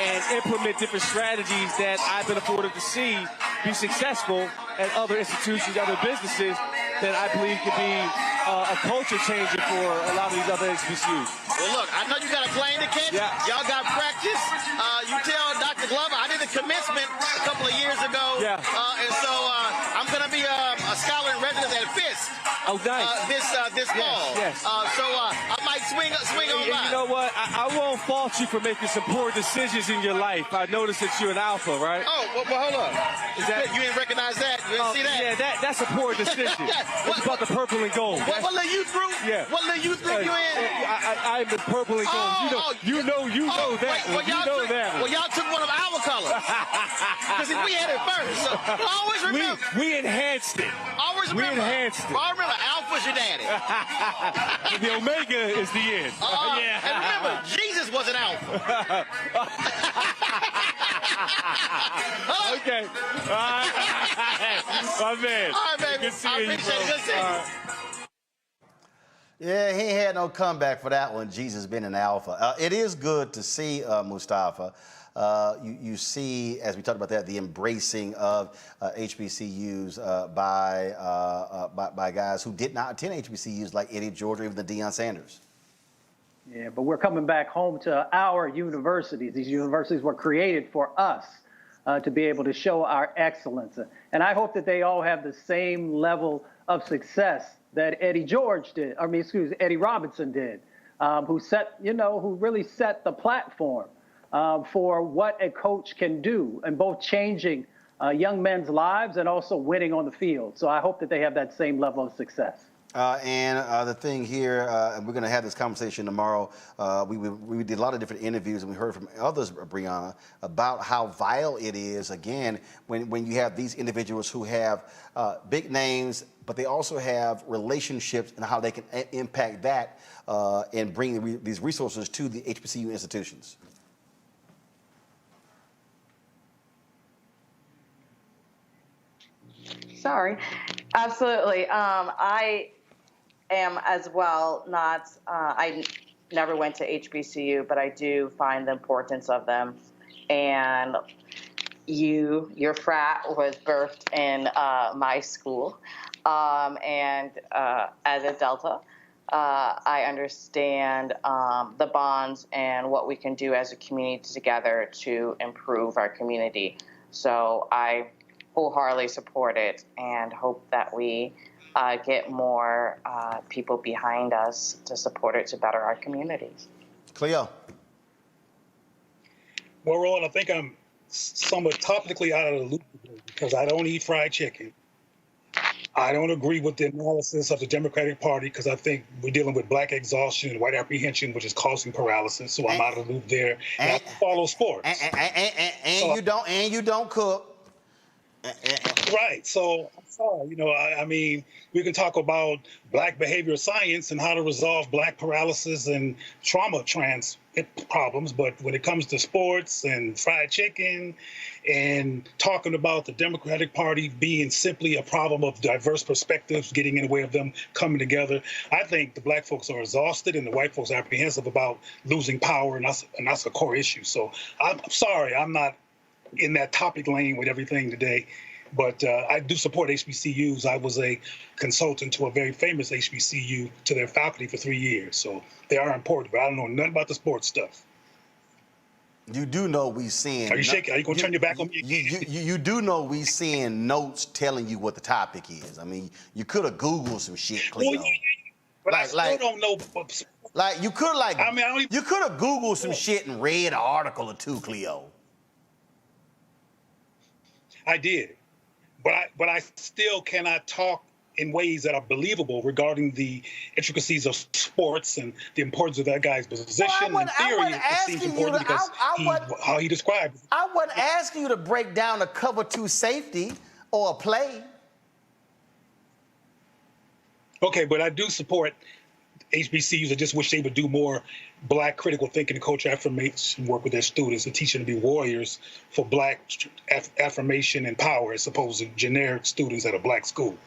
and implement different strategies that I've been afforded to see be successful at other institutions, other businesses that I believe could be a culture changer for a lot of these other HBCUs. Well, look, I know you got a plane to catch. Yeah. Y'all got practice. You tell Dr. Glover, I did the commencement a couple of years ago. Yeah. And so I'm going to be a scholar in residence at Fisk. Oh, nice. This fall. Yes. So I might swing on by. You know what? I won't fault you for making some poor decisions in your life. I noticed that you're an alpha, right? Oh, well, hold up. You didn't recognize that? You didn't see that? Yeah, that's a poor decision. It's about the purple and gold. What little youth group? Yeah. What little youth group you in? I'm the purple and gold. You know that. Well, y'all took one of our colors. Because we had it first. So always remember. We enhanced it. Always remember. I remember, Alpha's your daddy. The Omega is the end. Yeah. And remember, Jesus was an Alpha. Okay. My man. All right, baby. Good seeing you, bro. Good seeing you. Yeah, he had no comeback for that one, Jesus being an alpha. It is good to see, Mustafa. You see, as we talked about that, the embracing of HBCUs by guys who did not attend HBCUs like Eddie George or even the Deion Sanders. Yeah, but we're coming back home to our universities. These universities were created for us to be able to show our excellence. And I hope that they all have the same level of success that Eddie Robinson did, who really set the platform for what a coach can do in both changing young men's lives and also winning on the field. So I hope that they have that same level of success. The thing here, and we're going to have this conversation tomorrow. We did a lot of different interviews, and we heard from others, Brianna, about how vital it is, again, when you have these individuals who have big names, but they also have relationships and how they can impact that and bring these resources to the HBCU institutions. Sorry. Absolutely. I am as well not, I never went to HBCU, but I do find the importance of them. And your frat was birthed in my school. And as a Delta, I understand the bonds and what we can do as a community together to improve our community. So I wholeheartedly support it and hope that we get more people behind us to support it to better our communities. Cleo. Well, Roland, I think I'm somewhat topically out of the loop because I don't eat fried chicken. I don't agree with the analysis of the Democratic Party because I think we're dealing with black exhaustion and white apprehension, which is causing paralysis. So I'm out of the loop there. And I follow sports. And you don't cook. Right. So I'm sorry. I mean, we can talk about black behavioral science and how to resolve black paralysis and trauma problems, but when it comes to sports and fried chicken and talking about the Democratic Party being simply a problem of diverse perspectives getting in the way of them coming together, I think the black folks are exhausted and the white folks are apprehensive about losing power, and that's a core issue. So I'm sorry, I'm not in that topic lane with everything today. But I do support HBCUs. I was a consultant to a very famous HBCU to their faculty for 3 years. So they are important, but I don't know nothing about the sports stuff. You do know we seeing. Are you shaking? Are you going to turn your back on me? You do know we seeing notes telling you what the topic is. I mean, you could have Googled some shit, Cleo. Well, yeah, but I still don't know. Like you could you could have Googled some shit and read an article or two, Cleo. I did. But I still cannot talk in ways that are believable regarding the intricacies of sports and the importance of that guy's position. In theory, it seems important because how he described it. I wasn't asking you to break down a cover two safety or a play. Okay, but I do support HBCUs. I just wish they would do more black critical thinking and culture affirmation work with their students and teach them to be warriors for black affirmation and power as opposed to generic students at a black school.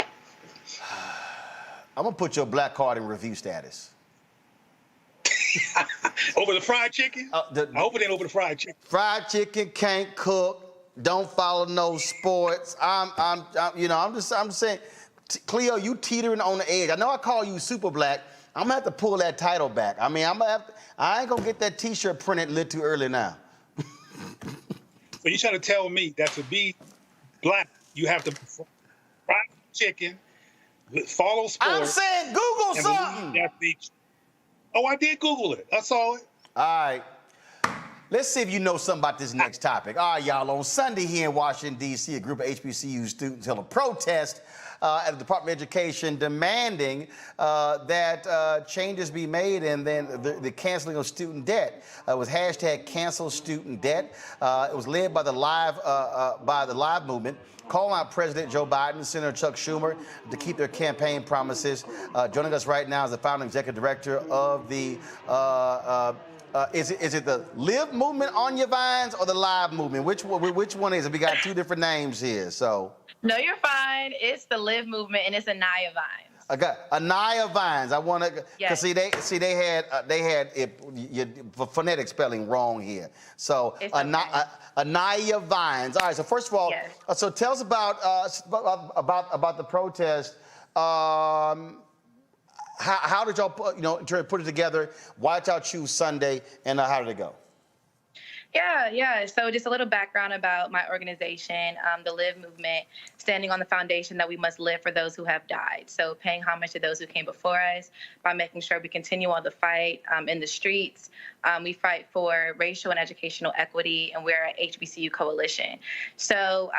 I'm going to put your black card in review status. Over the fried chicken? I hope it ain't over the fried chicken. Fried chicken, can't cook, don't follow no sports. I'm just saying, Cleo, you teetering on the edge. I know I call you super black. I'm gonna have to pull that title back. I mean, I ain't gonna get that T-shirt printed a little too early now. So you're trying to tell me that to be black, you have to fry chicken, follow sports. I'm saying Google something. I did Google it. I saw it. All right. Let's see if you know something about this next topic. All right, y'all. On Sunday here in Washington, D.C., a group of HBCU students held a protest at the Department of Education demanding that changes be made and then the canceling of student debt. It was hashtag cancel student debt. It was led by the Live movement, calling out President Joe Biden, Senator Chuck Schumer to keep their campaign promises. Joining us right now is the founding executive director of the is it the Live movement on your vines or the Live movement? Which one is it? We got two different names here, so. No, you're fine. It's the Live movement, and it's Anaya Vines. I got Anaya Vines. I want to, yes. Cause they had it, your phonetic spelling wrong here. So Anaya Vines. All right. So first of all, yes. So tell us about the protest. How did y'all put it together? Why did y'all choose Sunday, and how did it go? Yeah. So just a little background about my organization, the Live movement, standing on the foundation that we must live for those who have died. So paying homage to those who came before us by making sure we continue on the fight in the streets, We fight for racial and educational equity, and we're an HBCU coalition. So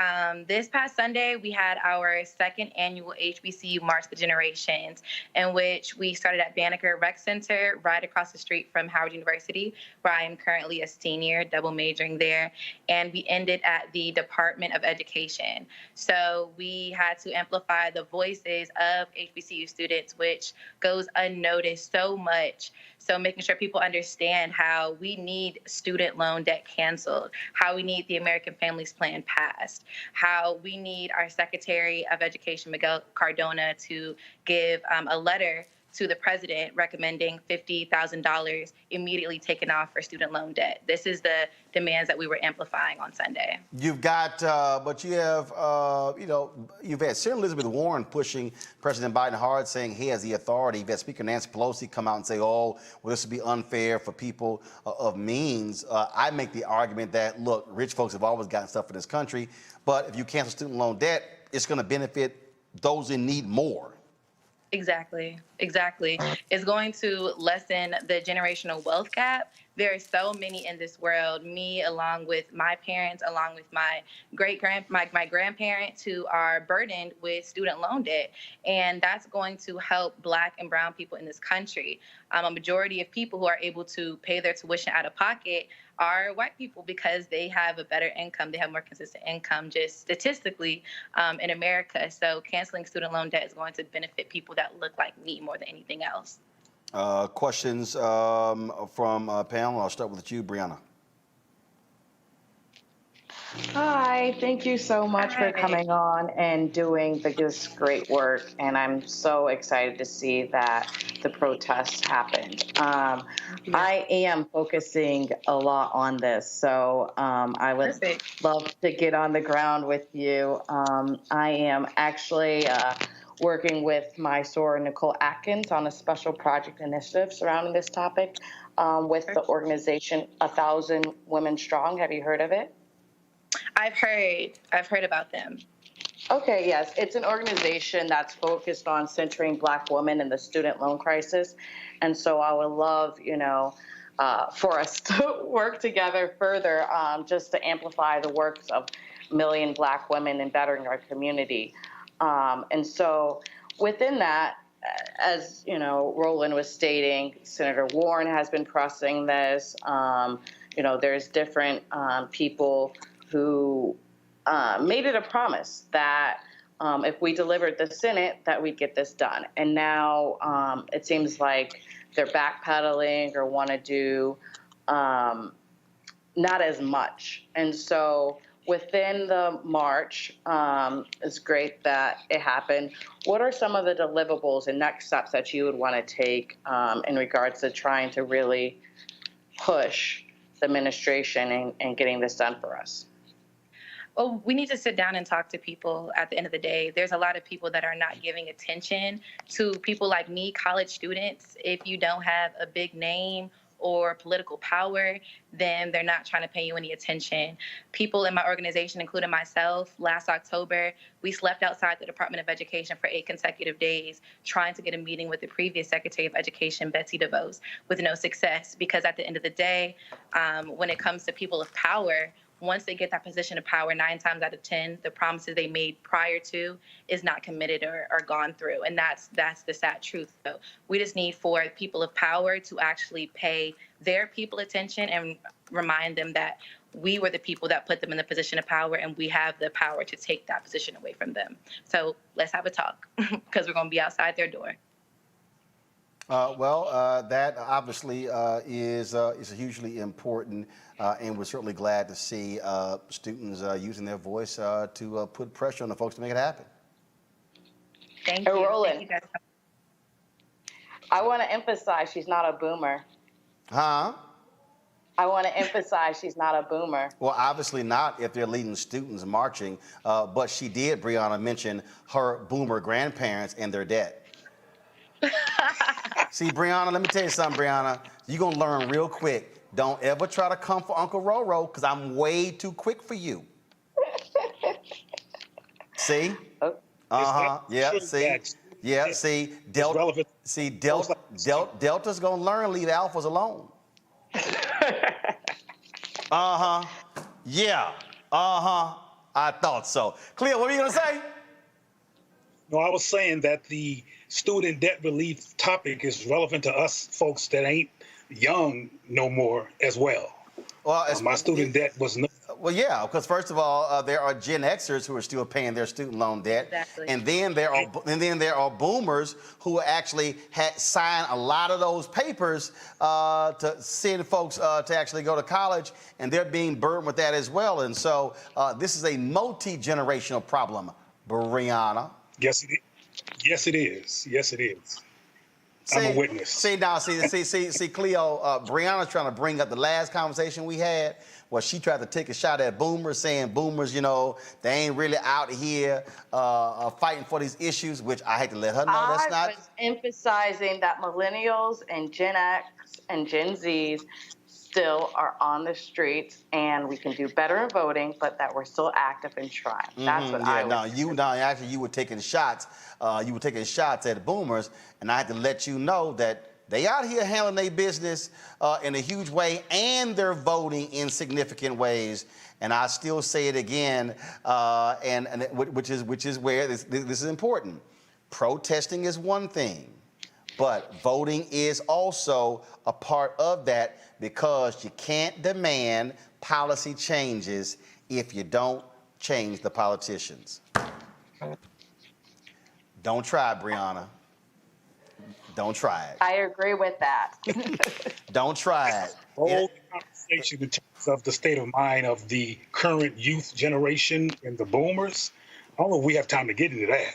this past Sunday, we had our second annual HBCU March the Generations, in which we started at Banneker Rec Center, right across the street from Howard University, where I am currently a senior, double majoring there. And we ended at the Department of Education. So we had to amplify the voices of HBCU students, which goes unnoticed so much. So making sure people understand how we need student loan debt canceled, how we need the American Families Plan passed, how we need our Secretary of Education, Miguel Cardona, to give a letter to the president recommending $50,000 immediately taken off for student loan debt. This is the demands that we were amplifying on Sunday. You've got, but you have, you've had Senator Elizabeth Warren pushing President Biden hard, saying he has the authority. You've had Speaker Nancy Pelosi come out and say, oh, well, this would be unfair for people of means. I make the argument that, look, rich folks have always gotten stuff in this country, but if you cancel student loan debt, it's going to benefit those in need more. Exactly. It's going to lessen the generational wealth gap. There are so many in this world, me along with my parents, along with my my grandparents, who are burdened with student loan debt. And that's going to help Black and brown people in this country. A majority of people who are able to pay their tuition out of pocket are white people because they have a better income. They have more consistent income, just statistically, in America. So canceling student loan debt is going to benefit people that look like me more than anything else. Questions from panel. I'll start with you, Brianna. Hi, thank you so much for coming on and doing this great work. And I'm so excited to see that the protests happened. I am focusing a lot on this, so I would love to get on the ground with you. I am actually working with my soror, Nicole Atkins, on a special project initiative surrounding this topic with the organization 1,000 Women Strong. Have you heard of it? I've heard about them. Okay, yes. It's an organization that's focused on centering Black women in the student loan crisis. And so I would love, for us to work together further just to amplify the works of a million Black women and bettering our community. And so within that, as Roland was stating, Senator Warren has been pressing this. There's different people who made it a promise that if we delivered the Senate, that we'd get this done. And now it seems like they're backpedaling or want to do not as much. And so within the march, it's great that it happened. What are some of the deliverables and next steps that you would want to take in regards to trying to really push the administration and getting this done for us? Well, we need to sit down and talk to people at the end of the day. There's a lot of people that are not giving attention to people like me, college students. If you don't have a big name or political power, then they're not trying to pay you any attention. People in my organization, including myself, last October, we slept outside the Department of Education for 8 consecutive days trying to get a meeting with the previous Secretary of Education, Betsy DeVos, with no success. Because at the end of the day, when it comes to people of power, once they get that position of power, 9 times out of 10, the promises they made prior to is not committed or gone through. And that's the sad truth. So we just need for people of power to actually pay their people attention and remind them that we were the people that put them in the position of power, and we have the power to take that position away from them. So let's have a talk, because we're going to be outside their door. That obviously is hugely important, and we're certainly glad to see students using their voice to put pressure on the folks to make it happen. Thank you. Roland, Thank you guys. I want to emphasize she's not a boomer. Huh? I want to emphasize she's not a boomer. Well, obviously not if they're leading students marching, but she did, Brianna, mention her boomer grandparents and their debt. See, Brianna, let me tell you something, Brianna. You're going to learn real quick. Don't ever try to come for Uncle Roro, because I'm way too quick for you. See? Uh-huh. Yeah, see? Yeah, see? Delta's going to learn, leave alphas alone. Yeah. I thought so. Cleo, what were you going to say? No, I was saying that the student debt relief topic is relevant to us folks that ain't young no more as well. Well, my student debt was no. Well, yeah, because first of all, there are Gen Xers who are still paying their student loan debt, Exactly. and then there are boomers who actually had signed a lot of those papers to send folks to actually go to college, and they're being burdened with that as well. And so this is a multi-generational problem, Brianna. Yes, it is. Yes, it is. Yes, it is. I'm a witness. See, Cleo, Brianna's trying to bring up the last conversation we had where she tried to take a shot at boomers, saying boomers, you know, they ain't really out here fighting for these issues, which I had to let her know that's not. I was emphasizing that millennials and Gen X and Gen Zs still are on the streets, and we can do better in voting, but that we're still active and trying. That's what I was. Actually, you were taking shots. You were taking shots at boomers, and I had to let you know that they out here handling their business in a huge way, and they're voting in significant ways. And I still say it again, which is where this is important. Protesting is one thing, but voting is also a part of that, because you can't demand policy changes if you don't change the politicians. Don't try it, Brianna. Don't try it. I agree with that. Don't try it. Whole conversation in terms of the state of mind of the current youth generation and the boomers. I don't know if we have time to get into that.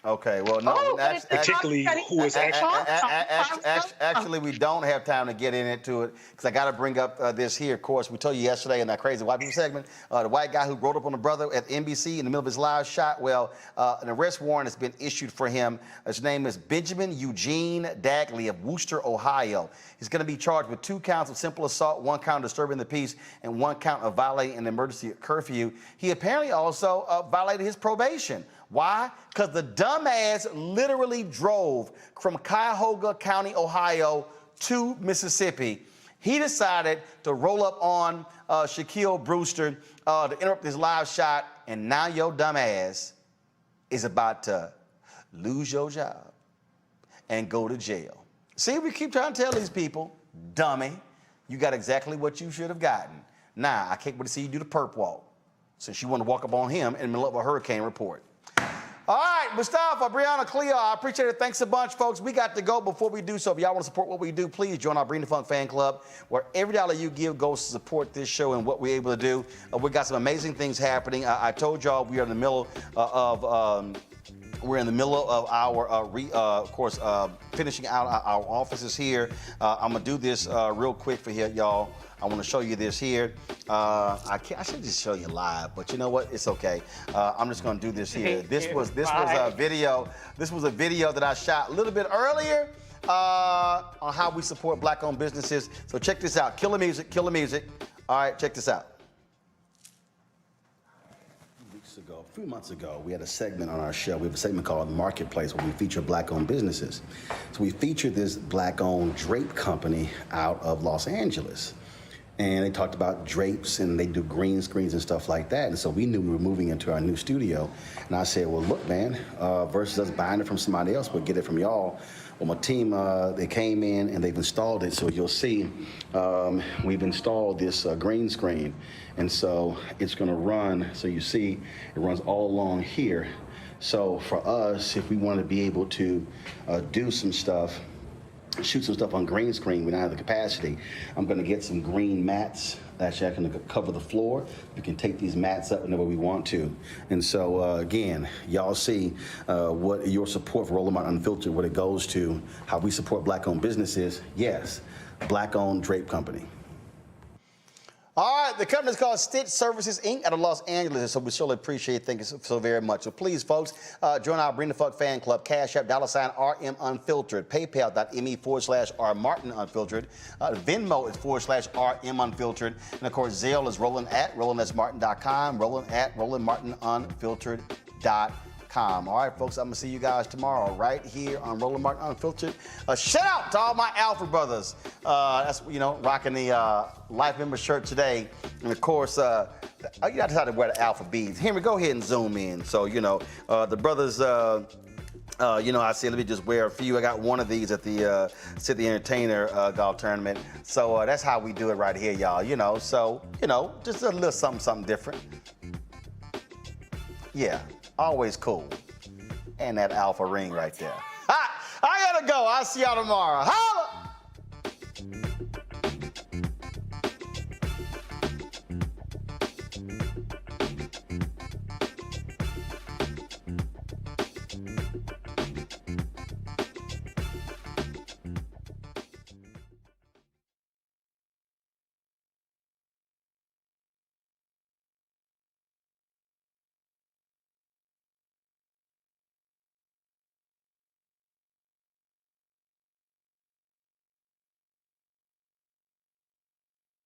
Okay, well, no. Particularly who is actually, we don't have time to get into it, because I got to bring up this here. Of course, we told you yesterday in that crazy white people segment, the white guy who rode up on the brother at NBC in the middle of his live shot. Well, an arrest warrant has been issued for him. His name is Benjamin Eugene Dagley of Wooster, Ohio. He's going to be charged with 2 counts of simple assault, 1 count of disturbing the peace, and 1 count of violating an emergency curfew. He apparently also violated his probation. Why? Because the dumbass literally drove from Cuyahoga County, Ohio to Mississippi. He decided to roll up on Shaquille Brewster to interrupt his live shot, and now your dumbass is about to lose your job and go to jail. See, we keep trying to tell these people, dummy, you got exactly what you should have gotten. Now, I can't wait to see you do the perp walk, since you want to walk up on him in the middle of a hurricane report. All right, Mustafa, Brianna, Cleo, I appreciate it. Thanks a bunch, folks. We got to go. Before we do so, if y'all want to support what we do, please join our Bring the Funk fan club, where every dollar you give goes to support this show and what we're able to do. We got some amazing things happening. I told y'all we are in the middle of our, finishing out our offices here. I'm going to do this real quick for y'all. I want to show you this here. I should just show you live, but you know what? It's okay. I'm just going to do this here. This was a video. This was a video that I shot a little bit earlier on how we support Black-owned businesses. So check this out. Killer music. All right, check this out. A few months ago, we had a segment on our show. We have a segment called Marketplace, where we feature Black-owned businesses. So we featured this Black-owned drape company out of Los Angeles. And they talked about drapes, and they do green screens and stuff like that. And so we knew we were moving into our new studio. And I said, well, look, man, versus us buying it from somebody else, we'll get it from y'all. Well, my team, they came in and they've installed it. So you'll see we've installed this green screen. And so it's going to run. So you see it runs all along here. So for us, if we want to be able to do some stuff, shoot some stuff on green screen, we don't have the capacity. I'm going to get some green mats. Actually, I can cover the floor. We can take these mats up whenever we want to. And so, again, y'all see what your support for Roland Martin Unfiltered, what it goes to, how we support Black-owned businesses. Yes, Black-owned drape company. All right, the company is called Stitch Services, Inc. out of Los Angeles, so we surely appreciate it. Thank you so very much. So please, folks, join our Bring the Fuck fan club, Cash App, $RM Unfiltered, PayPal.me/R Martin Unfiltered, Venmo is /RM Unfiltered, and of course, Zelle is Roland@RolandSMartin.com, Roland@RolandMartinUnfiltered.com. gmail.com. All right, folks, I'm going to see you guys tomorrow right here on Roland Martin Unfiltered. Shout out to all my Alpha brothers. That's, rocking the Life Member shirt today. And, of course, you got to wear the Alpha beads. Henry, go ahead and zoom in. So, the brothers... I see, let me just wear a few. I got one of these at the City Entertainer golf tournament. So that's how we do it right here, y'all. So, just a little something different. Yeah, always cool. And that Alpha ring right there. I gotta go. I'll see y'all tomorrow. Holla!